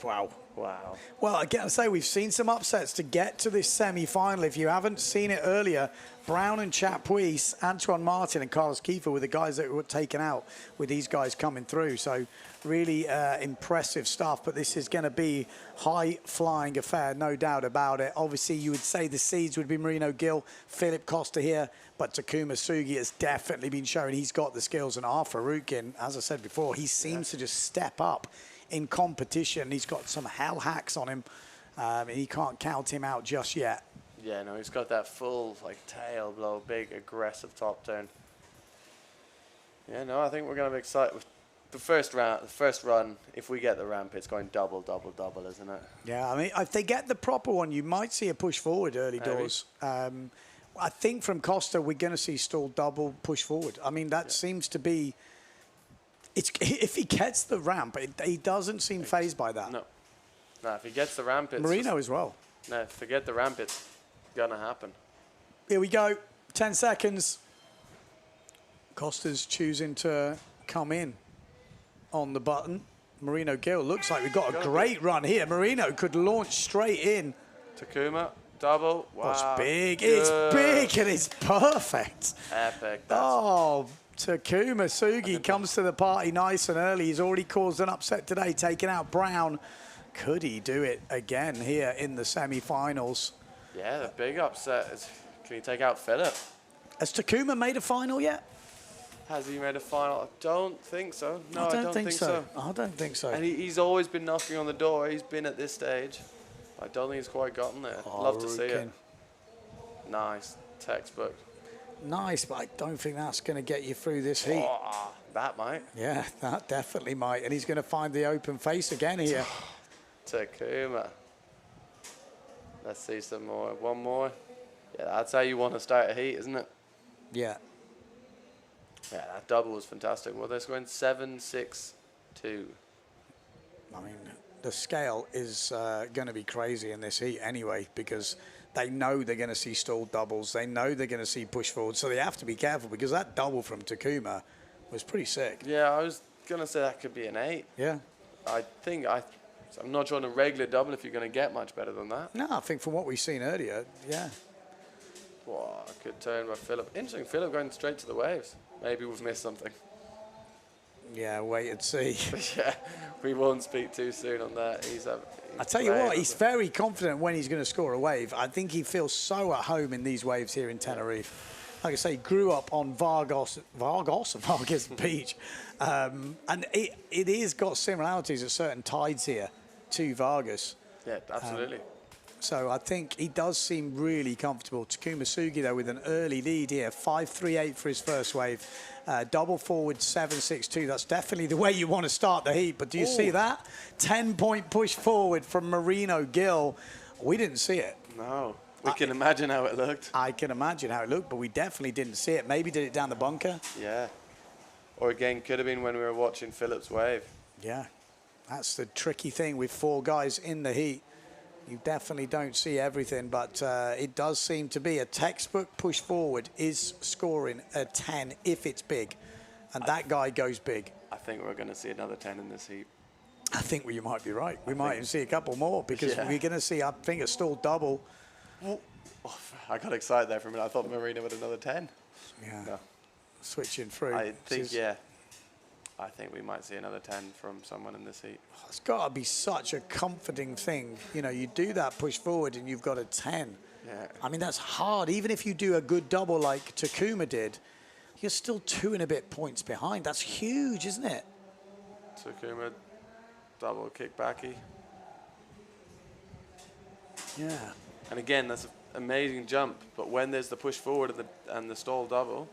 Wow. Wow. Well, I gotta say, we've seen some upsets to get to this semi-final. If you haven't seen it earlier, Brown and Chapuis, Antoine Martin and Carlos Kiefer were the guys that were taken out with these guys coming through. So really impressive stuff, but this is going to be high-flying affair, no doubt about it. Obviously, you would say the seeds would be Marino Gill, Philip Costa here, but Takuma Sugi has definitely been showing he's got the skills. And Arthur Arukin, as I said before, he seems to just step up in competition. He's got some hell hacks on him. He can't count him out just yet. Yeah, no, he's got that full tail blow, big aggressive top turn. Yeah, no, I think we're gonna be excited with the first round. The first run, if we get the ramp, it's going double, double, double, isn't it? Yeah, I mean, if they get the proper one, you might see a push forward early doors. I think from Costa, we're going to see stall double push forward. I mean, that seems to be. If he gets the ramp, he doesn't seem phased by that. No, if he gets the ramp, it's Marino as well. No, if they get the ramp, it's gonna happen. Here we go. 10 seconds. Costa's choosing to come in on the button. Marino Gill looks like we've got a great run here. Marino could launch straight in. Takuma, double. Wow. It's big. Good. It's big and it's perfect. Epic. Oh, Takuma Sugi comes to the party nice and early. He's already caused an upset today, taking out Brown. Could he do it again here in the semi-finals? Yeah, the big upset is, can he take out Philip? Has Takuma made a final yet? Has he made a final? I don't think so. No, I don't think so. I don't think so. And he's always been knocking on the door. He's been at this stage. I don't think he's quite gotten there. Love to see it. Nice. Textbook. Nice, but I don't think that's going to get you through this heat. Oh, that might. Yeah, that definitely might. And he's going to find the open face again here. Takuma. Let's see some more. One more. Yeah, that's how you want to start a heat, isn't it? Yeah. Yeah, that double was fantastic. Well, they're going 7-6-2. I mean, the scale is going to be crazy in this heat anyway, because they know they're going to see stalled doubles. They know they're going to see push forward. So they have to be careful, because that double from Takuma was pretty sick. Yeah, I was going to say that could be an 8. Yeah. I'm not trying a regular double if you're going to get much better than that. No, I think from what we've seen earlier, yeah. Wow, good turn by Philip. Interesting, Philip going straight to the waves. Maybe we've missed something. Yeah, wait and see. Yeah, we won't speak too soon on that. I tell you what, he's very confident when he's going to score a wave. I think he feels so at home in these waves here in Tenerife. Like I say, grew up on Vargas Beach. And it is got similarities at certain tides here to Vargas. Yeah, absolutely. So I think he does seem really comfortable. Takuma Sugi, though, with an early lead here. 5-3-8 for his first wave. Double forward 7-6-2. That's definitely the way you want to start the heat. But do you see that? 10-point push forward from Marino Gill. We didn't see it. No. We can imagine how it looked. I can imagine how it looked, but we definitely didn't see it. Maybe did it down the bunker. Yeah. Or again, could have been when we were watching Philip's wave. Yeah. That's the tricky thing with 4 guys in the heat. You definitely don't see everything, but it does seem to be a textbook push forward is scoring a 10 if it's big. And that guy goes big. I think we're going to see another 10 in this heat. I think you might be right. We might even see a couple more because we're going to see, I think, a stall double. Oh, I got excited there for a minute. I thought Marina with another 10. Yeah. No. Switching through. I think, I think we might see another 10 from someone in this heat. It's got to be such a comforting thing. You know, you do that push forward and you've got a 10. Yeah. I mean, that's hard. Even if you do a good double like Takuma did, you're still 2 and a bit points behind. That's huge, isn't it? Takuma, double kickbacky. Yeah. And again, that's an amazing jump. But when there's the push forward and the stall double,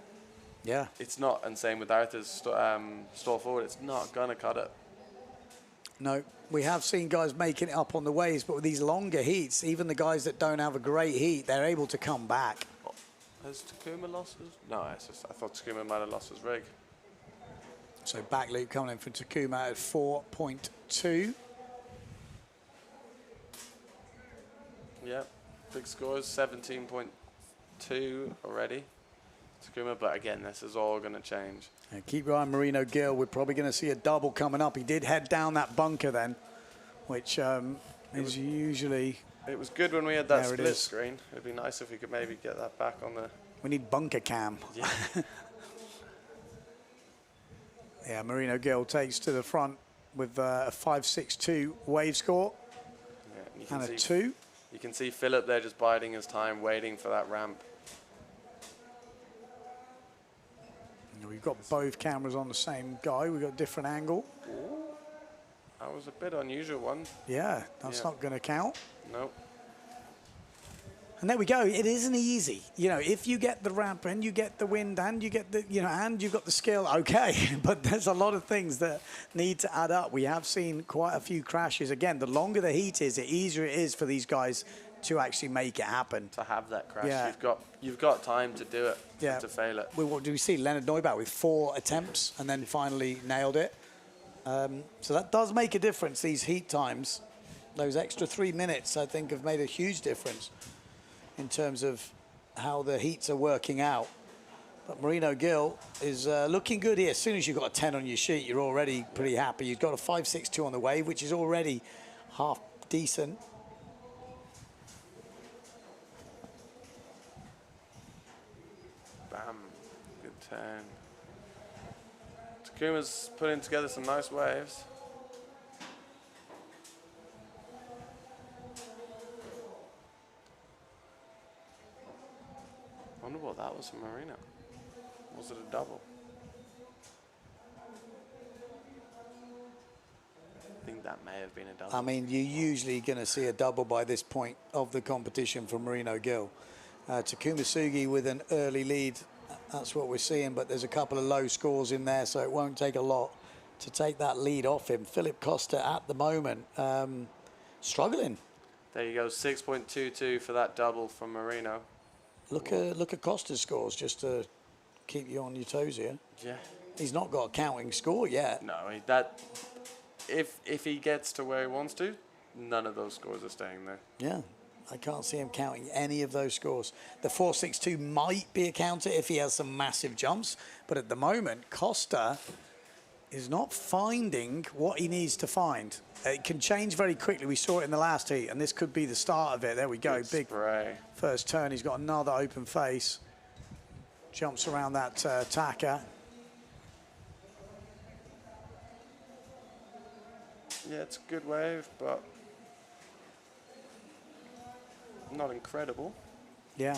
yeah, it's not, and same with Arthur's stall forward, it's not going to cut it. No, we have seen guys making it up on the waves, but with these longer heats, even the guys that don't have a great heat, they're able to come back. Oh, has Takuma lost his? No, it's just, I thought Takuma might have lost his rig. So back loop coming in from Takuma at 4.2. Yeah, big scores, 17.2 already. Takuma, but again, this is all going to change. And keep your eye on Marino Gill. We're probably going to see a double coming up. He did head down that bunker then, which is usually... It was good when we had that There it split is. screen. It'd be nice if we could maybe get that back on the... We need bunker cam. Yeah. Yeah, Marino Gill takes to the front with a 5.62 wave score and a 2. You can see Philip there just biding his time, waiting for that ramp. We've got both cameras on the same guy. We've got a different angle. Ooh, that was a bit unusual one. Yeah, that's not going to count. Nope. And there we go. It isn't easy. You know, if you get the ramp and you get the wind and you get the, you know, and you've got the skill, okay. But there's a lot of things that need to add up. We have seen quite a few crashes. Again, the longer the heat is, the easier it is for these guys to actually make it happen. To have that crash. Yeah. You've got time to do it, Yeah. to fail it. What do we see? Leonard Neubaut with 4 attempts and then finally nailed it. So that does make a difference, these heat times. Those extra 3 minutes, I think, have made a huge difference in terms of how the heats are working out. But Marino Gill is looking good here. As soon as you've got a 10 on your sheet, you're already pretty happy. You've got a 5.62 on the wave, which is already half decent. Bam. Good turn. Takuma's putting together some nice waves. I wonder what that was from Marino. Was it a double? I think that may have been a double. I mean, you're usually going to see a double by this point of the competition from Marino Gill. Takuma Sugi with an early lead. That's what we're seeing, but there's a couple of low scores in there, so it won't take a lot to take that lead off him. Philip Costa at the moment struggling. There you go, 6.22 for that double from Marino. Look at Costa's scores just to keep you on your toes here. Yeah. He's not got a counting score yet. No, if he gets to where he wants to, none of those scores are staying there. Yeah, I can't see him counting any of those scores. The 4.62 might be a counter if he has some massive jumps, but at the moment, Costa is not finding what he needs to find. It can change very quickly. We saw it in the last heat, and this could be the start of it. There we go. Good Big spray. first turn. He's got another open face. Jumps around that tacker. Yeah, it's a good wave, but not incredible. Yeah.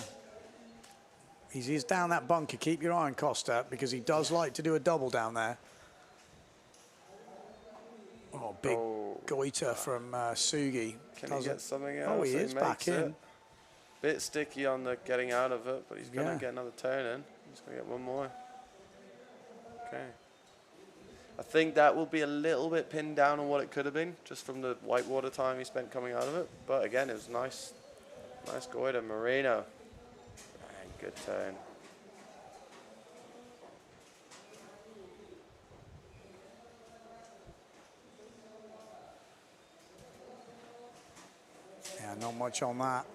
He's down that bunker. Keep your eye on Costa because he does like to do a double down there. Oh, big goiter from Sugi. Can he get something else? Oh, he is back in. Bit sticky on the getting out of it, but he's going to Yeah. get another turn in. He's going to get one more. Okay. I think that will be a little bit pinned down on what it could have been, just from the whitewater time he spent coming out of it. But again, it was nice goiter. Marino. And good turn. not much on that.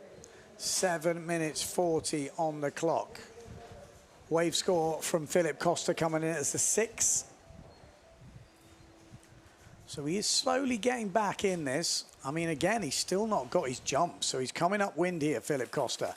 7 minutes 40 on the clock. Wave score from Philip Costa coming in as the 6. So he is slowly getting back in this. I mean, again, he's still not got his jump, so he's coming upwind here, Philip Costa.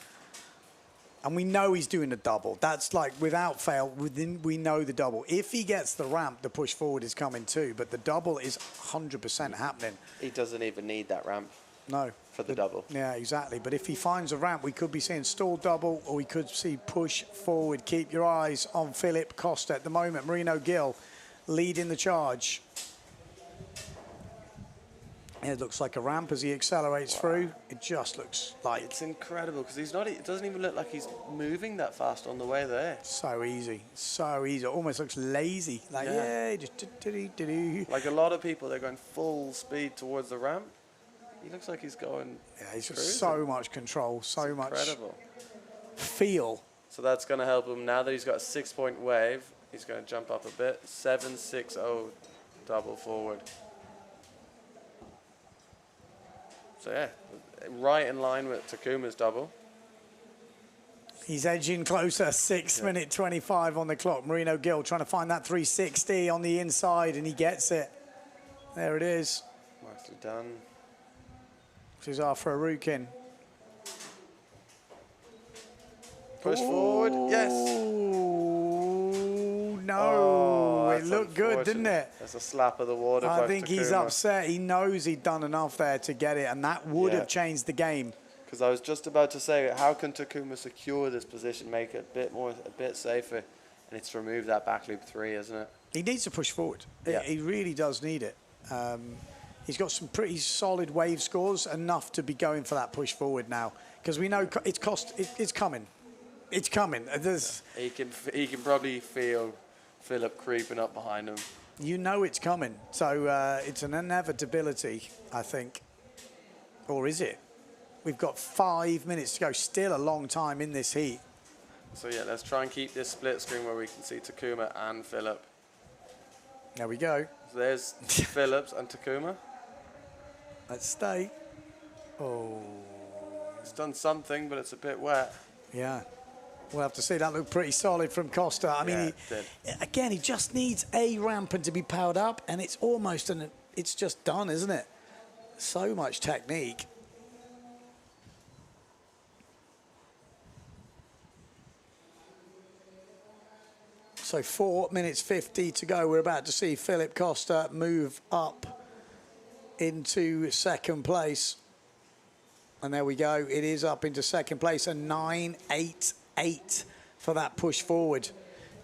And we know he's doing the double. That's like, without fail, we know the double. If he gets the ramp, the push forward is coming too, but the double is 100% happening. He doesn't even need that ramp. No. For the double. Yeah, exactly. But if he finds a ramp, we could be seeing stall double, or we could see push forward. Keep your eyes on Philip Costa at the moment. Marino Gil leading the charge. It looks like a ramp as he accelerates through. It just looks like... It's incredible, because he's not. It doesn't even look like he's moving that fast on the way there. So easy. So easy. It almost looks lazy. Like, yeah, just... Like a lot of people, they're going full speed towards the ramp. He looks like he's going... Yeah, he's got cruising. so much control, so much... Incredible. Feel. So that's going to help him. Now that he's got a 6-point wave, he's going to jump up a bit. 7.60 double forward. So yeah, right in line with Takuma's double. He's edging closer, 6 minute 25 on the clock. Marino Gil trying to find that 360 on the inside, and he gets it. There it is. Nicely done. Cesar Farukin. Push forward, yes. No, it looked good, didn't it? That's a slap of the water. I think he's upset. He knows he'd done enough there to get it, and that would have changed the game. Because I was just about to say, how can Takuma secure this position, make it a bit safer? And it's remove that back loop 3, isn't it? He needs to push forward. Yeah. He really does need it. He's got some pretty solid wave scores, enough to be going for that push forward now. Because we know it's coming. It's coming. He can probably feel Philip creeping up behind him. You know it's coming. So it's an inevitability, I think. Or is it? We've got 5 minutes to go. Still a long time in this heat. So yeah, let's try and keep this split screen where we can see Takuma and Philip. There we go. So there's Phillips and Takuma. Let's stay. Oh. It's done something, but it's a bit wet. Yeah. We'll have to see. That looked pretty solid from Costa. I mean, again, he just needs a ramp and to be powered up, and it's almost it's just done, isn't it? So much technique. So 4 minutes 50 to go. We're about to see Philip Costa move up into second place. And there we go. It is up into second place. A 9.88 for that push forward.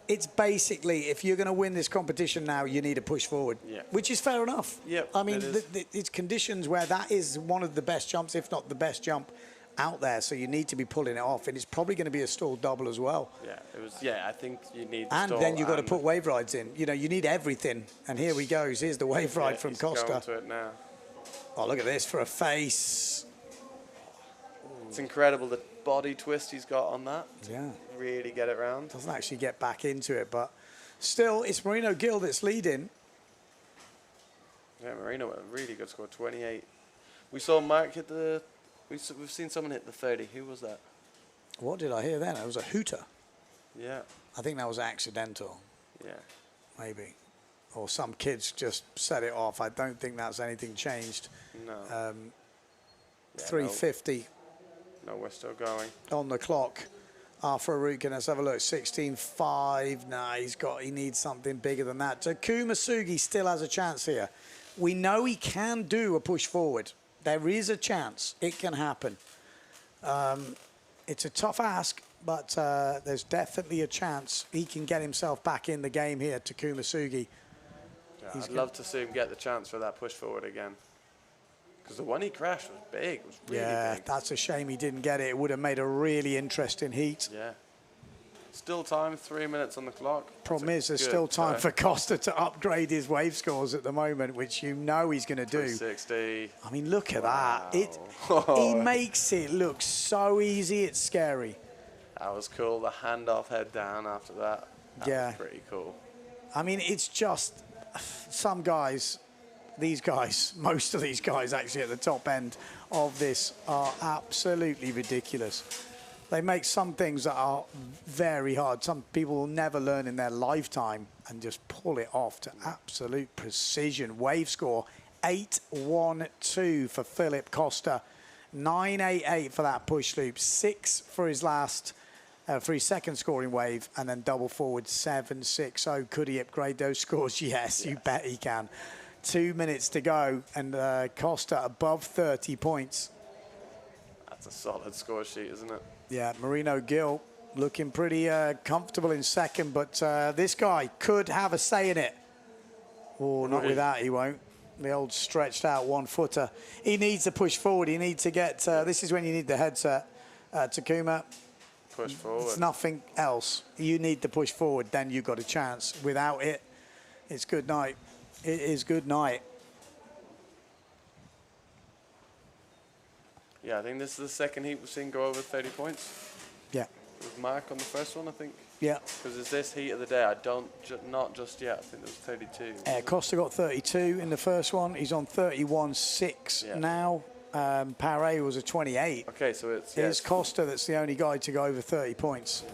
It's basically, if you're going to win this competition now, you need a push forward, which is fair enough. Yep, I mean, it's conditions where that is one of the best jumps, if not the best jump out there. So you need to be pulling it off, and it's probably going to be a stall double as well. Yeah, it was. Yeah, I think you need. And then you've got to put wave rides in. You know, you need everything. And here we go. Here's the wave ride from Costa. Going to it now. Oh, look at this for a face. It's incredible the body twist he's got on that. Yeah. Really get it round. Doesn't actually get back into it, but still, it's Marino Gil that's leading. Yeah, Marino, a really good score, 28. We saw Mark hit the. We've seen someone hit the 30. Who was that? What did I hear then? It was a hooter. Yeah. I think that was accidental. Yeah. Maybe. Or some kids just set it off. I don't think that's anything changed. No. 350. No, we're still going. On the clock. Farukin, let's have a look. 16.5. Nah, he needs something bigger than that. Takuma Sugi still has a chance here. We know he can do a push forward. There is a chance it can happen. It's a tough ask, but there's definitely a chance he can get himself back in the game here, Takuma Sugi. Yeah, I'd love to see him get the chance for that push forward again. Because the one he crashed was big. It was really big. That's a shame he didn't get it. It would have made a really interesting heat. Yeah. Still time, 3 minutes on the clock. Problem is, there's still time for Costa to upgrade his wave scores at the moment, which you know he's going to do. 360. I mean, look at that. He makes it look so easy, it's scary. That was cool. The handoff head down after that. That was pretty cool. I mean, it's just some guys these guys, most of these guys actually at the top end of this are absolutely ridiculous. They make some things that are very hard. Some people will never learn in their lifetime and just pull it off to absolute precision. Wave score 8-1-2 for Philip Costa. 9-8-8 for that push loop. 6 for his last, for his second scoring wave, and then double forward 7-6-0. Could he upgrade those scores? Yes, you bet he can. 2 minutes to go, and Costa above 30 points. That's a solid score sheet, isn't it? Yeah, Marino Gill looking pretty comfortable in second, but this guy could have a say in it. Oh, not with that, he won't. The old stretched out 1-footer. He needs to push forward. He needs to get, this is when you need the headset. Takuma, push forward. It's nothing else. You need to push forward, then you've got a chance. Without it, it's good night. It is good night. Yeah, I think this is the second heat we've seen go over 30 points. Yeah. With Mark on the first one, I think. Yeah. Because it's this heat of the day. I don't, not just yet. I think there was 32. Costa got 32 in the first one. He's on 31.6 now. Paré was a 28. Okay, so it's... It's Costa that's the only guy to go over 30 points. Yeah.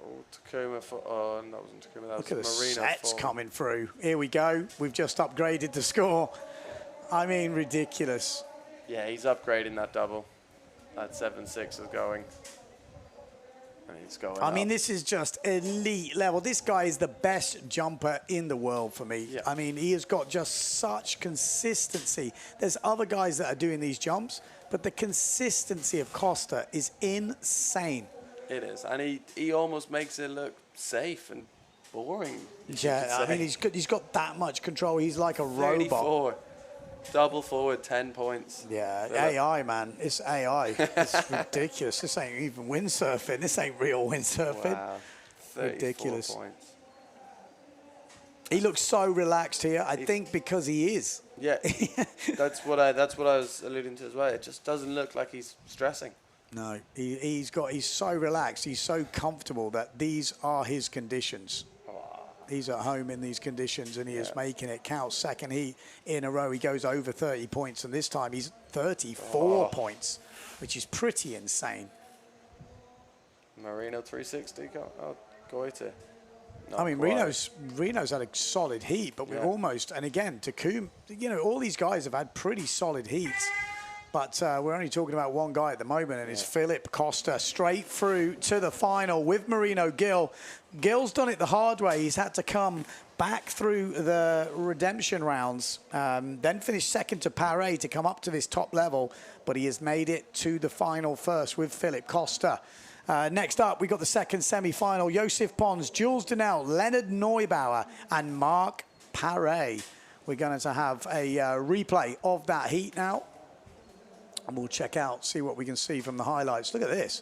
Oh, Takuma for... Oh, that wasn't Takuma. That Look at the was Marino. sets coming through. Here we go. We've just upgraded the score. I mean, ridiculous. Yeah, he's upgrading that double. That 7-6 is going. And he's going I mean, up. this is just elite level. This guy is the best jumper in the world for me. Yeah. I mean, he has got just such consistency. There's other guys that are doing these jumps, but the consistency of Costa is insane. It is. And he almost makes it look safe and boring. Yeah, I mean, he's got that much control. He's like a 34. robot. Double forward, 10 points. Yeah, AI, man. It's AI. It's ridiculous. This ain't even windsurfing. This ain't real windsurfing. Wow. Ridiculous. Points. He looks so relaxed here. I think because he is. Yeah, that's what I was alluding to as well. It just doesn't look like he's stressing. No, he's so relaxed. He's so comfortable that these are his conditions. He's at home in these conditions, and he is making it count. Second heat in a row, he goes over 30 points, and this time he's 34 points, which is pretty insane. Marino 360, Goite. I mean, Reno's had a solid heat, but we're almost, and again, Takuma, you know, all these guys have had pretty solid heats. But we're only talking about one guy at the moment, and it's Philip Costa, straight through to the final with Marino Gill. Gill's done it the hard way. He's had to come back through the redemption rounds, then finish second to Paré to come up to this top level, but he has made it to the final first with Philip Costa. Next up, we got the second semi-final. Josef Pons, Jules Donnell, Leonard Neubauer, and Mark Paré. We're going to have a replay of that heat now. And we'll check out, see what we can see from the highlights. Look at this.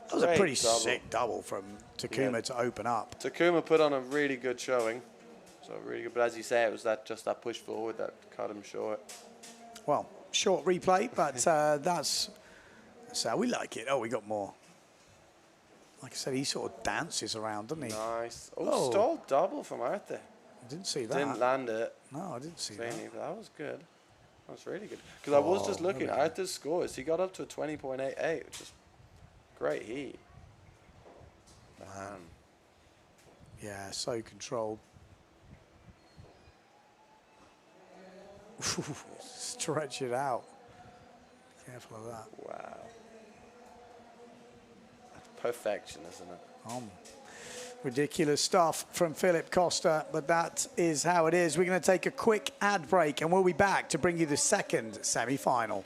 That was a pretty sick double from Takuma to open up. Takuma put on a really good showing. So really good. But as you say, it was just that push forward that cut him short. Well, short replay, but that's how we like it. Oh, we got more. Like I said, he sort of dances around, doesn't he? Nice. Oh, stalled double from Arte. I didn't see that. Didn't land it. No, I didn't see that. That was good. That was really good. Because I was just looking at Arte's scores. He got up to a 20.88, which is great heat. Man. Yeah, so controlled. Stretch it out. Careful of that. Wow. That's perfection, isn't it? Ridiculous stuff from Philip Costa, but that is how it is. We're going to take a quick ad break, and we'll be back to bring you the second semi-final.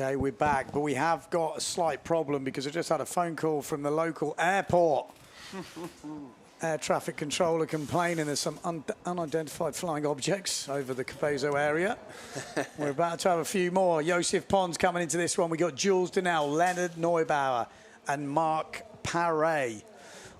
Okay, we're back, but we have got a slight problem because I just had a phone call from the local airport. Air traffic controller complaining there's some unidentified flying objects over the Capezzo area. We're about to have a few more. Josef Pons coming into this one. We got Jules Denel, Leonard Neubauer, and Marc Paré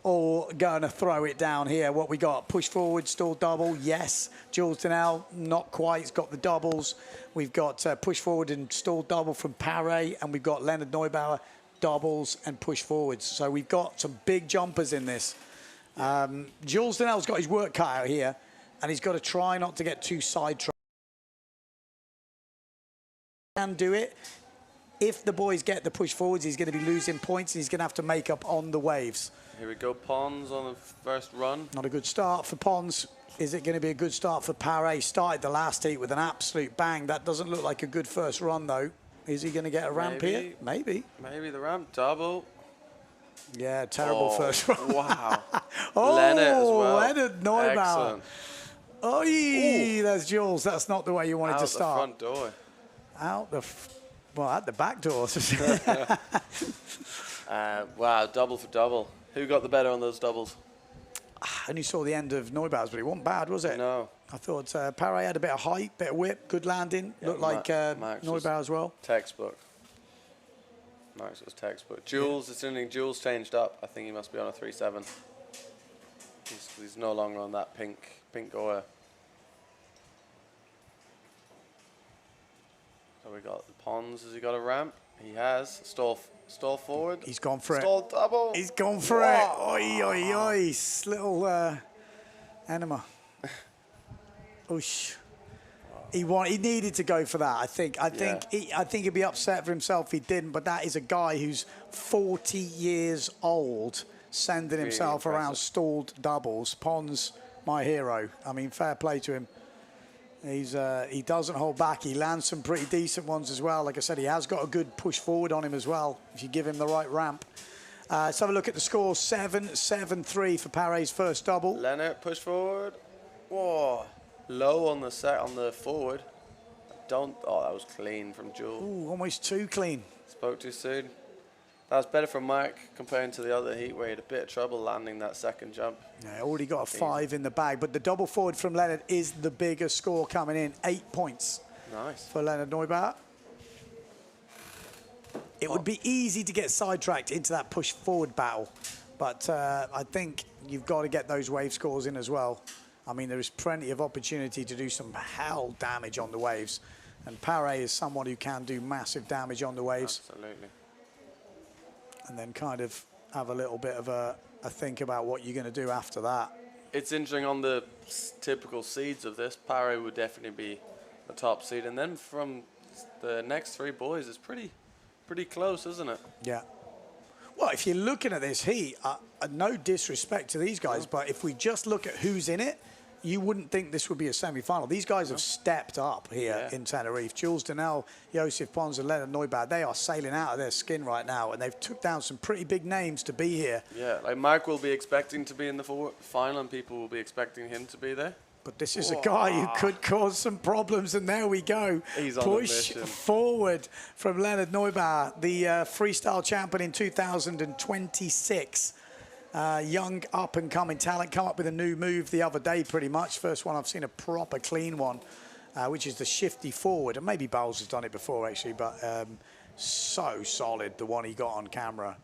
all going to throw it down here. What we got? Push forward, stall double, yes. Jules Denel, not quite. He's got the doubles. We've got push forward and stall double from Paré, and we've got Leonard Neubauer, doubles and push forwards. So we've got some big jumpers in this. Jules Denel's got his work cut out here, and he's got to try not to get too sidetracked. Can do it. If the boys get the push forwards, he's going to be losing points, and he's going to have to make up on the waves. Here we go, Pons on the first run. Not a good start for Pons. Is it going to be a good start for Paré? Started the last heat with an absolute bang. That doesn't look like a good first run, though. Is he going to get a ramp here? Maybe. Maybe the ramp, double. Yeah, terrible first run. Wow. Oh, Leonard as well. Leonard Neubauer. Excellent. Oh, that's Jules. That's not the way you wanted to start. Out the front door. Out the, well, at the back door. Wow, double for double. Who got the better on those doubles? I only saw the end of Neubauer's, but it wasn't bad, was it? No. I thought Paré had a bit of height, bit of whip, good landing. Yeah, looked like Neubauer as well. Textbook. Max was textbook. Jules, it's interesting, Jules changed up. I think he must be on a 3.7. He's no longer on that pink Goya. So we got the Pons. Has he got a ramp? He has. Stall forward. He's gone for Stall double. He's gone for it. Oi, oi, oi. Little enema. Oosh. He needed to go for that. I think he'd be upset for himself if he didn't. But that is a guy who's 40 years old, sending really himself impressive. around stalled doubles. Pons, my hero. I mean, fair play to him. He doesn't hold back. He lands some pretty decent ones as well. Like I said, he has got a good push forward on him as well, if you give him the right ramp. Let's have a look at the score. 7-7-3 for Paré's first double. Leonard, push forward. Whoa. Low on the forward. Oh, that was clean from Jules. Ooh, almost too clean. Spoke too soon. That was better from Mark comparing to the other heat where he had a bit of trouble landing that second jump. Yeah, already got a 5 in the bag, but the double forward from Leonard is the bigger score coming in. 8 points. Nice. For Leonard Neubauer. It would be easy to get sidetracked into that push forward battle, but I think you've got to get those wave scores in as well. I mean, there is plenty of opportunity to do some hell damage on the waves, and Paré is someone who can do massive damage on the waves. Absolutely. And then kind of have a little bit of a think about what you're going to do after that. It's interesting on the typical seeds of this, Paré would definitely be the top seed, and then from the next 3 boys, it's pretty close, isn't it? Yeah. Well, if you're looking at this heat, no disrespect to these guys, but if we just look at who's in it, you wouldn't think this would be a semi-final. These guys have stepped up here in Tenerife. Jules Denel, Josef Pons, and Leonard Neubauer, they are sailing out of their skin right now, and they've took down some pretty big names to be here. Yeah, like Mark will be expecting to be in the final, and people will be expecting him to be there. But this is a guy who could cause some problems, and there we go. He's on Push a mission. forward from Leonard Neubauer, the freestyle champion in 2026. Young up-and-coming talent, come up with a new move the other day pretty much. First one I've seen a proper clean one, which is the shifty forward. And maybe Bowles has done it before, actually, but so solid, the one he got on camera.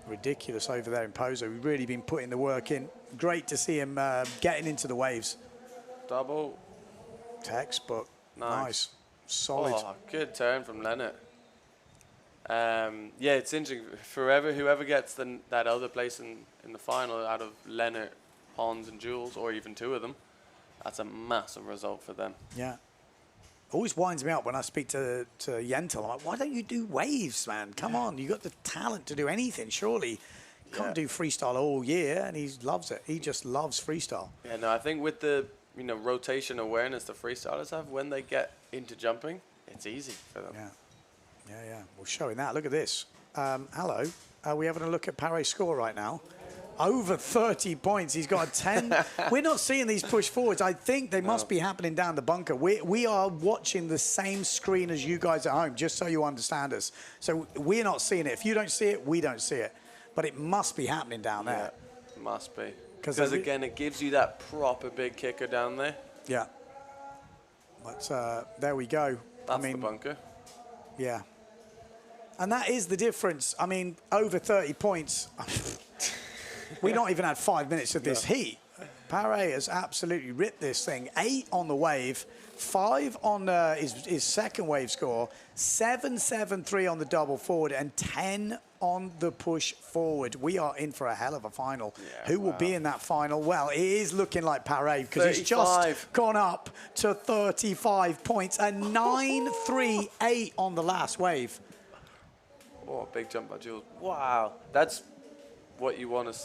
Ridiculous over there in Pozo. We've really been putting the work in. Great to see him getting into the waves. Double. Textbook. Nice. Solid. Oh, good turn from Leonard. Yeah, it's interesting. Whoever gets that other place in the final out of Leonard, Pons, and Jules, or even 2 of them, that's a massive result for them. Yeah. Always winds me up when I speak to Yentl. I'm like, why don't you do waves, man? Come on, you got the talent to do anything, surely. You can't do freestyle all year, and he loves it. He just loves freestyle. Yeah, no, I think with the rotation awareness the freestylers have, when they get into jumping, it's easy for them. Yeah. Well, showing that. Look at this. Hello. Are we having a look at Paré's score right now? Over 30 points. He's got a 10. We're not seeing these push forwards. I think they must be happening down the bunker. We are watching the same screen as you guys at home, just so you understand us. So we're not seeing it. If you don't see it, we don't see it. But it must be happening down there. Yeah, must be. Because again, it gives you that proper big kicker down there. Yeah. But there we go. That's the bunker. Yeah. And that is the difference. I mean, over 30 points. We not even had 5 minutes of this heat. Paré has absolutely ripped this thing. 8 on the wave, 5 on his second wave score, 7-7-3 on the double forward, and 10 on the push forward. We are in for a hell of a final. Yeah, who will be in that final? Well, it is looking like Paré because he's just gone up to 35 points, a 9-3-8 on the last wave. Oh, big jump by Jules. Wow. That's what you want to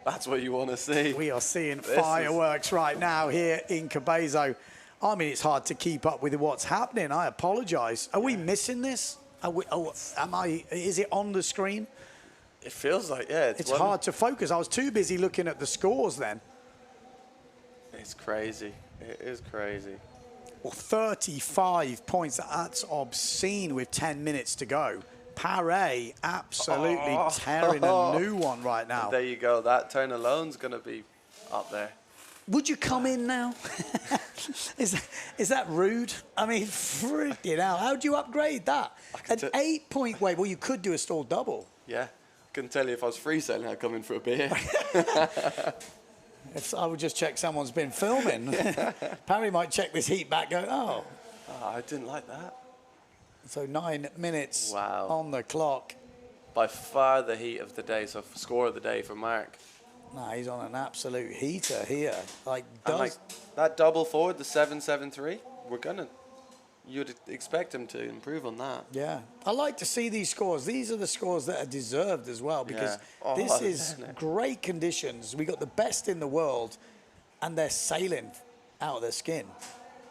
That's what you want to see. We are seeing fireworks right now here in Cabezo. I mean, it's hard to keep up with what's happening. I apologize. Are we missing this? Is it on the screen? It feels like, yeah. It's hard to focus. I was too busy looking at the scores then. It's crazy. It is crazy. Well, 35 points. That's obscene with 10 minutes to go. Paré absolutely tearing a new one right now. There you go. That turn alone's going to be up there. Would you come in now? Is that rude? I mean, freaking hell. How do you upgrade that? An 8-point wave. Well, you could do a stall double. Yeah. Couldn't tell you if I was freestyling, I'd come in for a beer. I would just check someone's been filming. Parry might check this heat back, go, oh. I didn't like that. So 9 minutes on the clock. By far the heat of the day, so score of the day for Mark. No, he's on an absolute heater here. Like that double forward, the 7-7-3, you'd expect him to improve on that. Yeah. I like to see these scores. These are the scores that are deserved as well because this is great conditions. We got the best in the world and they're sailing out of their skin.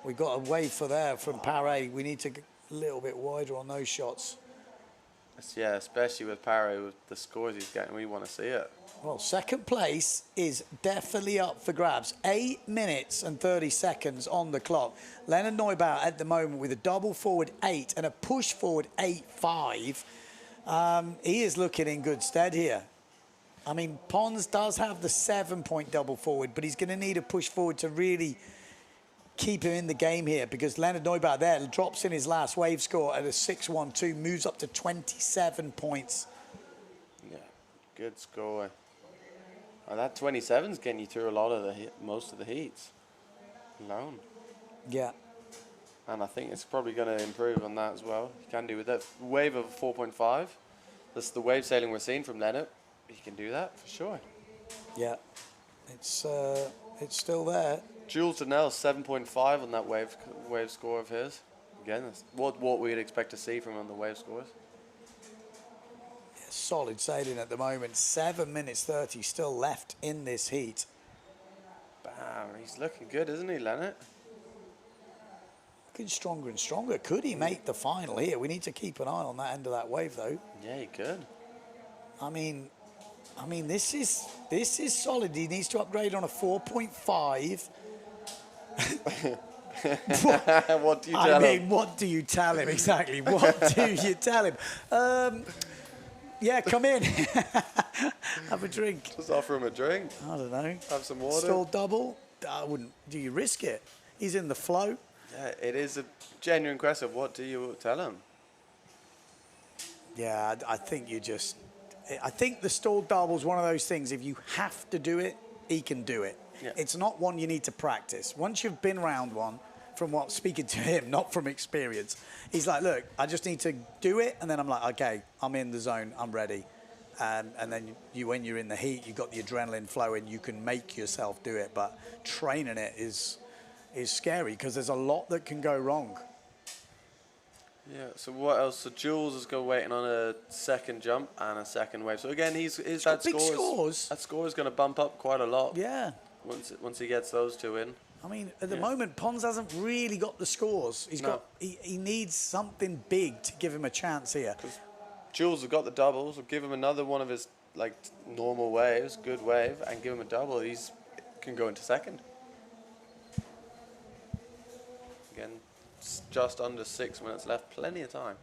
We got a wave for there from Paré. We need to get a little bit wider on those shots. Yeah, especially with Paré, with the scores he's getting, we want to see it. Well, second place is definitely up for grabs. 8 minutes and 30 seconds on the clock. Leonard Neubauer at the moment with a double forward 8 and a push forward 8.5. He is looking in good stead here. I mean, Pons does have the 7-point double forward, but he's going to need a push forward to really keep him in the game here because Leonard Neubauer there drops in his last wave score at a 6-1-2, moves up to 27 points. Yeah, good score. Well, that 27's getting you through a lot of most of the heats alone. Yeah. And I think it's probably going to improve on that as well. He can do with that wave of 4.5. That's the wave sailing we're seeing from Leonard. He can do that for sure. Yeah, it's still there. Jules Donnell 7.5 on that wave score of his. Again, that's what we'd expect to see from him on the wave scores. Yeah, solid sailing at the moment. 7 minutes 30 still left in this heat. Bam, he's looking good, isn't he, Leonard? Looking stronger and stronger. Could he make the final here? We need to keep an eye on that end of that wave, though. Yeah, he could. I mean, this is solid. He needs to upgrade on a 4.5. What do you tell him? What do you tell him exactly? What do you tell him? Yeah, come in. Have a drink. Just offer him a drink. I don't know. Have some water. Stall double. I wouldn't. Do you risk it? He's in the flow. Yeah, it is a genuine question. What do you tell him? Yeah, I think I think the stall double is one of those things. If you have to do it, he can do it. Yeah. It's not one you need to practice. Once you've been round one, from speaking to him, not from experience, he's like, look, I just need to do it. And then I'm like, okay, I'm in the zone. I'm ready. And then when you're in the heat, you've got the adrenaline flowing. You can make yourself do it. But training it is scary because there's a lot that can go wrong. Yeah, so what else? So Jules is waiting on a second jump and a second wave. So again, that score is going to bump up quite a lot. Yeah. Once he gets those two in. I mean, at the moment, Pons hasn't really got the scores. He needs something big to give him a chance here. Jules has got the doubles. We'll give him another one of his like normal waves, good wave, and give him a double, he's can go into second. Again, just under 6 minutes left, plenty of time.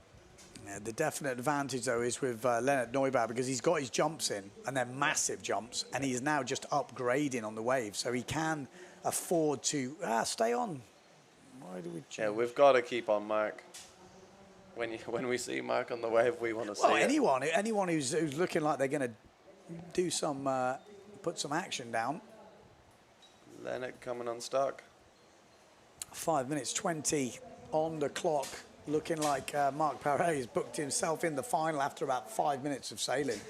Yeah, the definite advantage, though, is with Leonard Neubauer, because he's got his jumps in, and they're massive jumps, and he's now just upgrading on the wave, so he can afford to stay on. Why do we change? Yeah, we've got to keep on Mark. When we see Mark on the wave, we want to see anyone who's looking like they're going to do some, put some action down. Leonard coming unstuck. 5 minutes 20 on the clock, looking like Marc Paré has booked himself in the final after about 5 minutes of sailing.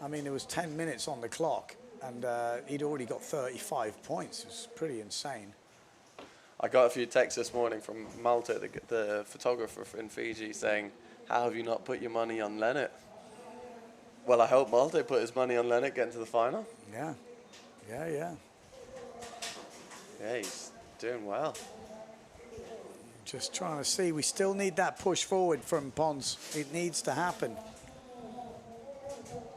I mean, there was 10 minutes on the clock, and he'd already got 35 points. It was pretty insane. I got a few texts this morning from Malte, the photographer in Fiji, saying, how have you not put your money on Leonard? Well, I hope Malte put his money on Leonard getting to the final. Yeah. Yeah, he's doing well. Just trying to see. We still need that push forward from Pons. It needs to happen.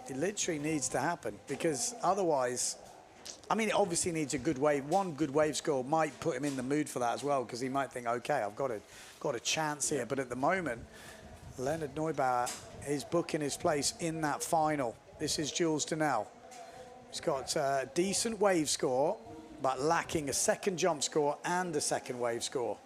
It literally needs to happen, because otherwise, I mean, it obviously needs a good wave. One good wave score might put him in the mood for that as well, because he might think, okay, I've got a chance here. But at the moment, Leonard Neubauer is booking his place in that final. This is Jules Donnell. He's got a decent wave score, but lacking a second jump score and a second wave score.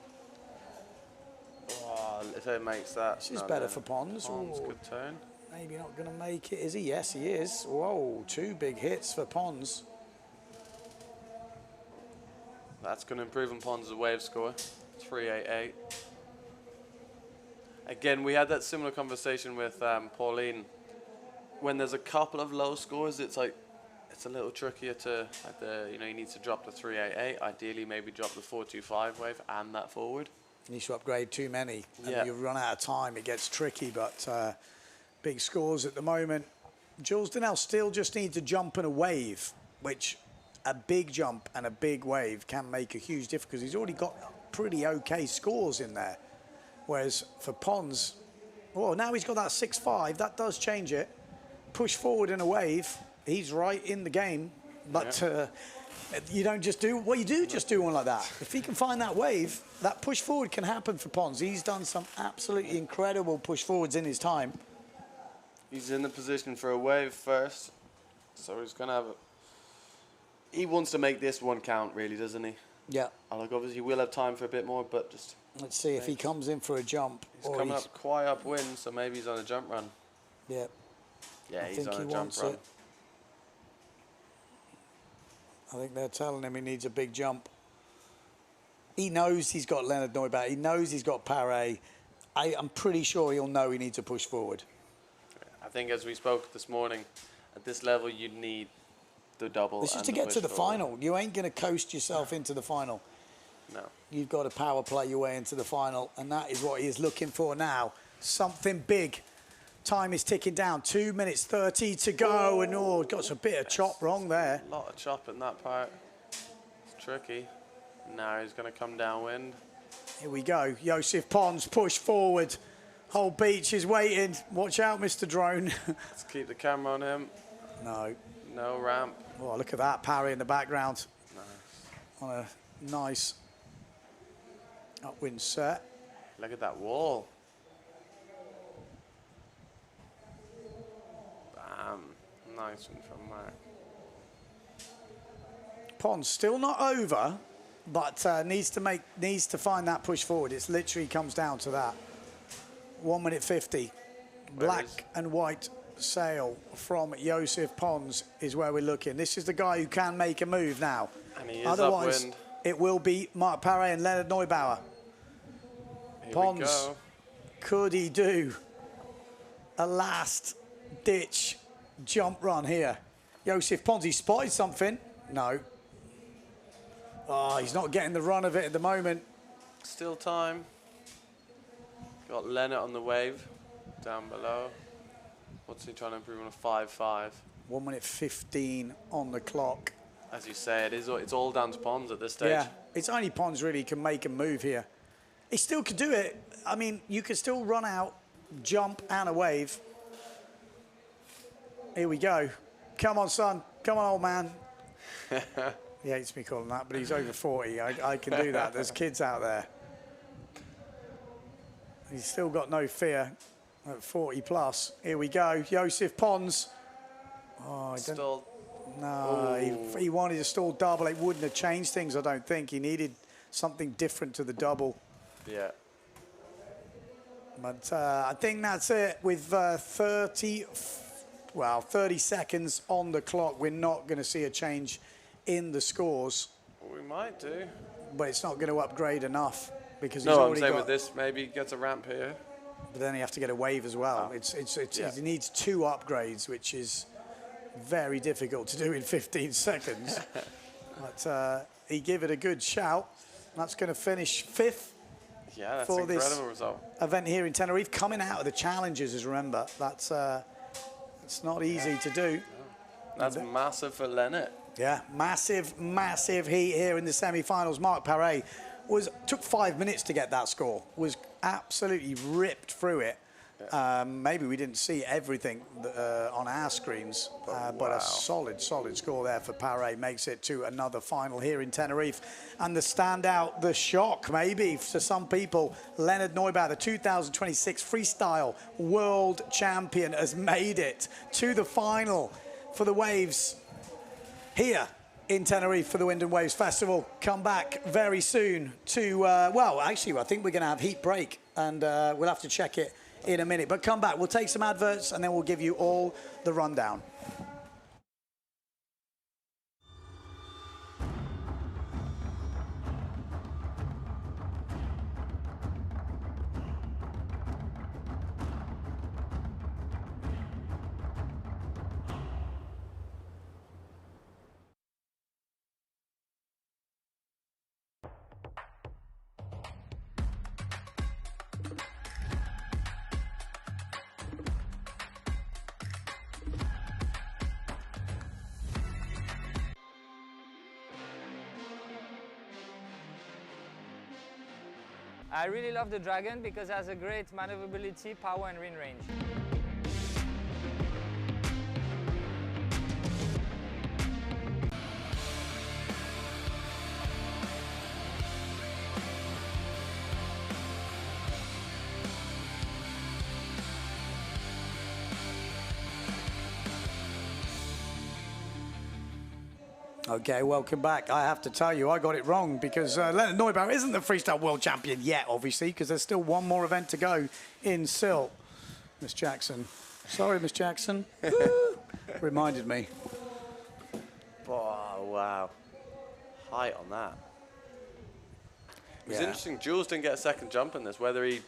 Oh, if it makes that. This is better for Pons. Pons, good turn. Maybe not going to make it, is he? Yes, he is. Whoa, 2 big hits for Pons. That's going to improve on Pons' wave score. 388. Again, we had that similar conversation with Pauline. When there's a couple of low scores, it's like it's a little trickier to, you need to drop the 388. Ideally, maybe drop the 425 wave and that forward. You need to upgrade too many, and yeah. you run out of time. It gets tricky, but big scores at the moment. Jules Donnell still just needs a jump and a wave, which a big jump and a big wave can make a huge difference, because he's already got pretty okay scores in there. Whereas for Pons, now he's got that 6.5. That does change it. Push forward in a wave. He's right in the game, but you don't just do, well, you do just do one like that. If he can find that wave, that push forward can happen for Pons. He's done some absolutely incredible push forwards in his time. He's in the position for a wave first, so he's going to have he wants to make this one count, really, doesn't he? Yeah. Like, obviously, he will have time for a bit more, but just... Let's see if he comes in for a jump. He's coming up quite upwind, so maybe he's on a jump run. Yeah. Yeah, he's on a jump run. I think they're telling him he needs a big jump. He knows he's got Leonard Neubauer. He knows he's got Paré. I'm pretty sure he'll know he needs to push forward. I think, as we spoke this morning, at this level, you need the double. This is to get to the final. You ain't going to coast yourself into the final. No. You've got to power play your way into the final, and that is what he is looking for now. Something big. Time is ticking down. 2 minutes 30 to go, and got a bit of chop wrong there. A lot of chop in that part. It's tricky. Now he's going to come downwind. Here we go. Joseph Pons, push forward. Whole beach is waiting. Watch out, Mr. Drone. Let's keep the camera on him. No. No ramp. Oh, look at that. Parry in the background. Nice. On a nice upwind set. Look at that wall. Bam. Nice one from Mark. Pons still not over, but needs to find that push forward. It literally comes down to that. 1 minute 50. Black and white sail from Joseph Pons is where we're looking. This is the guy who can make a move now. And he is Otherwise, upwind. It will be Marc Paré and Leonard Neubauer. Here Pons, we go. could he do a last-ditch jump run here? Joseph Pons, he spotted something. No. Oh, he's not getting the run of it at the moment. Still time. Got Leonard on the wave down below. What's he trying to improve on? A 5.5. 1 minute 15 on the clock. As you say, it's all down to Pons at this stage. Yeah, it's only Pons really can make a move here. He still could do it. I mean, you could still run out, jump and a wave. Here we go. Come on, son. Come on, old man. He hates me calling that, but he's over 40. I can do that. There's kids out there. He's still got no fear at 40 plus. Here we go. Joseph Pons. Oh, I don't. No, he wanted to stall double. It wouldn't have changed things, I don't think. He needed something different to the double. Yeah. But I think that's it. With 30 seconds on the clock, we're not going to see a change in the scores. We might do. But it's not going to upgrade enough because he's no, already I'm saying got, with this, maybe he gets a ramp here. But then you have to get a wave as well. He needs 2 upgrades, which is very difficult to do in 15 seconds. But he gave it a good shout. That's going to finish 5th. Yeah, that's for an incredible this result. Event here in Tenerife, coming out of the challenges, remember. That's it's not easy to do. That's massive for Leonard. Yeah, massive, massive heat here in the semi-finals. Marc Paré took 5 minutes to get that score. Was absolutely ripped through it. Yeah. Maybe we didn't see everything on our screens, but a solid score there for Paré makes it to another final here in Tenerife. And the standout, the shock maybe to some people, Leonard Neubauer, the 2026 freestyle world champion, has made it to the final for the Waves here in Tenerife for the Wind and Waves Festival. Come back very soon to, well, actually, I think we're going to have heat break, and we'll have to check it in a minute. But come back, we'll take some adverts, and then we'll give you all the rundown. I really love the Dragon because it has a great maneuverability, power and wind range. Okay, welcome back. I have to tell you, I got it wrong because Leonard Neubauer isn't the freestyle world champion yet, obviously, because there's still one more event to go in Silt. Miss Jackson. Sorry, Miss Jackson. Reminded me. Oh, wow. Height on that. It was Yeah. interesting. Jules didn't get a second jump in this, whether he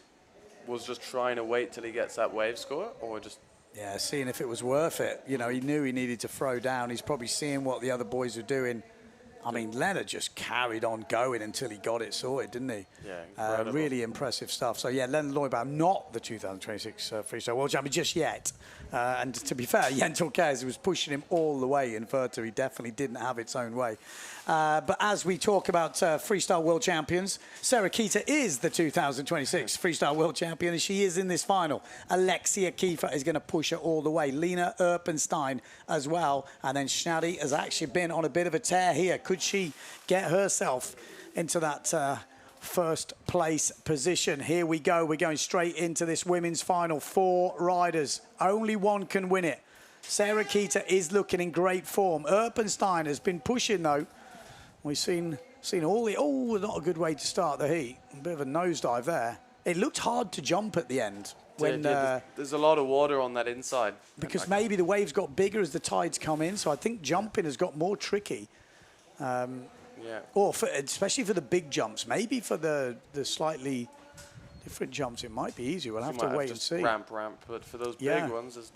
was just trying to wait till he gets that wave score or just... Yeah, seeing if it was worth it. You know, he knew he needed to throw down. He's probably seeing what the other boys were doing. I mean, Leonard just carried on going until he got it sorted, didn't he? Yeah, incredible. Really impressive stuff. So, yeah, Leonard Neubauer, not the 2026 freestyle world champion just yet. And to be fair, Yentel Kez was pushing him all the way in Virtu. He definitely didn't have its own way. But as we talk about freestyle world champions, Sarah Kita is the 2026 freestyle world champion, and she is in this final. Alexia Kiefer is going to push her all the way. Lena Erpenstein as well. And then Schnadi has actually been on a bit of a tear here. Could she get herself into that first place position? Here we go. We're going straight into this women's final. 4 riders. Only one can win it. Sarah Kita is looking in great form. Erpenstein has been pushing, though. We've seen all the... Oh, not a good way to start the heat. A bit of a nosedive there. It looked hard to jump at the end. When, there's a lot of water on that inside. Because maybe the waves got bigger as the tides come in, so I think jumping has got more tricky. Yeah. Or especially for the big jumps. Maybe for the slightly different jumps, it might be easier. We'll have to wait and see. Ramp, but for those big ones, there's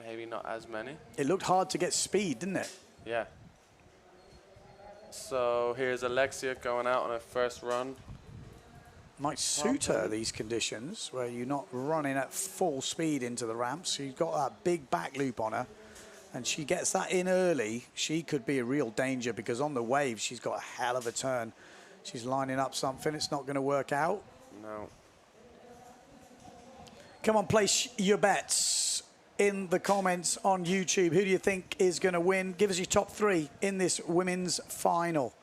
maybe not as many. It looked hard to get speed, didn't it? Yeah. So here's Alexia going out on her first run. Might suit her, these conditions, where you're not running at full speed into the ramps. So you've got that big back loop on her. And she gets that in early, she could be a real danger because on the wave, she's got a hell of a turn. She's lining up something. It's not going to work out. No. Come on, place your bets in the comments on YouTube. Who do you think is going to win? Give us your top 3 in this women's final.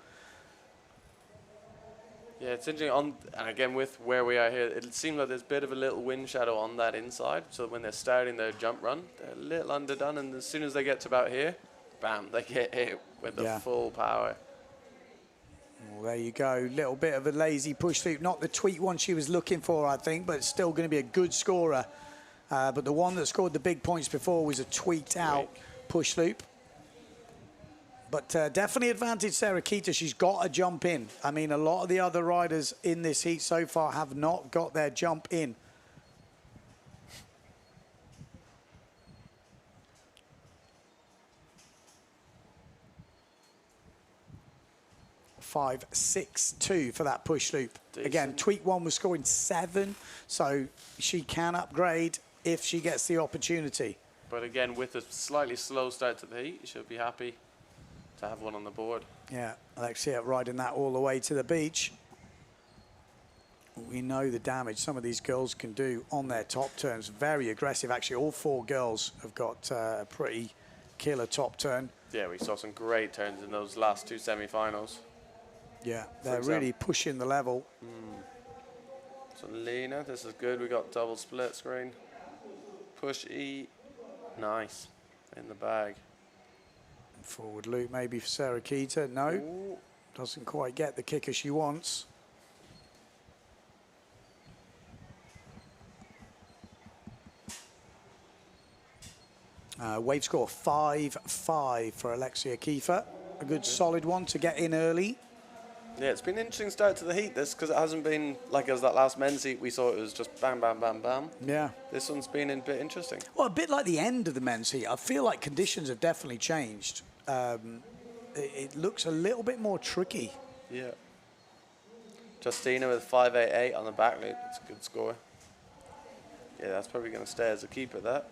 Yeah, it's interesting. And again, with where we are here, it seems like there's a bit of a little wind shadow on that inside. So when they're starting their jump run, they're a little underdone. And as soon as they get to about here, bam, they get hit with the full power. Well, there you go. Little bit of a lazy push loop. Not the tweak one she was looking for, I think, but it's still going to be a good scorer. But the one that scored the big points before was a tweaked out push loop. But definitely advantage Sarah Keita. She's got a jump in. I mean, a lot of the other riders in this heat so far have not got their jump in. Five, 6, 2 for that push loop. Decent. Again, tweak one was scoring 7, so she can upgrade if she gets the opportunity. But again, with a slightly slow start to the heat, she'll be happy to have one on the board. Yeah, Alexia riding that all the way to the beach. We know the damage some of these girls can do on their top turns. Very aggressive. Actually, all 4 girls have got a pretty killer top turn. Yeah, we saw some great turns in those last 2 semi-finals. Yeah, they're really pushing the level. So Lena, this is good. We got double split screen. Push E. Nice. In the bag. Forward loop maybe for Sarah Keita. No, ooh, doesn't quite get the kicker she wants. Wave score 5-5 for Alexia Kiefer. A good solid one to get in early. Yeah, it's been an interesting start to the heat, this, because it hasn't been like as that last men's heat we saw. It was just bam, bam, bam, bam. Yeah. This one's been a bit interesting. Well, a bit like the end of the men's heat. I feel like conditions have definitely changed. It looks a little bit more tricky. Yeah. Justina with 5.88 on the back loop. It's a good score. Yeah, that's probably going to stay as a keeper, that.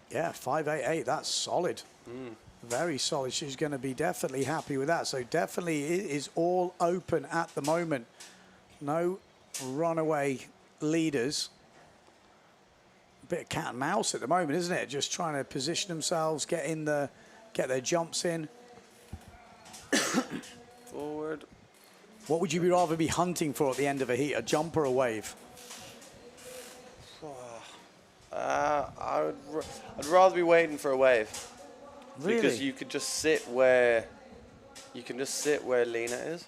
Yeah, 5.88. That's solid. Very solid. She's going to be definitely happy with that. So definitely it is all open at the moment. No runaway leaders. A bit of cat and mouse at the moment, isn't it? Just trying to position themselves, get their jumps in. Forward. What would you rather be hunting for at the end of a heat, a jump or a wave? I'd rather be waiting for a wave. Really? Because you could just sit where Lena is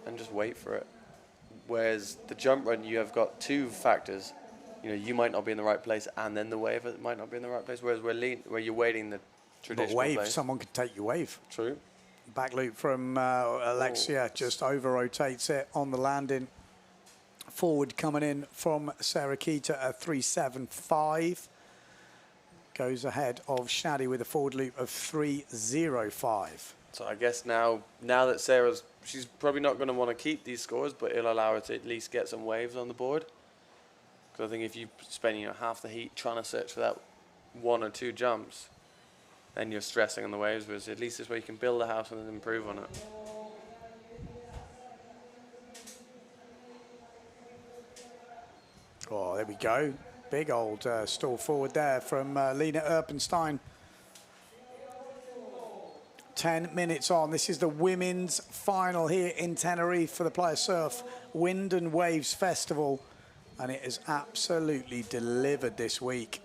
and just wait for it. Whereas the jump run, you have got 2 factors. You know, you might not be in the right place, and then the wave might not be in the right place. Whereas where you're waiting the traditional wave, place. someone could take your wave. True. Back loop from Alexia, just over rotates it on the landing. Forward coming in from Sarah Keita at 3.75. Goes ahead of Schnadi with a forward loop of 3.05. So I guess now that she's probably not going to want to keep these scores, but it'll allow her to at least get some waves on the board. Because I think if you spend half the heat trying to search for that 1 or 2 jumps, then you're stressing on the waves, whereas at least this way you can build a house and then improve on it. Oh, there we go. Big old stall forward there from Lena Erpenstein. 10 minutes on. This is the women's final here in Tenerife for the Playa Surf Wind and Waves Festival. And it has absolutely delivered this week.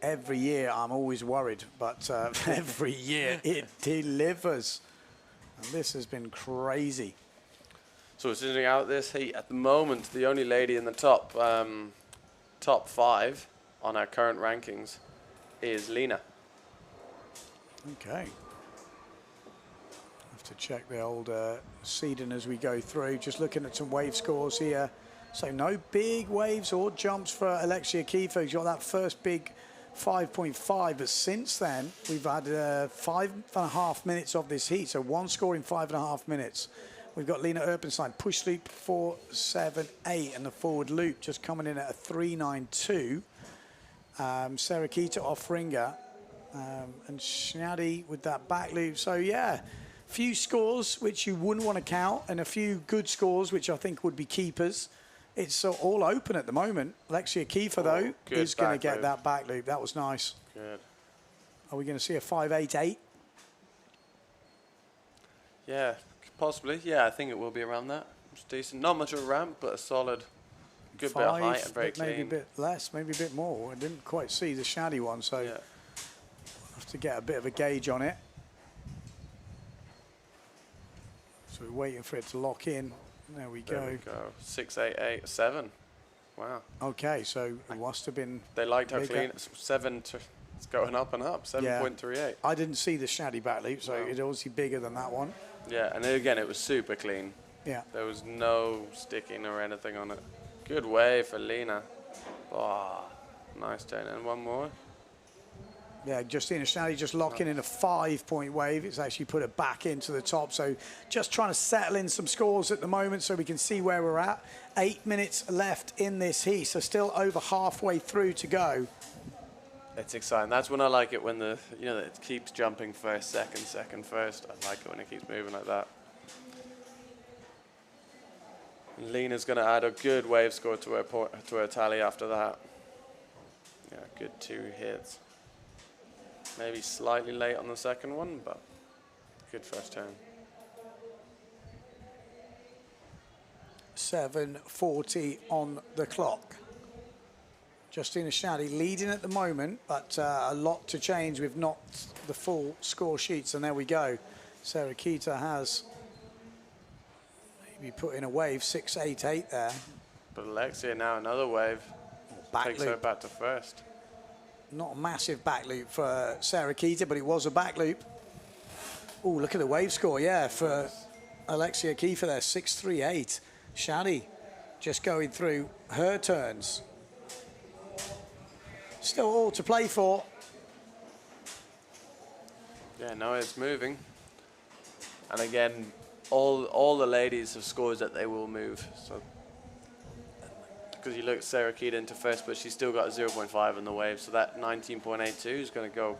Every year I'm always worried, but every year it delivers. And this has been crazy. So it's interesting out this heat at the moment. The only lady in the top 5 on our current rankings is Lena. Okay. Have to check the old seeding as we go through. Just looking at some wave scores here. So no big waves or jumps for Alexia Kiefer. She's got that first big 5.5, but since then we've had 5.5 minutes of this heat. So 1 score in 5.5 minutes. We've got Lena Erpenstein, push loop 4.78, and the forward loop just coming in at a 3.92. Sarah Keita off ringer, and Schnadi with that back loop. So yeah, few scores which you wouldn't want to count, and a few good scores which I think would be keepers. It's all open at the moment. Alexia Kiefer, though, is going to get that back loop. That was nice. Good. Are we going to see a 5.88? Yeah, possibly. Yeah, I think it will be around that. It's decent. Not much of a ramp, but a solid, good bit of height and very clean. Maybe a bit less, maybe a bit more. I didn't quite see the shady one, so yeah. have to get a bit of a gauge on it. So we're waiting for it to lock in. There we go. There we go. 6.88, 7. Wow. Okay, so it must have been. They liked how clean. 7 to. It's going up and up. 7.38. Yeah. I didn't see the shady back loop, so it's obviously bigger than that one. Yeah, and again, it was super clean. Yeah. There was no sticking or anything on it. Good wave for Lena. Oh, nice turn. And one more. Yeah, Justina Shady just locking in a 5-point wave. It's actually put it back into the top. So just trying to settle in some scores at the moment so we can see where we're at. 8 minutes left in this heat, so still over halfway through to go. It's exciting. That's when I like it, when the it keeps jumping first, second, first. I like it when it keeps moving like that. Lena's going to add a good wave score to her tally after that. Yeah, good 2 hits. Maybe slightly late on the second one, but good first turn. 7:40 on the clock. Justina Shady leading at the moment, but a lot to change with not the full score sheets. And there we go. Sarah Keita has maybe put in a wave, 6.88 there. But Alexia now another wave. Back takes loop. her back to first. Not a massive back loop for Sarah Keita, but it was a back loop. Oh, look at the wave score, yeah, for Alexia Kiefer there, 6.38. Shady just going through her turns. Still all to play for. Yeah, no, it's moving. And again, all the ladies have scores that they will move. So, because you look at Sarah Keita into first, but she's still got a 0.5 in the wave. So that 19.82 is going to go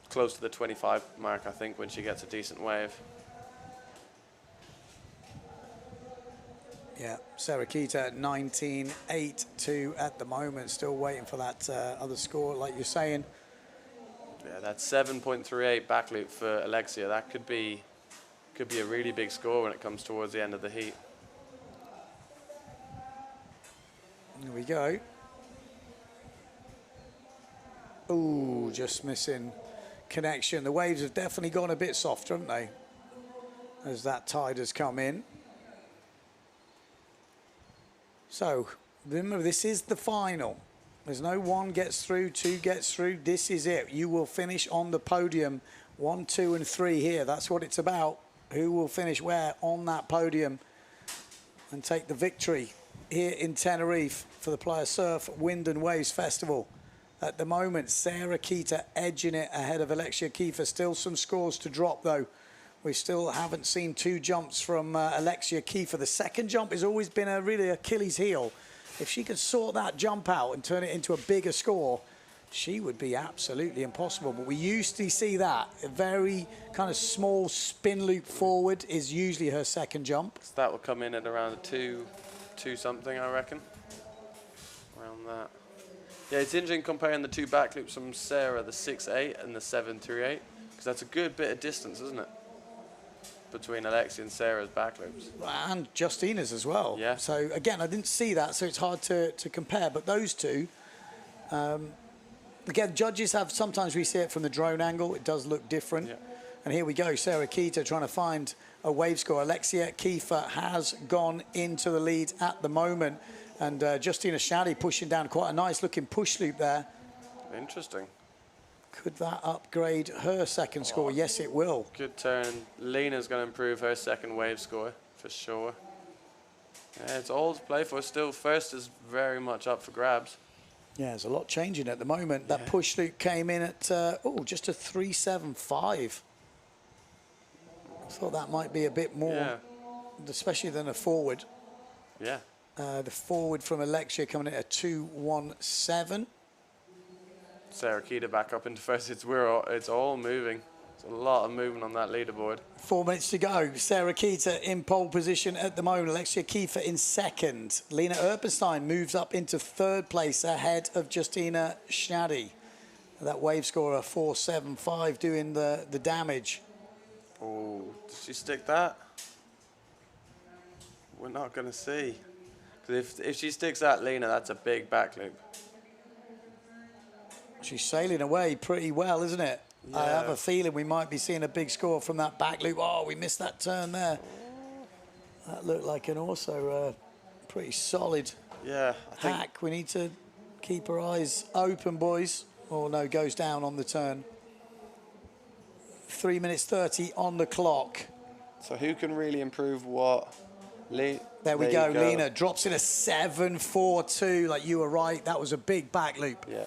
close to the 25 mark, I think, when she gets a decent wave. Yeah, Sarah Keita at 19.82 at the moment. Still waiting for that other score, like you're saying. Yeah, that's 7.38 back loop for Alexia. That could be a really big score when it comes towards the end of the heat. There we go. Ooh, just missing connection. The waves have definitely gone a bit softer, haven't they? As that tide has come in. So, remember, this is the final. There's no 1 gets through, 2 gets through. This is it. You will finish on the podium. 1, 2, and 3 here. That's what it's about. Who will finish where on that podium and take the victory here in Tenerife for the Playa Surf Wind and Waves Festival. At the moment, Sarah Keita edging it ahead of Alexia Kiefer. Still some scores to drop, though. We still haven't seen 2 jumps from Alexia Kiefer. The second jump has always been a really Achilles heel. If she could sort that jump out and turn it into a bigger score, she would be absolutely impossible. But we usually see that. A very kind of small spin loop forward is usually her second jump. So that will come in at around a 2 something, I reckon. Around that. Yeah, it's interesting comparing the 2 back loops from Sarah, the 6.8 and the 7.38, because that's a good bit of distance, isn't it? Between Alexia and Sarah's back loops. And Justina's as well. Yeah. So again, I didn't see that, so it's hard to compare. But those two, again, judges have, sometimes we see it from the drone angle. It does look different. Yeah. And here we go, Sarah Keita trying to find a wave score. Alexia Kiefer has gone into the lead at the moment. And Justina Shady pushing down quite a nice looking push loop there. Interesting. Could that upgrade her second score? Yes, it will. Good turn. Lena's going to improve her second wave score for sure. Yeah, it's all to play for still. First is very much up for grabs. Yeah, there's a lot changing at the moment. That push loop came in at, just a 3.75. I thought that might be a bit more, especially than a forward. Yeah. The forward from Alexia coming in at 2.17. Sarah Keita back up into first. It's all moving. It's a lot of movement on that leaderboard. 4 minutes to go. Sarah Keita in pole position at the moment. Alexia Kiefer in second. Lena Erpenstein moves up into third place ahead of Justina Schnadi. That wave scorer 4.75 doing the damage. Oh, did she stick that? We're not going to see. Because if she sticks that, Lena, that's a big back loop. She's sailing away pretty well, isn't it? Yeah. I have a feeling we might be seeing a big score from that back loop. Oh, we missed that turn there. That looked like an also pretty solid hack. We need to keep our eyes open, boys. Oh, no, goes down on the turn. 3 minutes 30 on the clock. So who can really improve what? There we go. Lena drops in a 7.42. Like you were right. That was a big back loop. Yeah.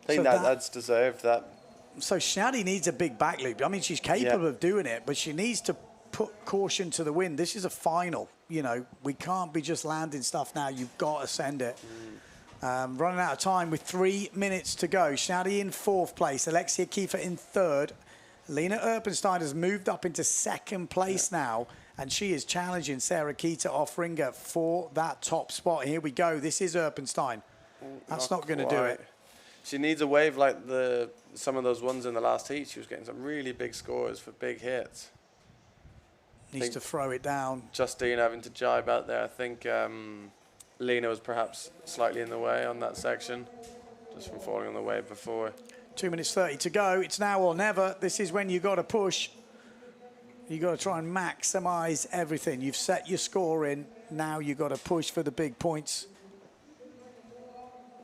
I think that's deserved, that. So Schnadi needs a big back loop. I mean, she's capable of doing it, but she needs to put caution to the wind. This is a final. You know, we can't be just landing stuff now. You've got to send it. Running out of time with 3 minutes to go. Schnadi in fourth place. Alexia Kiefer in third. Lena Erpenstein has moved up into second place now, and she is challenging Sarah Keita Offringer for that top spot. Here we go. This is Erpenstein. That's not going to do it. She needs a wave like some of those ones in the last heat. She was getting some really big scores for big hits. Needs to throw it down. Justine having to jibe out there. I think Lena was perhaps slightly in the way on that section, just from falling on the wave before. 2 minutes 30 to go. It's now or never. This is when you got to push. You got to try and maximize everything. You've set your score in. Now you got to push for the big points.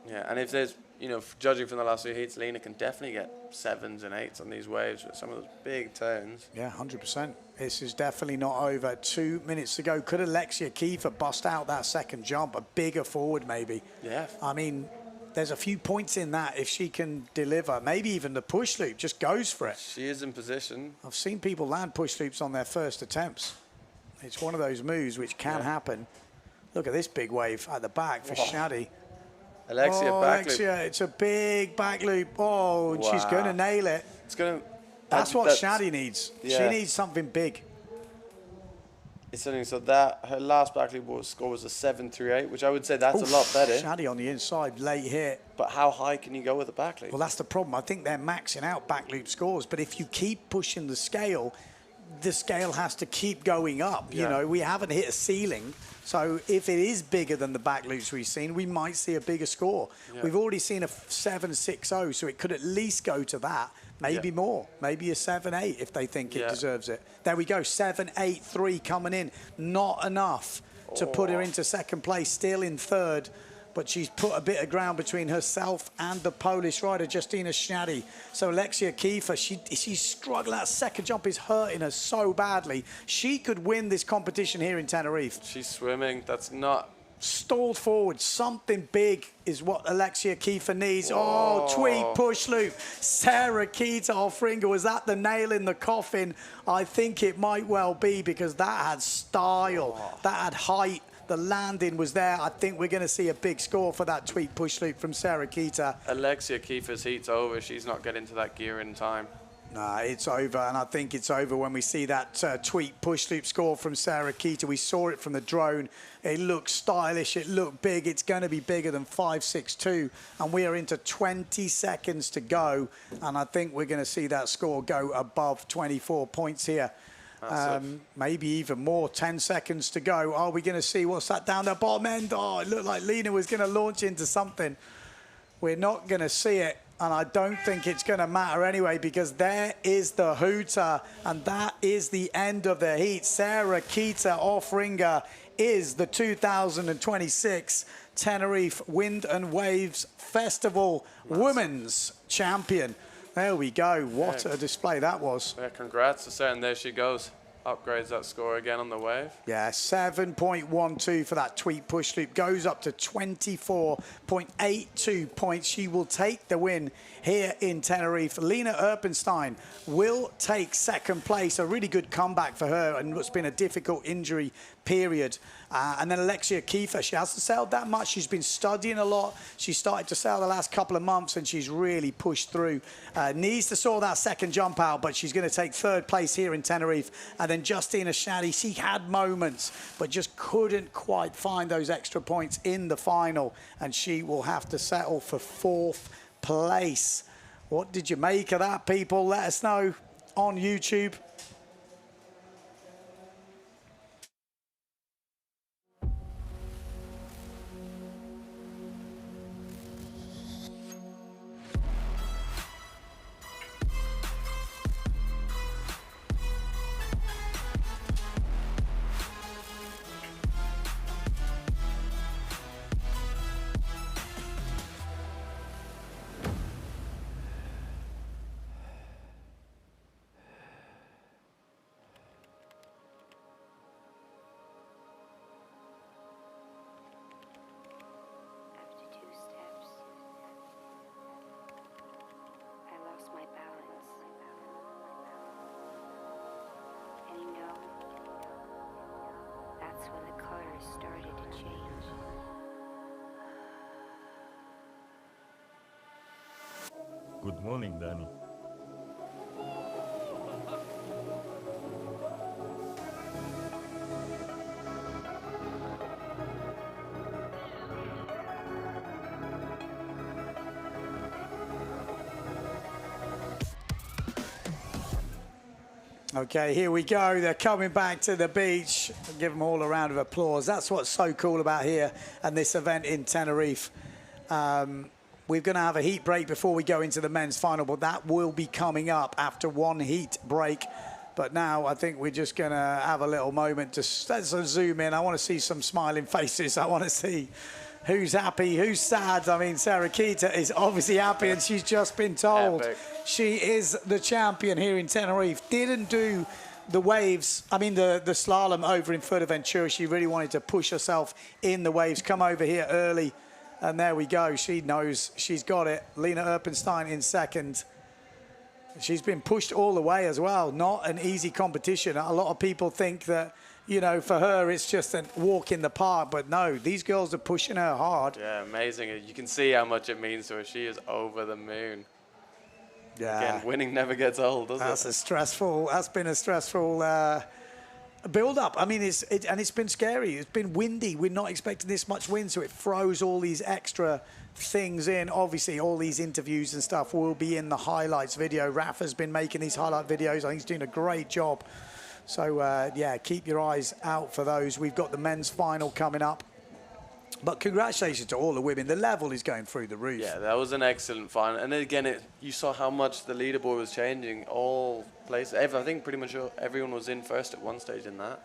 Yeah, and if there's, you know, judging from the last few heats, Lena can definitely get 7s and 8s on these waves with some of those big turns. Yeah, 100%. This is definitely not over. 2 minutes to go. Could Alexia Kiefer bust out that second jump? A bigger forward, maybe. Yeah. I mean, there's a few points in that if she can deliver. Maybe even the push loop just goes for it. She is in position. I've seen people land push loops on their first attempts. It's one of those moves which can happen. Look at this big wave at the back for Schnadi. Alexia, back loop. It's a big back loop. Oh, and she's going to nail it. It's going to. That's what Schnadi needs. Yeah. She needs something big. It's something, so that her last back loop score was a 7.38, which I would say that's a lot better. Schnadi on the inside, late hit. But how high can you go with a back loop? Well, that's the problem. I think they're maxing out back loop scores, but if you keep pushing the scale has to keep going up. You know, we haven't hit a ceiling. So if it is bigger than the back loops we've seen, we might see a bigger score. Yeah. We've already seen a 7.60, so it could at least go to that. Maybe more. Maybe a 7.8 if they think it deserves it. There we go, 7.83 coming in. Not enough to put her into second place, still in third. But she's put a bit of ground between herself and the Polish rider, Justina Schnadi. So Alexia Kiefer, she's struggling. That second jump is hurting her so badly. She could win this competition here in Tenerife. She's swimming. That's not... Stalled forward. Something big is what Alexia Kiefer needs. Oh, tweet push loop. Sarah Keita Offringer. Was that the nail in the coffin? I think it might well be, because that had style. That had height. The landing was there. I think we're going to see a big score for that tweet push loop from Sarah Keita. Alexia Kiefer's heat's over. She's not getting to that gear in time. Nah, it's over, and I think it's over when we see that tweet push loop score from Sarah Keita. We saw it from the drone. It looked stylish. It looked big. It's going to be bigger than 5.62, and we are into 20 seconds to go, and I think we're going to see that score go above 24 points here. Maybe even more. 10 seconds to go. Are we going to see what's that down the bottom end? Oh, it looked like Lena was going to launch into something. We're not going to see it, and I don't think it's going to matter anyway, because there is the hooter, and that is the end of the heat. Sarah Keita Offringer is the 2026 Tenerife Wind and Waves Festival Women's Champion. There we go. What a display that was. Yeah, congrats to Sarah, and there she goes. Upgrades that score again on the wave. Yeah, 7.12 for that tweet push loop. Goes up to 24.82 points. She will take the win here in Tenerife. Lena Erpenstein will take second place. A really good comeback for her, and what's been a difficult injury period. And then Alexia Kiefer, she hasn't sailed that much. She's been studying a lot. She started to sail the last couple of months, and she's really pushed through. Needs to sort that second jump out, but she's going to take third place here in Tenerife. And then Justina Shaddy, she had moments, but just couldn't quite find those extra points in the final. And she will have to settle for fourth place. What did you make of that, people? Let us know on YouTube. Good morning, Danny. Okay, here we go. They're coming back to the beach. Give them all a round of applause. That's what's so cool about here and this event in Tenerife. We're going to have a heat break before we go into the men's final, but that will be coming up after one heat break. But now I think we're just going to have a little moment to let's zoom in. I want to see some smiling faces. I want to see who's happy, who's sad. I mean, Sarah Keita is obviously happy, and she's just been told she is the champion here in Tenerife. Didn't do the waves, I mean the slalom over in Fuerteventura. She really wanted to push herself in the waves, come over here early. And there we go. She knows she's got it. Lena Erpenstein in second. She's been pushed all the way as well. Not an easy competition. A lot of people think that, you know, for her it's just a walk in the park. But no, these girls are pushing her hard. Yeah, amazing. You can see how much it means to her. She is over the moon. Yeah. Again, winning never gets old, does it? That's been a stressful build up. I mean, it's been scary. It's been windy. We're not expecting this much wind, so it throws all these extra things in. Obviously, all these interviews and stuff will be in the highlights video. Rafa's been making these highlight videos. I think he's doing a great job. So, yeah, keep your eyes out for those. We've got the men's final coming up. But congratulations to all the women. The level is going through the roof. Yeah, that was an excellent final. And then again, you saw how much the leaderboard was changing. All places, I think pretty much everyone was in first at one stage in that.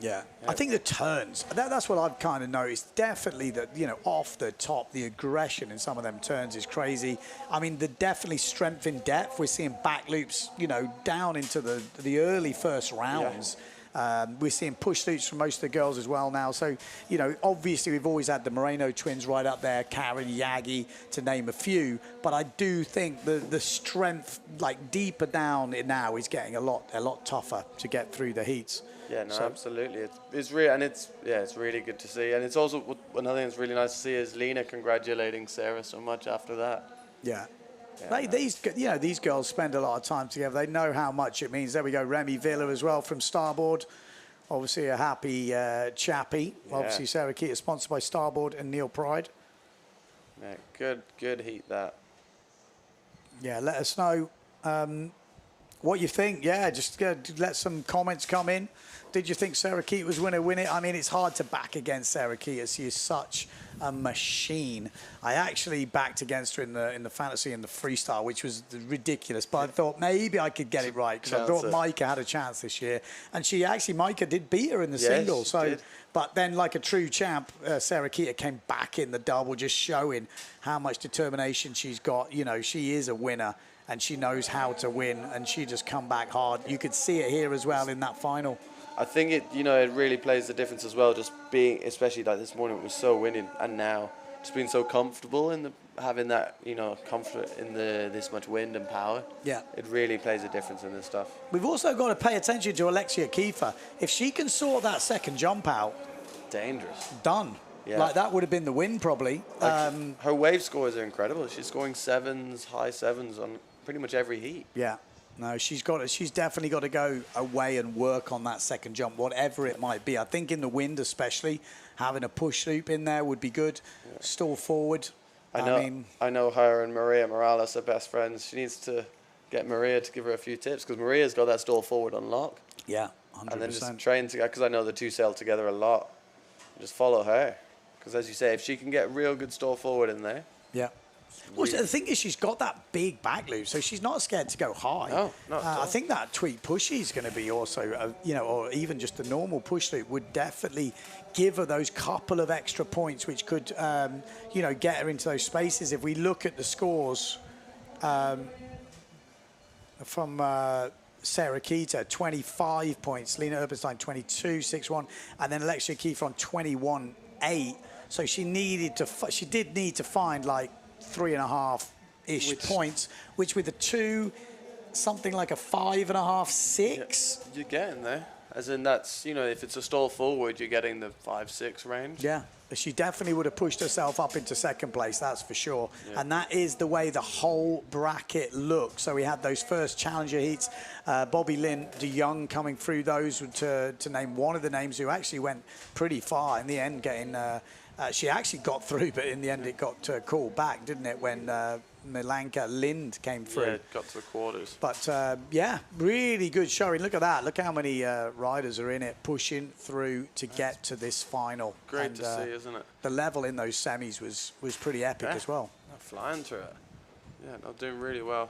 Yeah. I think the turns, that's what I've kind of noticed. Definitely that, you know, off the top, the aggression in some of them turns is crazy. I mean, the definitely strength in depth. We're seeing back loops, you know, down into the early first rounds. Yeah. We're seeing push loops from most of the girls as well now. So, you know, obviously we've always had the Moreno twins right up there, Karen, Yagi, to name a few. But I do think the strength, like deeper down now, is getting a lot tougher to get through the heats. Yeah, no, absolutely. It's really, and it's really good to see. And it's also another thing that's really nice to see is Lena congratulating Sarah so much after that. Yeah. These girls spend a lot of time together. They know how much it means. There we go, Remy Villa as well from Starboard. Obviously a happy chappie. Yeah. Obviously Sarah Keita sponsored by Starboard and Neil Pride. Yeah, good heat that. Yeah, let us know what you think. Yeah, just let some comments come in. Did you think Sarah Keita was going to win it? I mean, it's hard to back against Sarah Keita. She is such a machine. I actually backed against her in the fantasy and the freestyle, which was ridiculous. But I thought maybe I could get it right because I thought Micah had a chance this year, and Micah did beat her in the single. So, but then like a true champ, Sarah Keita came back in the double, just showing how much determination she's got. You know, she is a winner. And she knows how to win, and she just come back hard. You could see it here as well in that final. I think it really plays the difference as well. Just being, especially like this morning, it was so winning, and now just being so comfortable in having that, you know, comfort in this much wind and power, it really plays a difference in this stuff. We've also got to pay attention to Alexia Kiefer. If she can sort that second jump out, dangerous. Done. Yeah. Like that would have been the win probably. Her wave scores are incredible. She's scoring sevens, high sevens on pretty much every heat. Yeah. No, she's definitely got to go away and work on that second jump, whatever it might be. I think in the wind especially, having a push loop in there would be good. Yeah. Stall forward. I know her and Maria Morales are best friends. She needs to get Maria to give her a few tips because Maria's got that stall forward on lock. Yeah, 100%. And then just train together because I know the two sail together a lot. Just follow her because, as you say, if she can get real good stall forward in there. Yeah. Well, the thing is, she's got that big back loop, so she's not scared to go high. No, not at all. I think that tweak pushy is going to be also, you know, or even just the normal push loop would definitely give her those couple of extra points, which could, you know, get her into those spaces. If we look at the scores from Sarah Keita, 25 points, Lena Urbenstein 22.61, and then Alexia Kiefer on 21.8. So she did need to find like 3.5-ish points, which with a 2, something like a 5.5, 6. Yeah, you're getting there. As in that's, you know, if it's a stall forward, you're getting the 5-6 range. Yeah, she definitely would have pushed herself up into second place, that's for sure. Yeah. And that is the way the whole bracket looked. So we had those first challenger heats. Bobby Lynn de Jong coming through those to name one of the names who actually went pretty far in the end, getting... she actually got through, but in the end it got called back, didn't it, when Milanka Lind came through. Yeah, got to the quarters. But, yeah, really good showing. Look at that. Look how many riders are in it, pushing through to get to this final. Great to see, isn't it? The level in those semis was pretty epic as well. Flying through it. Yeah, not doing really well.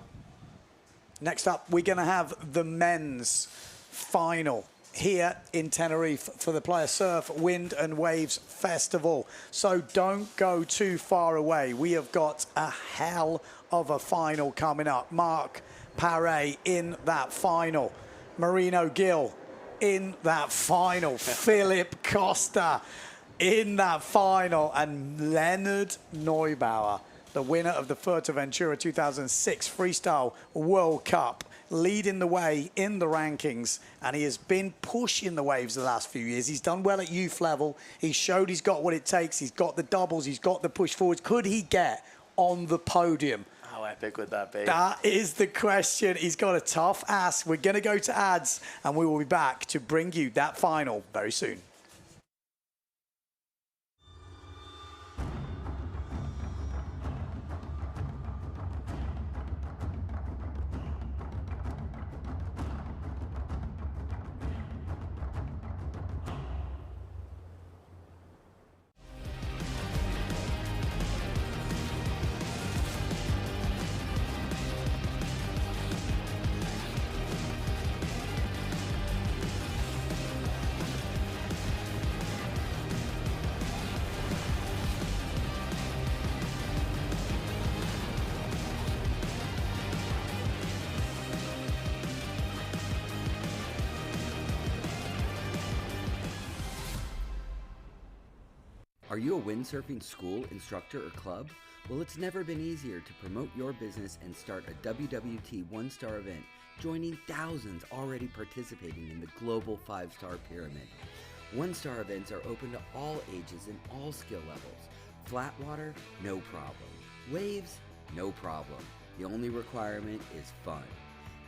Next up, we're going to have the men's final here in Tenerife for the Playa Surf Wind and Waves Festival. So don't go too far away. We have got a hell of a final coming up. Mark Paré in that final. Marino Gill in that final. Philip Costa in that final. And Leonard Neubauer, the winner of the Fuerteventura 2006 Freestyle World Cup, leading the way in the rankings, and he has been pushing the waves the last few years. He's done well at youth level. He showed he's got what it takes. He's got the doubles. He's got the push forwards. Could he get on the podium? How epic would that be? That is the question. He's got a tough ask. We're going to go to ads, and we will be back to bring you that final very soon. Are you a windsurfing school, instructor, or club? Well, it's never been easier to promote your business and start a WWT one-star event, joining thousands already participating in the global 5-star pyramid. One-star events are open to all ages and all skill levels. Flat water? No problem. Waves? No problem. The only requirement is fun.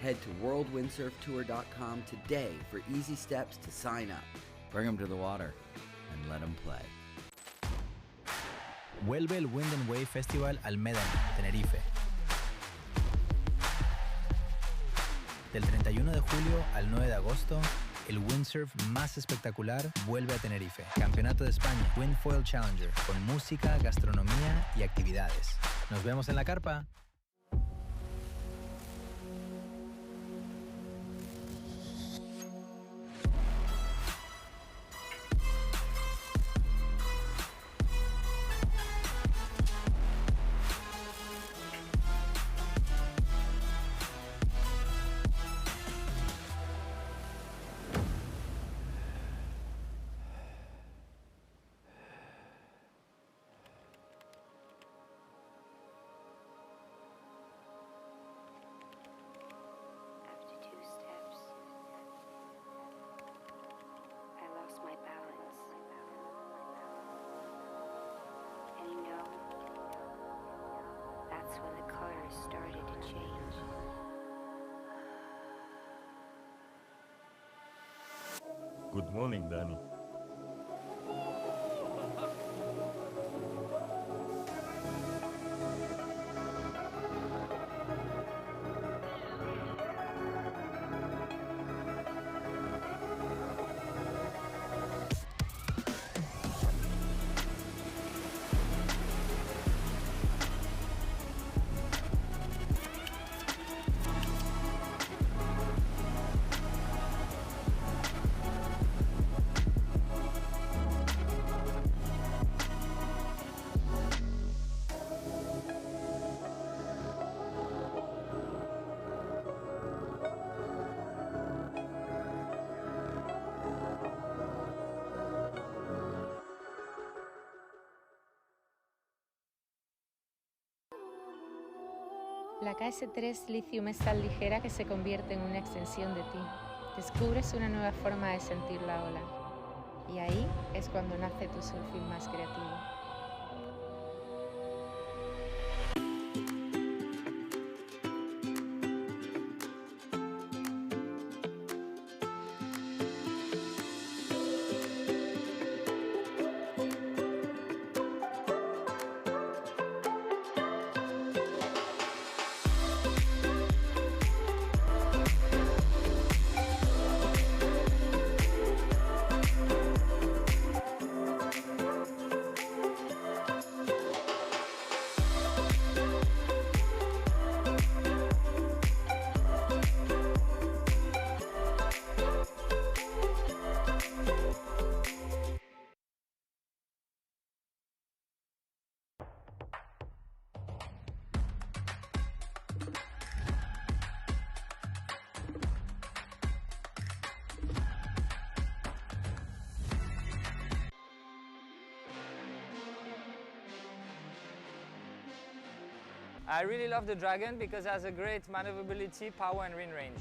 Head to worldwindsurftour.com today for easy steps to sign up. Bring them to the water and let them play. Vuelve el Wind and Wave Festival al Médano, Tenerife. Del 31 de julio al 9 de agosto, el windsurf más espectacular vuelve a Tenerife. Campeonato de España, Windfoil Challenger, con música, gastronomía y actividades. Nos vemos en la carpa. Good morning, Danny. La KS3 Lithium es tan ligera que se convierte en una extensión de ti. Descubres una nueva forma de sentir la ola. Y ahí es cuando nace tu surfing más creativo. I really love the Dragon because it has a great maneuverability, power and wind range.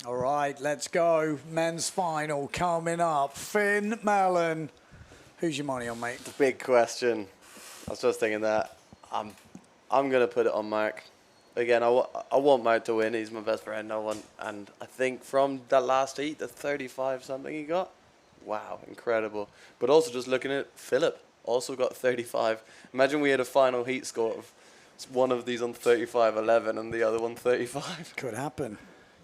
All right, let's go. Men's final coming up. Finn Mellon. Who's your money on, mate? The big question. I was just thinking that. I'm going to put it on Mark. Again, I want Mark to win. He's my best friend. And I think from that last heat, the 35 something he got, wow, incredible. But also just looking at Philip, also got 35. Imagine we had a final heat score of one of these on 35.11 and the other one 35. Could happen.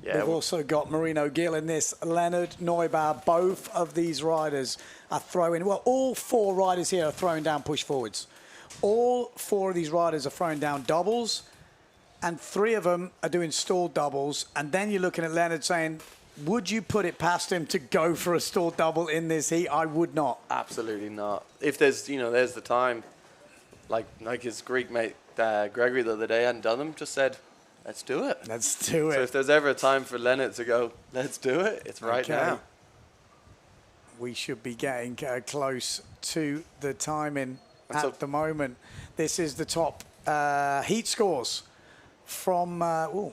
Yeah, We've also got Marino Gill in this, Leonard Neubauer. Both of these riders are throwing, well, all four riders here are throwing down push forwards. All four of these riders are throwing down doubles, and three of them are doing stalled doubles. And then you're looking at Leonard saying, would you put it past him to go for a stalled double in this heat? I would not. Absolutely not. If there's, there's the time, like his Greek mate Gregory the other day hadn't done them, just said, let's do it. Let's do it. So if there's ever a time for Leonard to go, let's do it, it's right now. We should be getting close to the timing at the moment. This is the top heat scores from,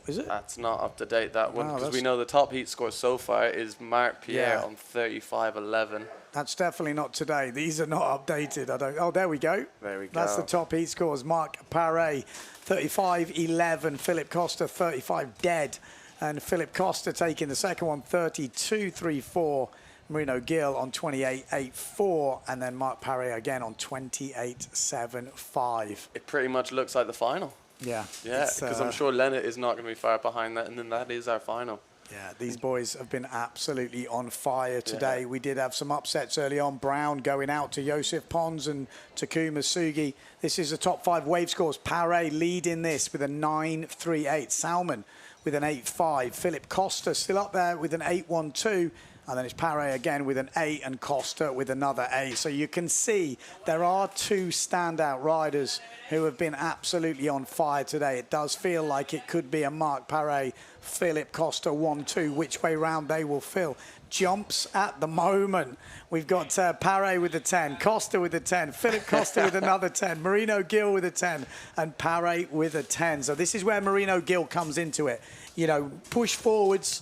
is it? That's not up to date, that one, No, because we know the top heat score so far is Marc Pierre on 35.11. That's definitely not today. These are not updated. Oh, there we go. There we go. That's the top heat scores. Marc Paré, 35.11. Philip Costa, 35 dead. And Philip Costa taking the second one, 32.34. Marino Gill on 28.84. And then Marc Paré again on 28.75. It pretty much looks like the final. Yeah. Yeah, because I'm sure Leonard is not going to be far behind that, and then that is our final. Yeah, these boys have been absolutely on fire today. Yeah. We did have some upsets early on. Brown going out to Josef Pons and Takuma Sugi. This is the top 5 wave scores. Paré leading this with a 9.38. Salmon with an 8.5. Philip Costa still up there with an 8.12. And then it's Paré again with an 8 and Costa with another 8. So you can see there are 2 standout riders who have been absolutely on fire today. It does feel like it could be a Marc Paré, Philip Costa 1-2, which way round they will fill. Jumps at the moment. We've got Paré with a 10, Costa with a 10, Philip Costa with another 10, Marino Gill with a 10, and Paré with a 10. So this is where Marino Gill comes into it. You know, push forwards,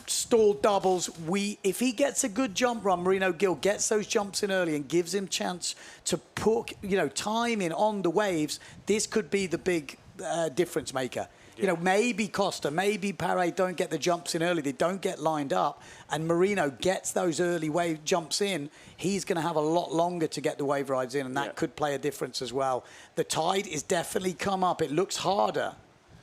stall doubles. If he gets a good jump run, Marino Gill gets those jumps in early and gives him chance to put, you know, time in on the waves, this could be the big difference maker. You know, maybe Costa, maybe Paré don't get the jumps in early. They don't get lined up. And Marino gets those early wave jumps in. He's going to have a lot longer to get the wave rides in, and that could play a difference as well. The tide is definitely come up. It looks harder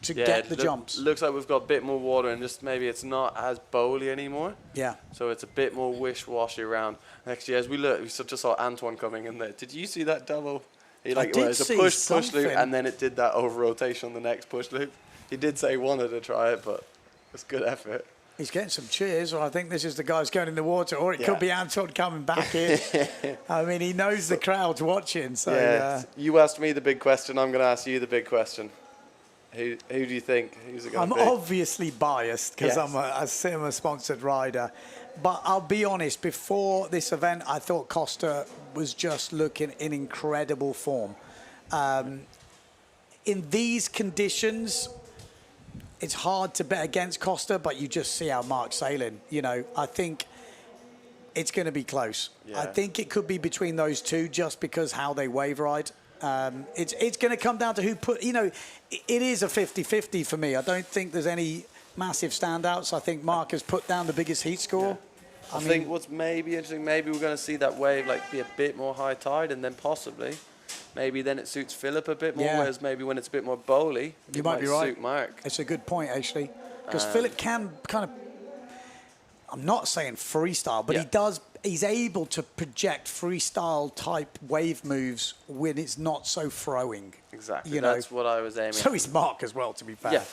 to get the jumps. Looks like we've got a bit more water, and just maybe it's not as bowly anymore. Yeah. So it's a bit more wish-washy around. Actually, as we look, we just saw Antoine coming in there. Did you see that double? He I did it's a see push loop, something. and then it did that over rotation on the next push loop. He did say he wanted to try it, but it's good effort. He's getting some cheers, or I think this is the guys going in the water, or it could be Anton coming back in. I mean, he knows the crowd's watching. So you asked me the big question. I'm going to ask you the big question. Who do you think? Who's it going to be? I'm obviously biased because I'm a Cinema-sponsored rider. But I'll be honest, before this event, I thought Costa was just looking in incredible form. In these conditions, it's hard to bet against Costa, but you just see how Mark's sailing. You know, I think it's going to be close. Yeah. I think it could be between those two just because how they wave ride. It's going to come down to who put, you know, it is a 50-50 for me. I don't think there's any massive standouts. I think Mark has put down the biggest heat score. I think what's maybe interesting, maybe we're going to see that wave like be a bit more high tide, and then possibly, maybe then it suits Philip a bit more, whereas maybe when it's a bit more bowly, you might be right. Suit Mark. It's a good point, actually, because Philip can kind of, I'm not saying freestyle, but he's able to project freestyle type wave moves when it's not so throwing. Exactly, you know? That's what I was aiming So he's Mark as well, to be fair. Yeah.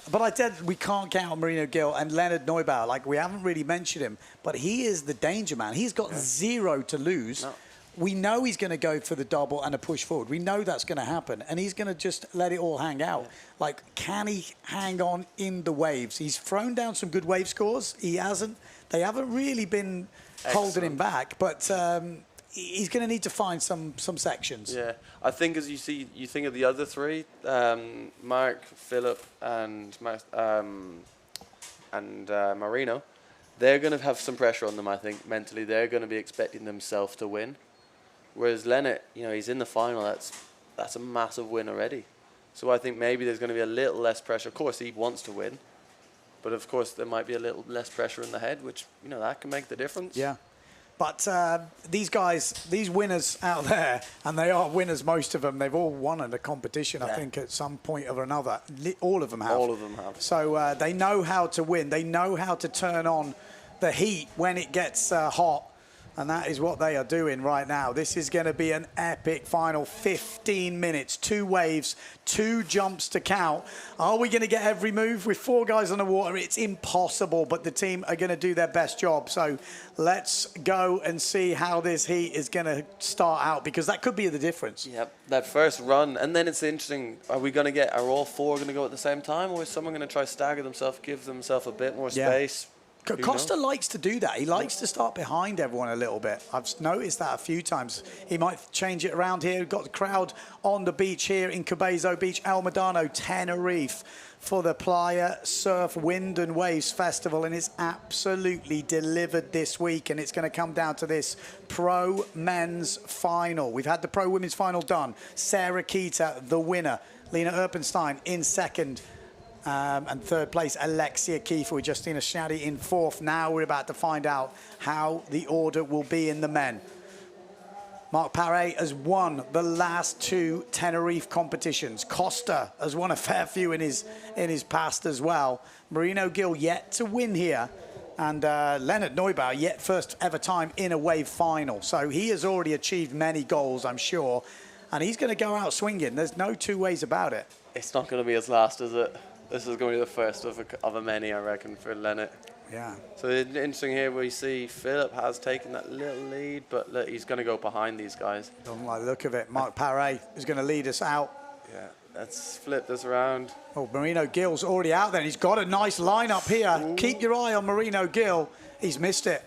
But I said we can't count Marino Gill and Leonard Neubauer. Like, we haven't really mentioned him, but he is the danger man. He's got 0 to lose. No. We know he's going to go for the double and a push forward. We know that's going to happen, and he's going to just let it all hang out. Like, can he hang on in the waves? He's thrown down some good wave scores. He hasn't. They haven't really been holding him back, but he's going to need to find some sections. Yeah, I think as you think of the other three, Mark, Philip, and Marino, they're going to have some pressure on them. I think mentally, they're going to be expecting themselves to win. Whereas Leonard, you know, he's in the final. That's a massive win already. So I think maybe there's going to be a little less pressure. Of course, he wants to win, but of course there might be a little less pressure in the head, which, you know, that can make the difference. Yeah. But these guys, these winners out there, and they are winners, most of them, they've all won at a competition, I think, at some point or another. All of them have. All of them have. So they know how to win. They know how to turn on the heat when it gets hot. And that is what they are doing right now. This is going to be an epic final 15 minutes, 2 waves, 2 jumps to count. Are we going to get every move with 4 guys on the water? It's impossible, but the team are going to do their best job. So let's go and see how this heat is going to start out, because that could be the difference. Yep, that first run. And then it's interesting, are all 4 going to go at the same time, or is someone going to try stagger themselves, give themselves a bit more space? Costa likes to do that. He likes to start behind everyone a little bit. I've noticed that a few times. He might change it around here. We've got the crowd on the beach here in Cabezzo Beach, El Medano, Tenerife, for the Playa Surf Wind and Waves Festival, and it's absolutely delivered this week, and it's going to come down to this pro men's final. We've had the pro women's final done. Sarah Keita, the winner. Lena Erpenstein in second. And third place, Alexia Kiefer with Justina Schnadi in 4th. Now we're about to find out how the order will be in the men. Marc Paré has won the last 2 Tenerife competitions. Costa has won a fair few in his past as well. Marino Gil yet to win here. And Leonard Neubauer yet first ever time in a wave final. So he has already achieved many goals, I'm sure. And he's going to go out swinging. There's no two ways about it. It's not going to be his last, is it? This is going to be the first of a many, I reckon, for Leonard. Yeah. So interesting here, we see Philip has taken that little lead, but look, he's going to go behind these guys. Don't like the look of it. Marc Paré is going to lead us out. Yeah, let's flip this around. Oh, Marino Gil's already out there. And he's got a nice lineup here. Ooh. Keep your eye on Marino Gil. He's missed it.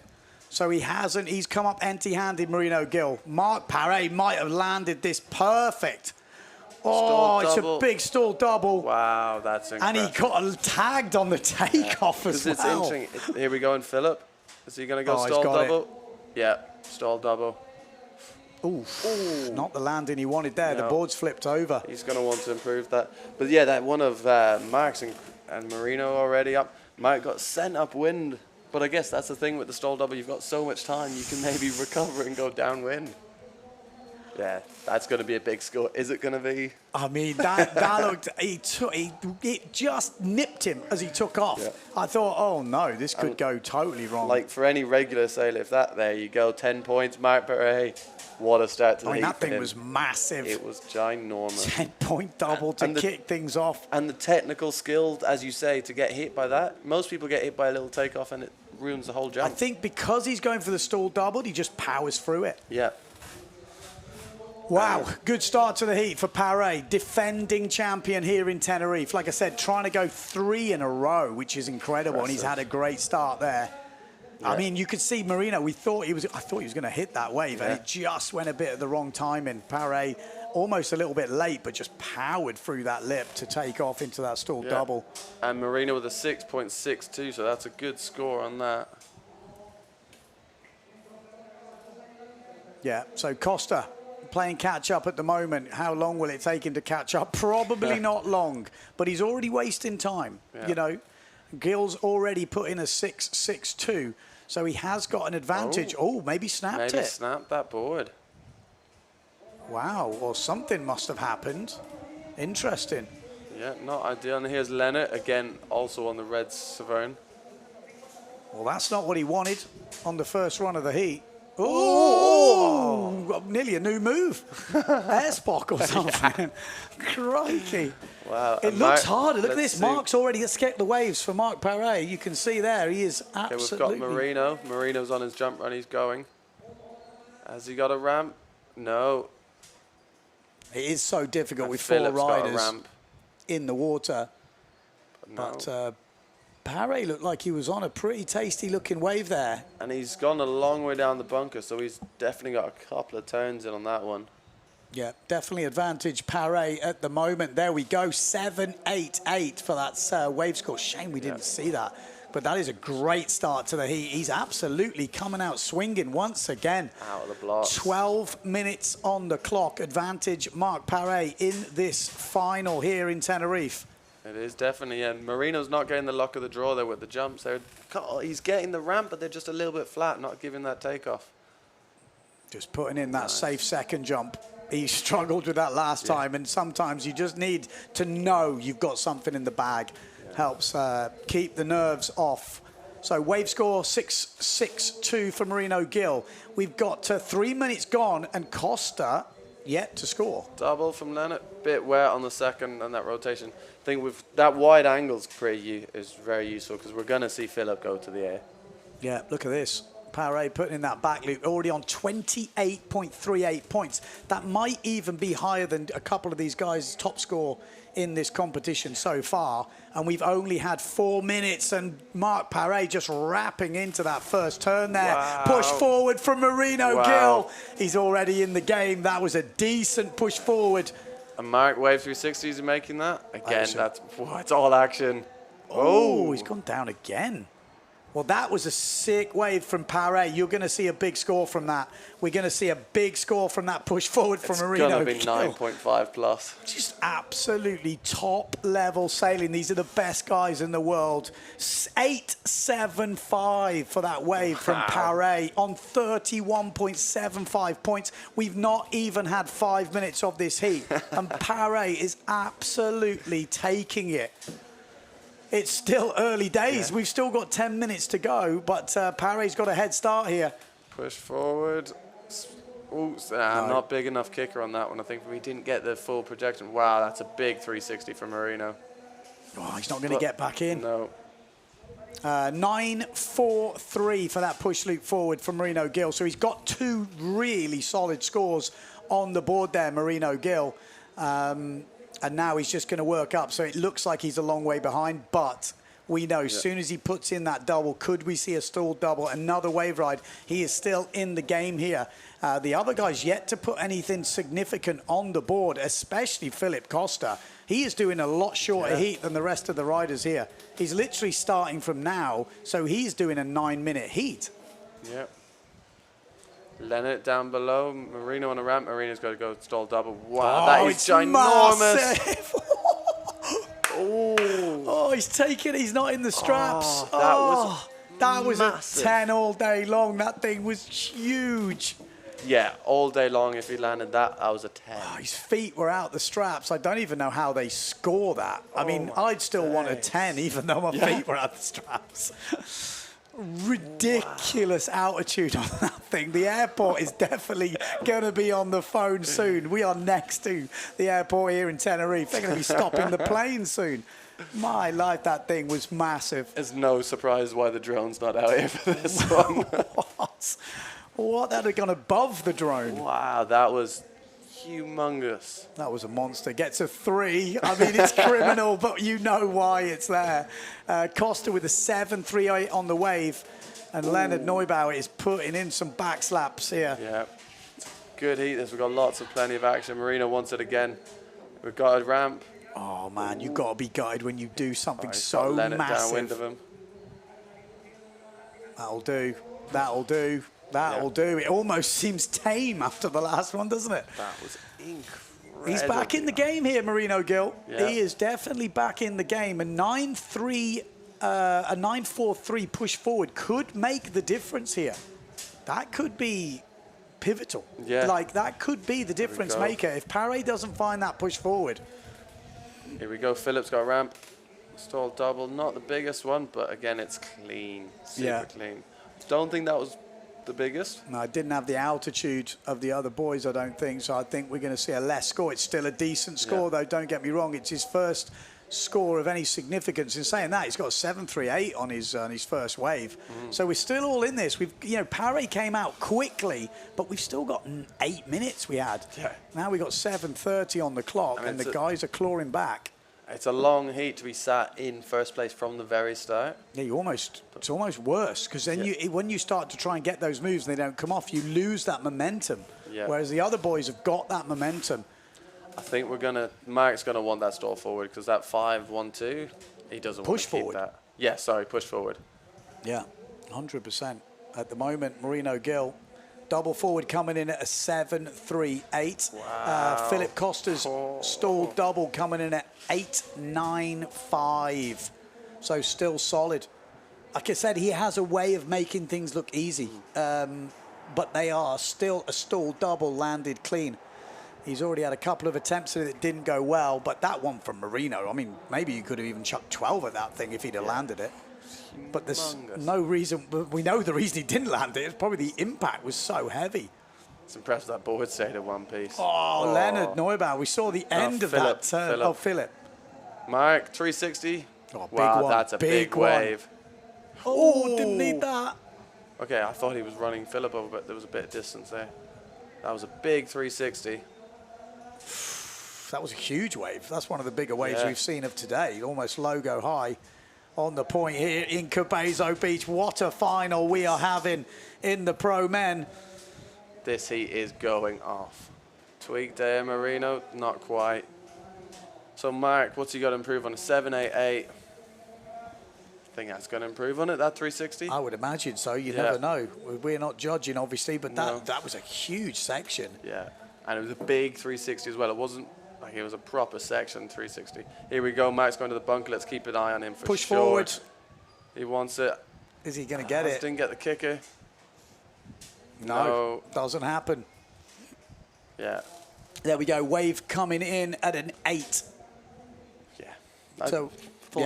So he hasn't. He's come up empty-handed, Marino Gil. Marc Paré might have landed this perfect. Oh, it's a big stall double. Wow, that's incredible. And he got tagged on the takeoff as well. It's interesting. Here we go in Philip. Is he going to go stall double? Yeah, stall double. Oof. Ooh. Not the landing he wanted there. No. The board's flipped over. He's going to want to improve that. But yeah, that one of Marc's and Marino already up. Marc got sent upwind. But I guess that's the thing with the stall double. You've got so much time, you can maybe recover and go downwind. Yeah, that's going to be a big score. Is it going to be? I mean, that looked, it just nipped him as he took off. Yeah. I thought, oh no, this could go totally wrong. Like for any regular sailor, if there you go, 10 points, Marc Paré, what a start to the heat. That thing was massive. It was ginormous. 10-point double to kick things off. And the technical skill, as you say, to get hit by that. Most people get hit by a little takeoff and it ruins the whole jump. I think because he's going for the stall double, he just powers through it. Yeah. Wow, good start to the heat for Paré, defending champion here in Tenerife. Like I said, trying to go 3 in a row, which is incredible, and he's had a great start there. Yeah. I mean, you could see Marino. I thought he was going to hit that wave, and it just went a bit at the wrong timing. Paré almost a little bit late, but just powered through that lip to take off into that stall double. And Marino with a 6.62, so that's a good score on that. Yeah, so Costa playing catch up at the moment. How long will it take him to catch up? Probably not long, but he's already wasting time. Yeah. You know, Gil's already put in a 6.62, so he has got an advantage. Oh, maybe snapped it. Maybe snapped that board. Wow, well, something must have happened. Interesting. Yeah, not ideal. And here's Leonard, again, also on the red Severn. Well, that's not what he wanted on the first run of the heat. Oh, nearly a new move. Air spock or something. Crikey. Wow. It looks harder. Look at this. Marc's already escaped the waves for Marc Paré. You can see there. He is absolutely... Okay, we've got Marino. Marino's on his jump run. He's going. Has he got a ramp? No. It is so difficult with 4 riders in the water. But Paré looked like he was on a pretty tasty looking wave there. And he's gone a long way down the bunker, so he's definitely got a couple of turns in on that one. Yeah, definitely advantage Paré at the moment. There we go, 7.88 for that wave score. Shame we didn't see that. But that is a great start to the heat. He's absolutely coming out swinging once again. Out of the blocks. 12 minutes on the clock. Advantage Marc Paré in this final here in Tenerife. It is definitely, and Marino's not getting the luck of the draw there with the jumps. He's getting the ramp, but they're just a little bit flat, not giving that takeoff. Just putting in that safe second jump. He struggled with that last time, and sometimes you just need to know you've got something in the bag. Helps keep the nerves off. So wave score 6.62 for Marino Gil. We've got 3 minutes gone, and Costa yet to score. Double from Leonard, bit wet on the second and that rotation. I think with that wide angle's is very useful because we're going to see Philip go to the air. Yeah, look at this. Paré putting in that back loop, already on 28.38 points. That might even be higher than a couple of these guys' top score in this competition so far. And we've only had 4 minutes, and Marc Paré just wrapping into that first turn there. Wow. Push forward from Marino Gil. He's already in the game. That was a decent push forward. And Marc, wave 360, is he making that? Again, it's all action. Oh, he's gone down again. Well, that was a sick wave from Paré. You're going to see a big score from that. We're going to see a big score from that push forward from Marino. It's going to be 9.5 plus. Just absolutely top-level sailing. These are the best guys in the world. 8.75 for that wave from Paré on 31.75 points. We've not even had 5 minutes of this heat, and Paré is absolutely taking it. It's still early days. We've still got 10 minutes to go, but Paré's got a head start here. Push forward. Ooh, not big enough kicker on that one. I think we didn't get the full projection. Wow, that's a big 360 from Marino. Oh, he's not going to get back in. No. 9.43 for that push loop forward from Marino Gill. So he's got 2 really solid scores on the board there, Marino Gill. And now he's just going to work up. So it looks like he's a long way behind, but we know as soon as he puts in that double, could we see a stalled double? Another wave ride. He is still in the game here. The other guy's yet to put anything significant on the board, especially Philip Costa. He is doing a lot shorter heat than the rest of the riders here. He's literally starting from now, so he's doing a 9-minute heat. Yep. Leonard down below, Marino on a ramp. Marino's got to go stall double. Wow, that is ginormous. Oh, he's taking it. He's not in the straps. That was a 10 all day long. That thing was huge. Yeah, all day long. If he landed that, that was a 10. Oh, his feet were out the straps. I don't even know how they score that. I mean, I'd still want a 10, even though my feet were out the straps. Ridiculous altitude on that thing. The airport is definitely going to be on the phone soon. We are next to the airport here in Tenerife. They're going to be stopping the plane soon. My life, that thing was massive. It's no surprise why the drone's not out here for this one. What? That had gone above the drone. Wow, that was humongous. That was a monster. Gets a 3. I mean, it's criminal, but you know why it's there. Costa with a 7.38 on the wave, and Leonard Neubauer is putting in some back slaps here. Yeah, good heat. We've got plenty of action. Marino wants it again. We've got a ramp. Oh man, you've got to be gutted when you do something so Leonard massive. Downwind of him. That'll do. That'll do. That'll do. It almost seems tame after the last one, doesn't it? That was incredible. He's back in the game here, Marino Gill. Yeah. He is definitely back in the game. A 9.43 push forward could make the difference here. That could be pivotal. Yeah. Like, that could be the difference maker. If Paré doesn't find that push forward. Here we go. Philip's got a ramp. Stall double. Not the biggest one, but again, it's clean. Super clean. Don't think that was the biggest. No, I didn't have the altitude of the other boys, I don't think, so I think we're going to see a less score. It's still a decent score, though, don't get me wrong. It's his first score of any significance. In saying that, he's got a 7.38 on his first wave. So we're still all in this. Paré came out quickly, but we've still got 8 minutes we had. Yeah. Now we've got 7.30 on the clock, and the guys are clawing back. It's a long heat to be sat in first place from the very start. Yeah, it's almost worse, because then when you start to try and get those moves and they don't come off, you lose that momentum. Yeah. Whereas the other boys have got that momentum. I think Mark's gonna want that stall forward, because that 5-1-2, he doesn't want to keep that. Yeah, sorry, push forward. Yeah, 100%. At the moment, Marino Gill, double forward coming in at a 7.38. Wow. Philip Costa's stalled double coming in at 8.95. So still solid. Like I said, he has a way of making things look easy. But they are still a stalled double landed clean. He's already had a couple of attempts that didn't go well, but that one from Marino, I mean, maybe you could have even chucked 12 at that thing if he'd have landed it. But there's no reason, we know the reason he didn't land it. It's probably the impact was so heavy. It's impressive that board stayed in one piece. Oh, Leonard Neubauer. We saw the end of that turn. Oh, Philip. Mark, 360. Oh, wow, big one. that's a big wave. Oh, didn't need that. Okay, I thought he was running Philip over, but there was a bit of distance there. That was a big 360. That was a huge wave. That's one of the bigger waves we've seen of today. Almost logo high on the point here in Cabezzo Beach. What a final we are having in the Pro Men. This heat is going off. Tweak there, Marino, not quite. So Mark, what's he got to improve on? A 7.88. think that's going to improve on it, that 360. I would imagine so. You never know. We're not judging, obviously, but that was a huge section. Yeah, and it was a big 360 as well. It wasn't like it was a proper section 360. Here we go, Max going to the bunker. Let's keep an eye on him for Push sure. forward. He wants it. Is he going to get it? Didn't get the kicker. No, doesn't happen. Yeah. There we go. Wave coming in at an 8. Yeah. So,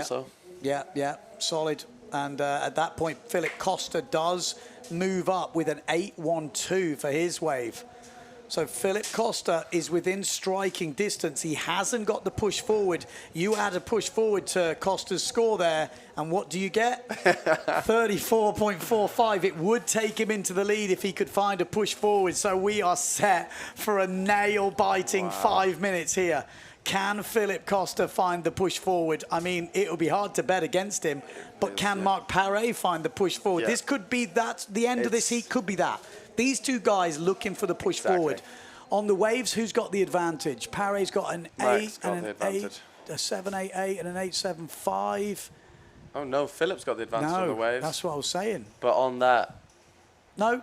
so. Yeah, solid. And at that point, Philip Costa does move up with an 8-1-2 for his wave. So Philip Costa is within striking distance. He hasn't got the push forward. You add a push forward to Costa's score there, and what do you get? 34.45. It would take him into the lead if he could find a push forward. So we are set for a nail-biting 5 minutes here. Can Philip Costa find the push forward? I mean, it'll be hard to bet against him, but can Marc Paré find the push forward? This could be that. The end of this heat could be that. These two guys looking for the push forward. On the waves, who's got the advantage? Paré's got an 8 and an 8, a 7-8-8 and an 8-7-5. Oh no, Philip's got the advantage on the waves. That's what I was saying. But on that. No,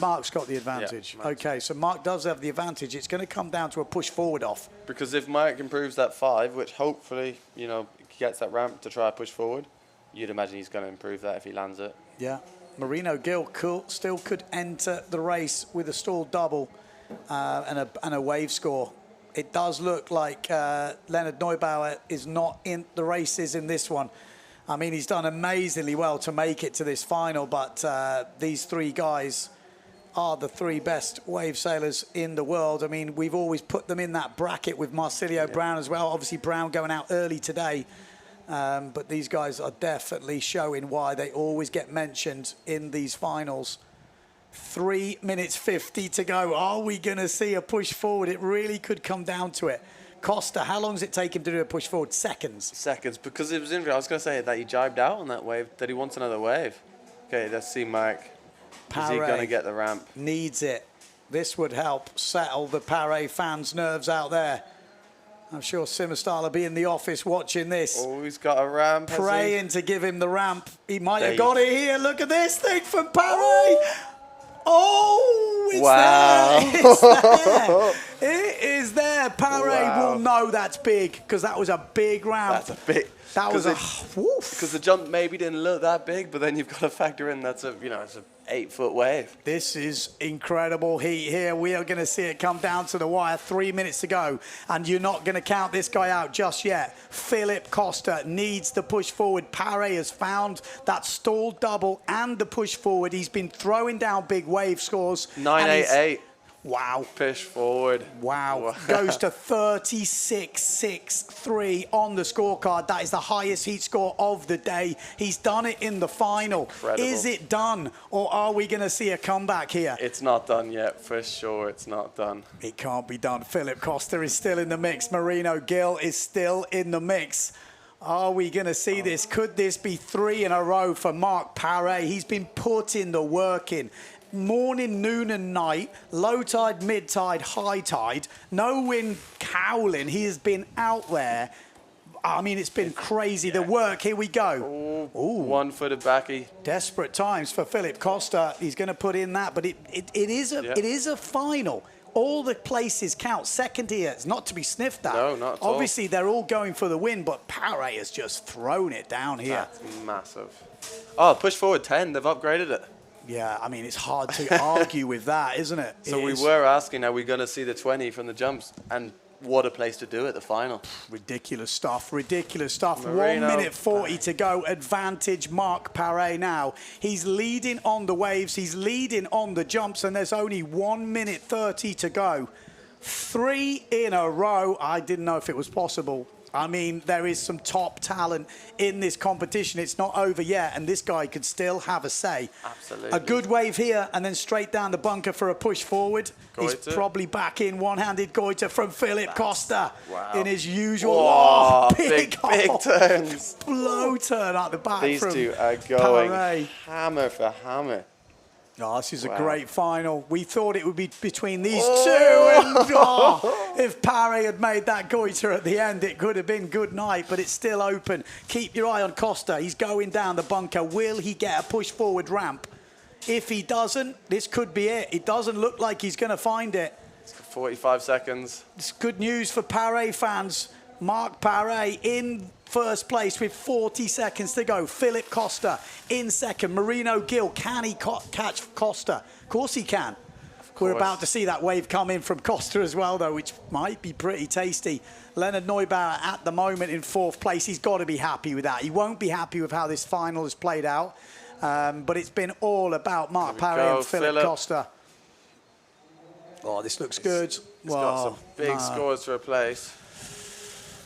Mark's got the advantage. Yeah, okay, so Marc does have the advantage. It's going to come down to a push forward off. Because if Marc improves that 5, which hopefully, you know, gets that ramp to try a push forward, you'd imagine he's going to improve that if he lands it. Yeah. Marino Gil still could enter the race with a stalled double and a wave score. It does look like Leonard Neubauer is not in the races in this one. I mean, he's done amazingly well to make it to this final, but these three guys are the 3 best wave sailors in the world. I mean, we've always put them in that bracket with Marsilio Brown as well. Obviously, Brown going out early today. But these guys are definitely showing why they always get mentioned in these finals. 3 minutes 50 to go. Are we going to see a push forward? It really could come down to it. Costa, how long does it take him to do a push forward? Seconds. Seconds, because it was interesting. I was going to say that he jibed out on that wave, that he wants another wave. Okay, let's see, Marc. Is he going to get the ramp? Needs it. This would help settle the Paré fans' nerves out there. I'm sure Simmerstahl will be in the office watching this. Oh, he's got a ramp. Praying to give him the ramp. He might have got it here. Look at this thing from Paré. Oh, it's there. It's there. It is there. Paré will know that's big because that was a big ramp. That's a big. That was a woof. Because the jump maybe didn't look that big, but then you've got to factor in that's a, you know, it's an 8-foot wave. This is incredible heat here. We are going to see it come down to the wire. 3 minutes to go, and you're not going to count this guy out just yet. Philip Costa needs the push forward. Paré has found that stalled double and the push forward. He's been throwing down big wave scores. 988. Wow. Push forward. Wow. Goes to 36.63 on the scorecard. That is the highest heat score of the day. He's done it in the final. Incredible. Is it done, or are we going to see a comeback here? It's not done yet, for sure. It's not done. It can't be done. Philip Costa is still in the mix. Marino Gil is still in the mix. Are we going to see this? Could this be 3 in a row for Marc Paré? He's been putting the work in. Morning, noon and night, low tide, mid tide, high tide, no wind howling. He has been out there. I mean, it's been crazy. The work, here we go. Ooh. 1 footed backy. Desperate times for Philip Costa. He's going to put in that, but it is a final. All the places count. Second here, it's not to be sniffed at. No, not at all. Obviously, they're all going for the win, but Paré has just thrown it down here. That's massive. Oh, push forward 10. They've upgraded it. Yeah, I mean, it's hard to argue with that, isn't it? So we were asking, are we going to see the 20 from the jumps? And what a place to do at the final. Ridiculous stuff, ridiculous stuff. Marino. 1 minute 40 to go. Advantage Marc Paré now. He's leading on the waves. He's leading on the jumps, and there's only 1 minute 30 to go. 3 in a row. I didn't know if it was possible. I mean, there is some top talent in this competition. It's not over yet, and this guy could still have a say. Absolutely. A good wave here, and then straight down the bunker for a push forward. Goiter. He's probably back in one-handed Goiter from Philip Costa in his usual. Whoa, big turns. Blow turn at the back. These from two are going Paré. hammer for hammer. Oh, this is a great final. We thought it would be between these two. And, if Paré had made that goiter at the end, it could have been good night, but it's still open. Keep your eye on Costa. He's going down the bunker. Will he get a push forward ramp? If he doesn't, this could be it. It doesn't look like he's going to find it. 45 seconds. It's good news for Paré fans. Marc Paré in first place with 40 seconds to go. Philip Costa in second. Marino Gil, can he catch Costa? Of course he can. We're about to see that wave come in from Costa as well, though, which might be pretty tasty. Leonard Neubauer at the moment in fourth place. He's got to be happy with that. He won't be happy with how this final has played out. But it's been all about Marc Paré and Philip Costa. Oh, this looks good. He's got some big scores to replace.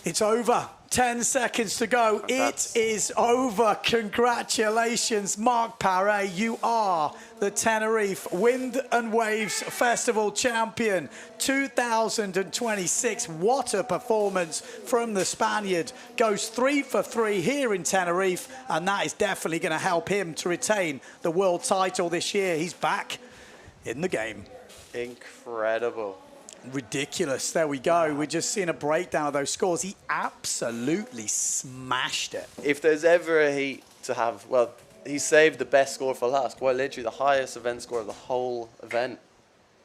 It's over. 10 seconds to go. It is over. Congratulations, Marc Paré. You are the Tenerife Wind and Waves Festival champion 2026. What a performance from the Spaniard. Goes 3 for 3 here in Tenerife, and that is definitely going to help him to retain the world title this year. He's back in the game. Incredible. Ridiculous. There we go. We're just seeing a breakdown of those scores. He absolutely smashed it. If there's ever a heat to have, well, he saved the best score for last. Quite literally the highest event score of the whole event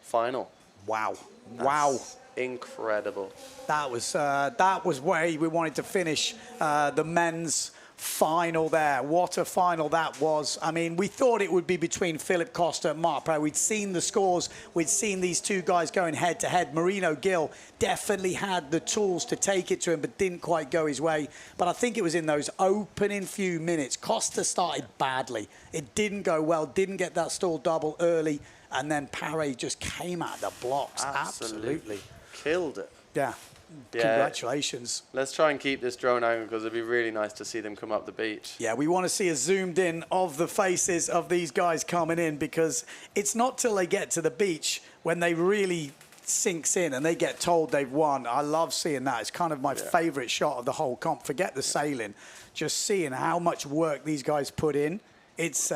final. Wow. That's incredible. That was where we wanted to finish the men's final there. What a final that was. I mean, we thought it would be between Philip Costa and Marc Paré. We'd seen the scores. We'd seen these two guys going head to head. Marino Gil definitely had the tools to take it to him, but didn't quite go his way. But I think it was in those opening few minutes. Costa started badly. It didn't go well, didn't get that stall double early, and then Paré just came out the blocks. Absolutely. Killed it. Yeah. Congratulations. Let's try and keep this drone angle because it'd be really nice to see them come up the beach. Yeah, we want to see a zoomed in of the faces of these guys coming in, because it's not till they get to the beach when they really sinks in and they get told they've won. I love seeing that. It's kind of my favorite shot of the whole comp. Forget the sailing. Just seeing how much work these guys put in. It's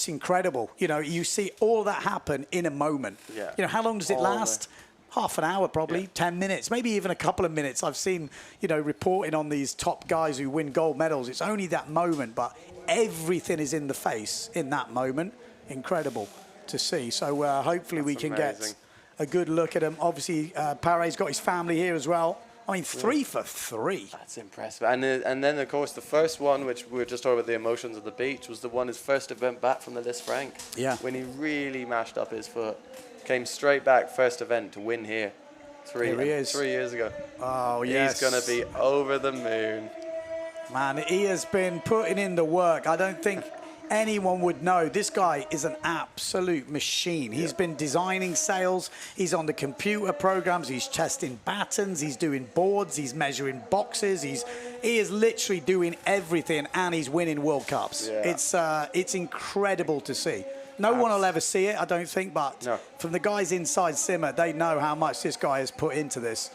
incredible. You know, you see all that happen in a moment. Yeah. You know, how long does it last? Half an hour, probably, 10 minutes, maybe even a couple of minutes. I've seen, you know, reporting on these top guys who win gold medals. It's only that moment, but everything is in the face in that moment. Incredible to see. So hopefully we can get a good look at him. Obviously, Paré's got his family here as well. I mean, 3 for 3. That's impressive. And then, of course, the first one, which we were just talking about the emotions of the beach, was the one his first event back from the List Frank. Yeah. When he really mashed up his foot. Came straight back, first event to win here. 3 years ago. Oh, yes. He's going to be over the moon. Man, he has been putting in the work. I don't think anyone would know. This guy is an absolute machine. He's been designing sails. He's on the computer programs. He's testing battens. He's doing boards. He's measuring boxes. He is literally doing everything, and he's winning World Cups. Yeah. It's incredible to see. No one will ever see it, I don't think, but from the guys inside Simmer, they know how much this guy has put into this.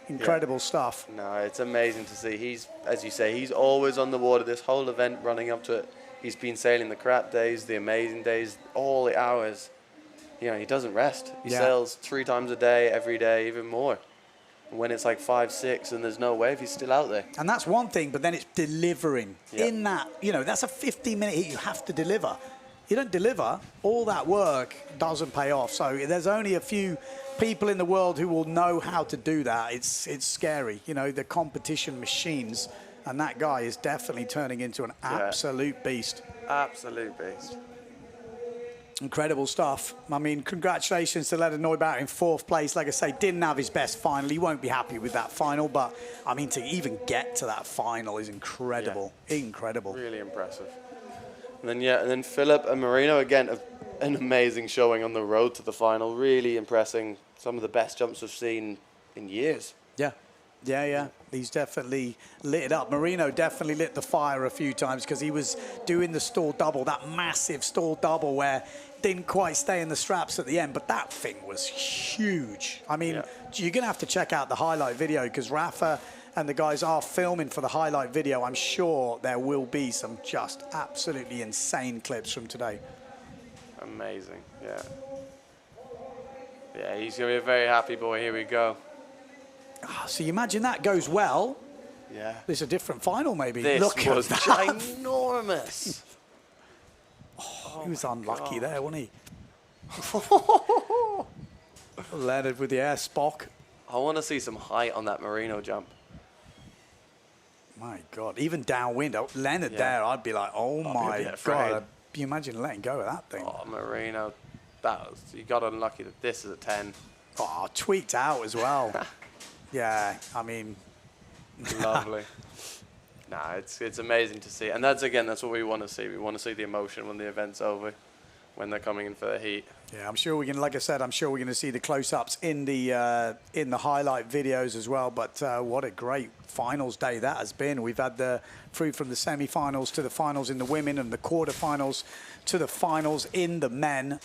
Incredible stuff. No, it's amazing to see. He's, as you say, he's always on the water this whole event running up to it. He's been sailing the crap days, the amazing days, all the hours. You know, he doesn't rest. He sails 3 times a day, every day, even more. When it's like 5, 6 and there's no wave, he's still out there. And that's one thing, but then it's delivering. In that, you know, that's a 15-minute hit you have to deliver. You don't deliver, all that work doesn't pay off. So there's only a few people in the world who will know how to do that. It's scary, you know, the competition machines. And that guy is definitely turning into an absolute beast. Absolute beast. Incredible stuff. I mean, congratulations to Leonard Neubauer in 4th place. Like I say, didn't have his best final. He won't be happy with that final, but I mean, to even get to that final is incredible. Yeah. Incredible. Really impressive. And then Philip and Marino, again, an amazing showing on the road to the final. Really impressing. Some of the best jumps we've seen in years. Yeah. He's definitely lit it up. Marino definitely lit the fire a few times because he was doing the stall double, that massive stall double where didn't quite stay in the straps at the end, but that thing was huge. I mean, you're going to have to check out the highlight video because Rafa and the guys are filming for the highlight video. I'm sure there will be some just absolutely insane clips from today. Amazing, yeah. Yeah, he's going to be a very happy boy. Here we go. So you imagine that goes well. Yeah. There's a different final, maybe. This Look was at that. ginormous. He was unlucky there, wasn't he? Leonard with the air Spock. I want to see some height on that Marino jump. My God, even downwind. Oh, Leonard there, I'd be like, oh my God. Can you imagine letting go of that thing? Oh, Marino, you got unlucky that this is a 10. Oh, tweaked out as well. Yeah, I mean. Lovely. Nah, it's amazing to see. And that's what we want to see. We want to see the emotion when the event's over, when they're coming in for the heat. Yeah, I'm sure like I said, I'm sure we're going to see the close-ups in the highlight videos as well. But what a great finals day that has been. We've had through from the semi-finals to the finals in the women and the quarter-finals to the finals in the men.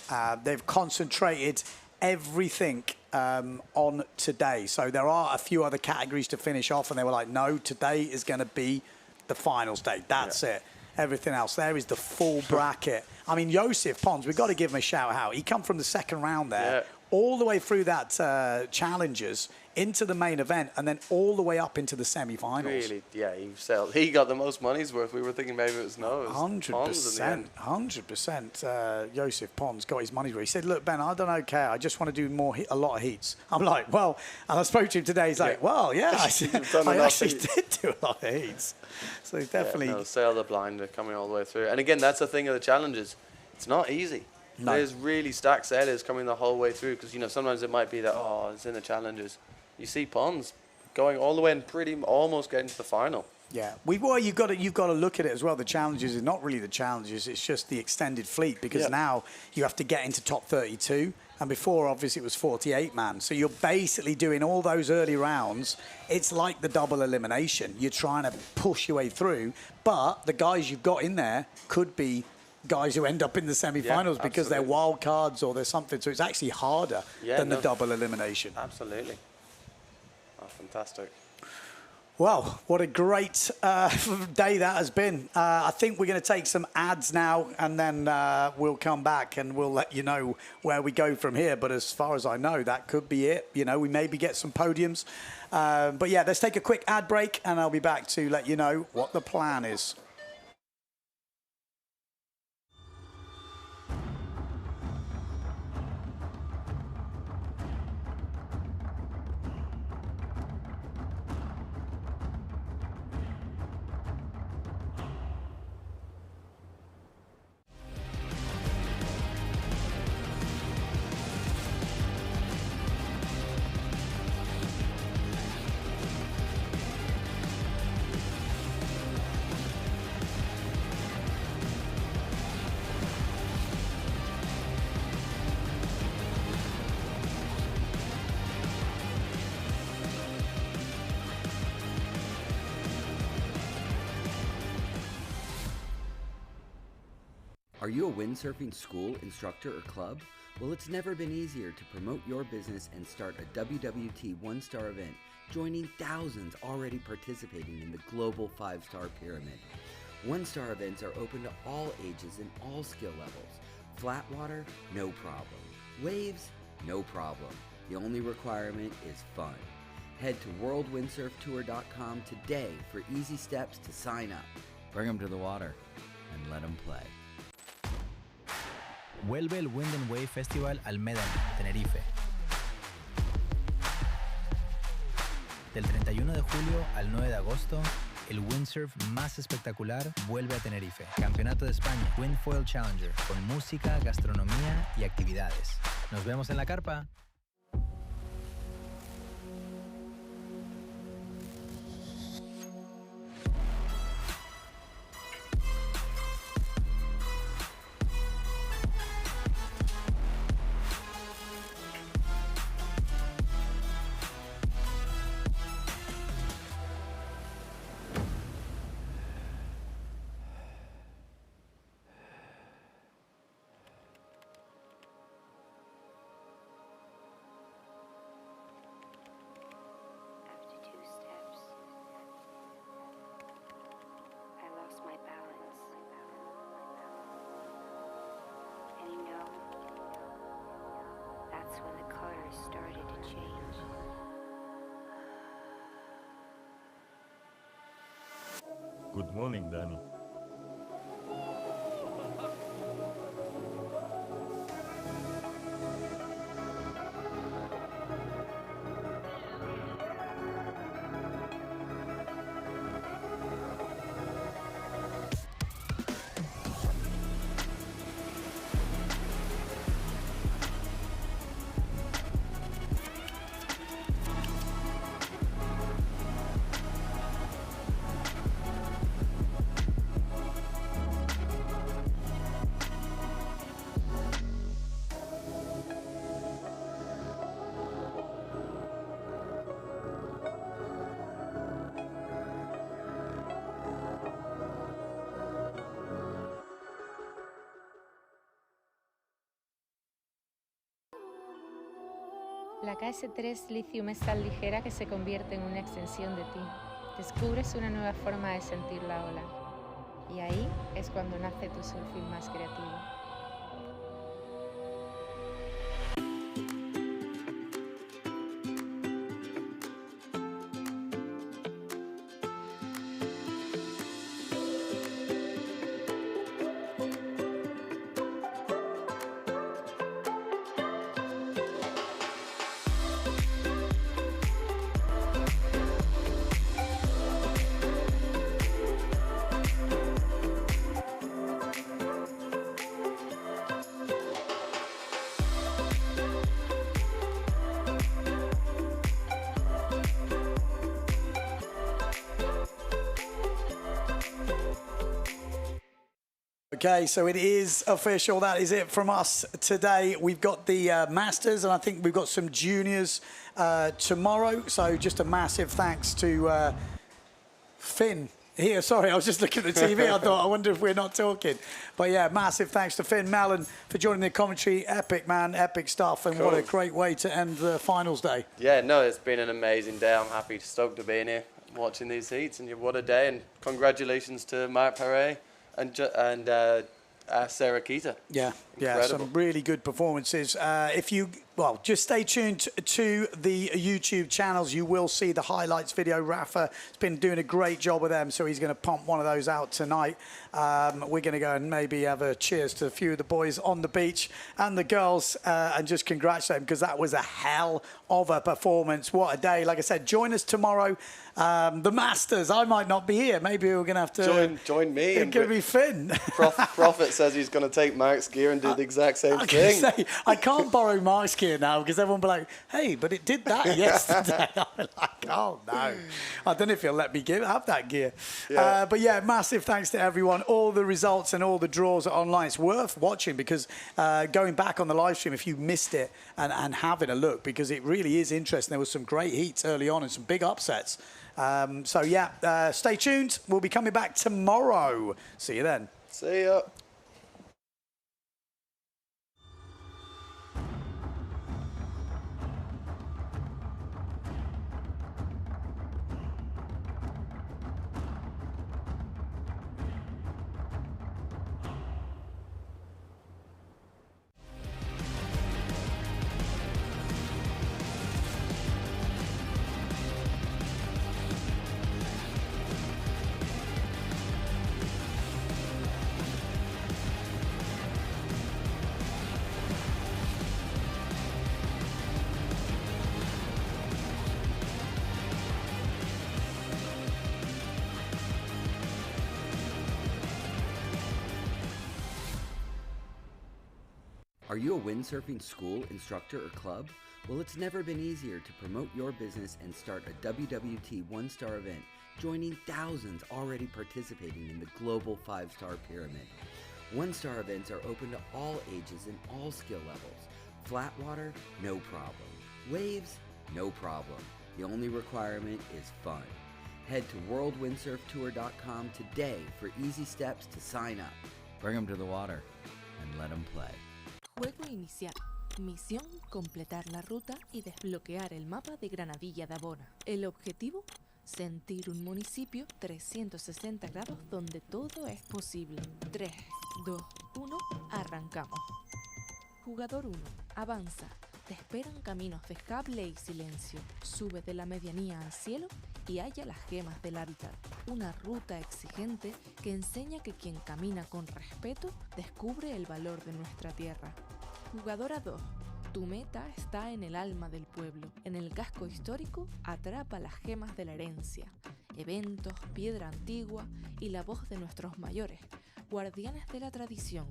They've concentrated everything on today. So there are a few other categories to finish off, and they were like, no, today is going to be the finals day. That's it. Everything else there is the full bracket. I mean, Joseph Pons, we've got to give him a shout out. He come from the second round there, all the way through that challengers into the main event, and then all the way up into the semi-finals. Really, yeah, he got the most money's worth. We were thinking maybe it was 100%. 100%. Joseph Pons got his money's worth. He said, look, Ben, I don't care. I just want to do a lot of heats. I'm like, well, and I spoke to him today. He's like, well, yeah, I actually did do a lot of heats. So definitely. Sail the blind, they're coming all the way through. And again, that's the thing of the challenges. It's not easy. No. There's really stacked sailors coming the whole way through, because, sometimes it might be that, it's in the challenges. You see Pons going all the way and almost getting to the final. Yeah, you've got to look at it as well. The challenges is not really the challenges; it's just the extended fleet, because now you have to get into top 32, and before obviously it was 48 man. So you're basically doing all those early rounds. It's like the double elimination. You're trying to push your way through, but the guys you've got in there could be guys who end up in the semi-finals because they're wild cards or there's something. So it's actually harder than the double elimination. Absolutely. Oh, fantastic. Well, what a great day that has been. I think we're going to take some ads now, and then we'll come back and we'll let you know where we go from here. But as far as I know, that could be it. We maybe get some podiums. But yeah, let's take a quick ad break, and I'll be back to let you know what the plan is. Are you a windsurfing school, instructor, or club? Well, it's never been easier to promote your business and start a WWT one-star event, joining thousands already participating in the global 5-star pyramid. One-star events are open to all ages and all skill levels. Flat water? No problem. Waves? No problem. The only requirement is fun. Head to worldwindsurftour.com today for easy steps to sign up. Bring them to the water and let them play. Vuelve el Wind and Wave Festival al Médano, Tenerife. Del 31 de julio al 9 de agosto, el windsurf más espectacular vuelve a Tenerife. Campeonato de España, Windfoil Challenger, con música, gastronomía y actividades. Nos vemos en la carpa. That's when the colors started to change. Good morning, Danny. La KS3 Lithium es tan ligera que se convierte en una extensión de ti. Descubres una nueva forma de sentir la ola. Y ahí es cuando nace tu surfing más creativo. Okay, so it is official. That is it from us today. We've got the Masters, and I think we've got some juniors tomorrow. So just a massive thanks to Finn here. Sorry, I was just looking at the TV. I thought, I wonder if we're not talking. But yeah, massive thanks to Finn Mallon for joining the commentary. Epic, man, epic stuff. And Cool. What a great way to end the finals day. Yeah, no, it's been an amazing day. I'm happy, stoked to be in here watching these heats. And what a day. And congratulations to Mark Perret and Sarah Keita. Yeah, Incredible. some really good performances. Just stay tuned to the YouTube channels. You will see the highlights video. Rafa has been doing a great job with them, so he's going to pump one of those out tonight. We're going to go and maybe have a cheers to a few of the boys on the beach and the girls and just congratulate them, because that was a hell of a performance. What a day. Like I said, join us tomorrow. The Masters, I might not be here. Maybe we're going to have to... Join me. It's going to be Finn. Prophet says he's going to take Mark's gear and do the exact same thing. I can't borrow Mark's gear now, because everyone will be like, hey, but it did that yesterday. I'm like, oh, no. I don't know if he'll let me have that gear. Yeah. But yeah, massive thanks to everyone. All the results and all the draws are online. It's worth watching, because going back on the live stream, if you missed it, and having a look, because it really is interesting. There was some great heats early on and some big upsets. Stay tuned. We'll be coming back tomorrow. See you then. See ya. Are you a windsurfing school, instructor, or club? Well, it's never been easier to promote your business and start a WWT 1-star event, joining thousands already participating in the global 5-star pyramid. 1-star events are open to all ages and all skill levels. Flat water? No problem. Waves? No problem. The only requirement is fun. Head to worldwindsurftour.com today for easy steps to sign up. Bring them to the water and let them play. Juego inicial. Misión: completar la ruta y desbloquear el mapa de Granadilla de Abona. El objetivo: sentir un municipio 360 grados donde todo es posible. 3, 2, 1, arrancamos. Jugador 1, avanza. te esperan caminos de cable y silencio. Sube de la medianía al cielo y halla las gemas del hábitat. Una ruta exigente que enseña que quien camina con respeto descubre el valor de nuestra tierra. Jugadora 2. Tu meta está en el alma del pueblo. En el casco histórico, atrapa las gemas de la herencia, eventos, piedra antigua y la voz de nuestros mayores, guardianes de la tradición.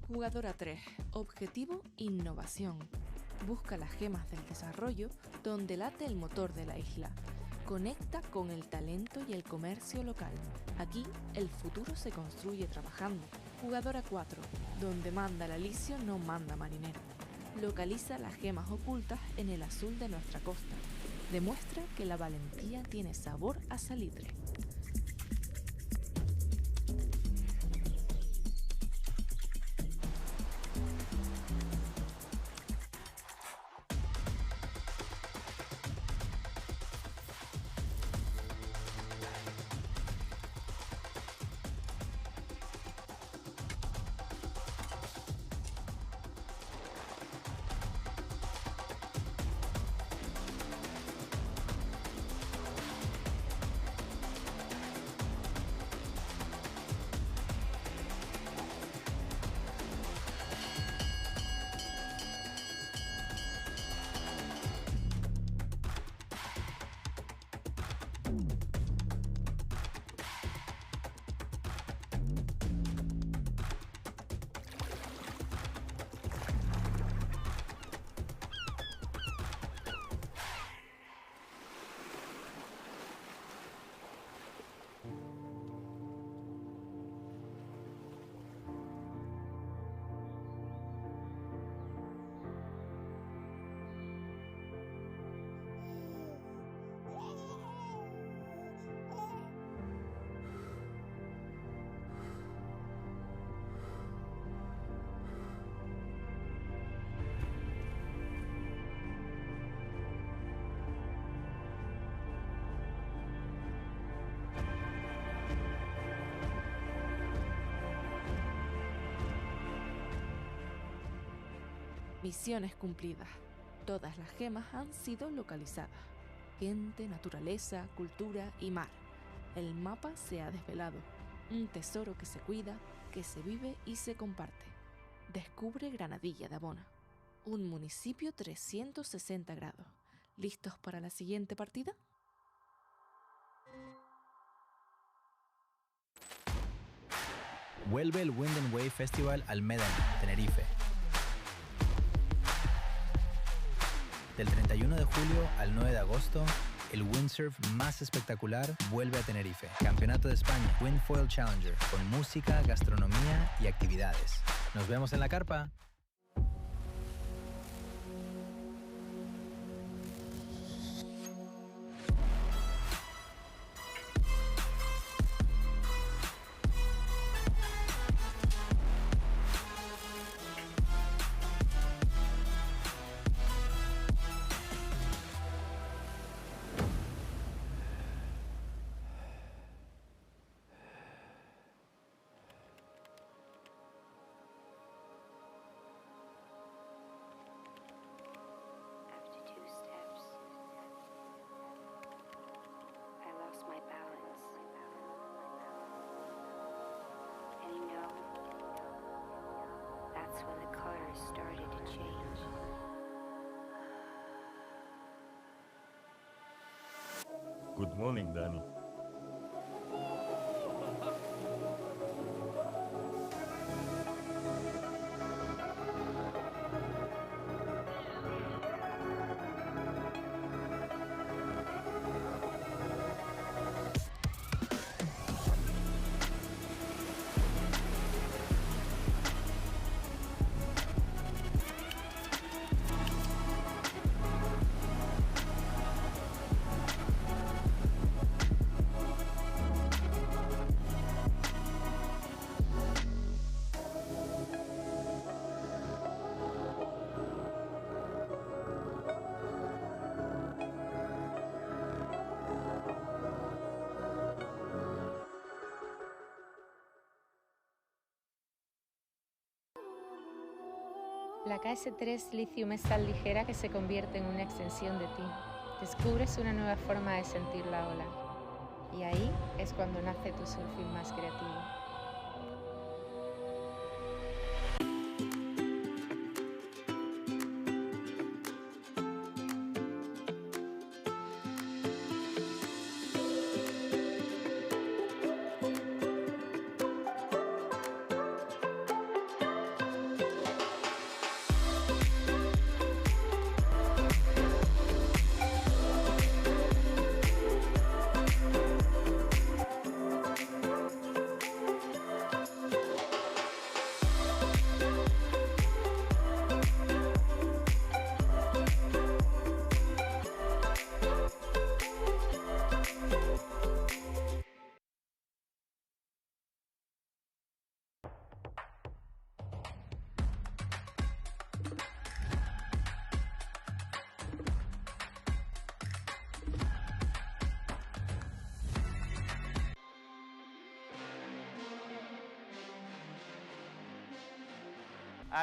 Jugadora 3. Objetivo, innovación. Busca las gemas del desarrollo donde late el motor de la isla. Conecta con el talento y el comercio local. Aquí, el futuro se construye trabajando. Jugadora 4. Donde manda el alicio no manda marinero. Localiza las gemas ocultas en el azul de nuestra costa. Demuestra que la valentía tiene sabor a salitre. Misiones cumplidas. Todas las gemas han sido localizadas. Gente, naturaleza, cultura y mar. El mapa se ha desvelado. Un tesoro que se cuida, que se vive y se comparte. Descubre Granadilla de Abona. Un municipio 360 grados. ¿Listos para la siguiente partida? Vuelve el Wind and Wave Festival al Médano, Tenerife. Del 31 de julio al 9 de agosto, el windsurf más espectacular vuelve a Tenerife. Campeonato de España, Windfoil Challenger, con música, gastronomía y actividades. Nos vemos en la carpa. Good morning, Danny. La KS3 Lithium es tan ligera que se convierte en una extensión de ti. Descubres una nueva forma de sentir la ola. Y ahí es cuando nace tu surfing más creativo.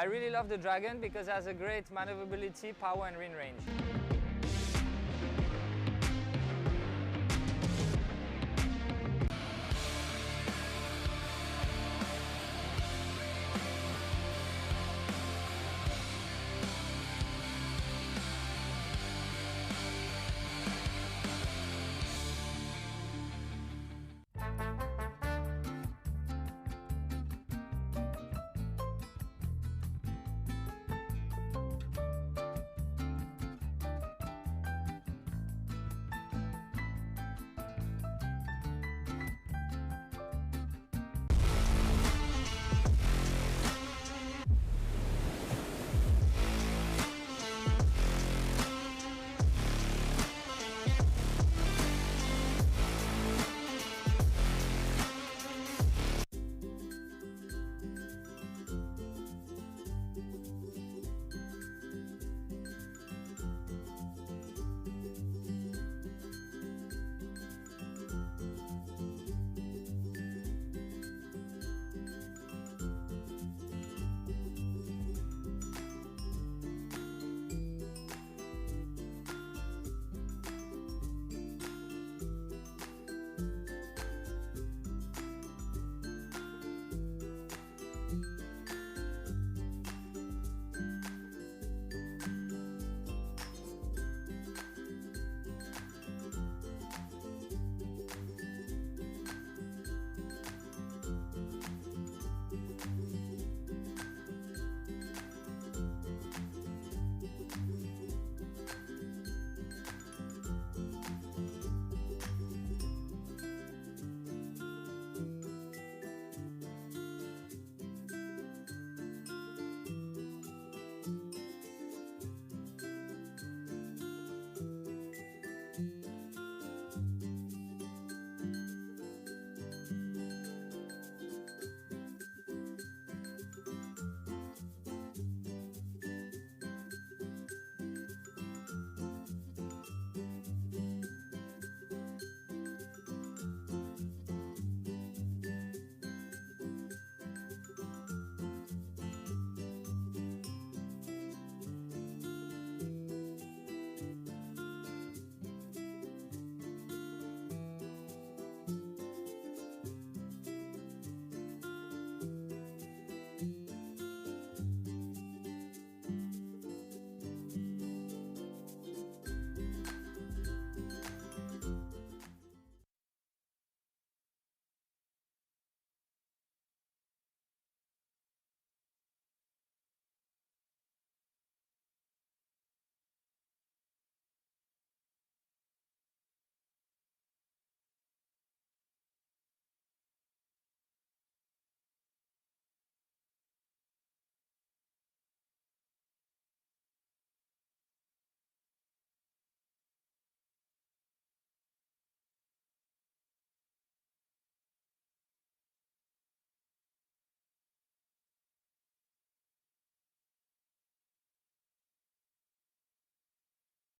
I really love the Dragon because it has a great maneuverability, power and wind range.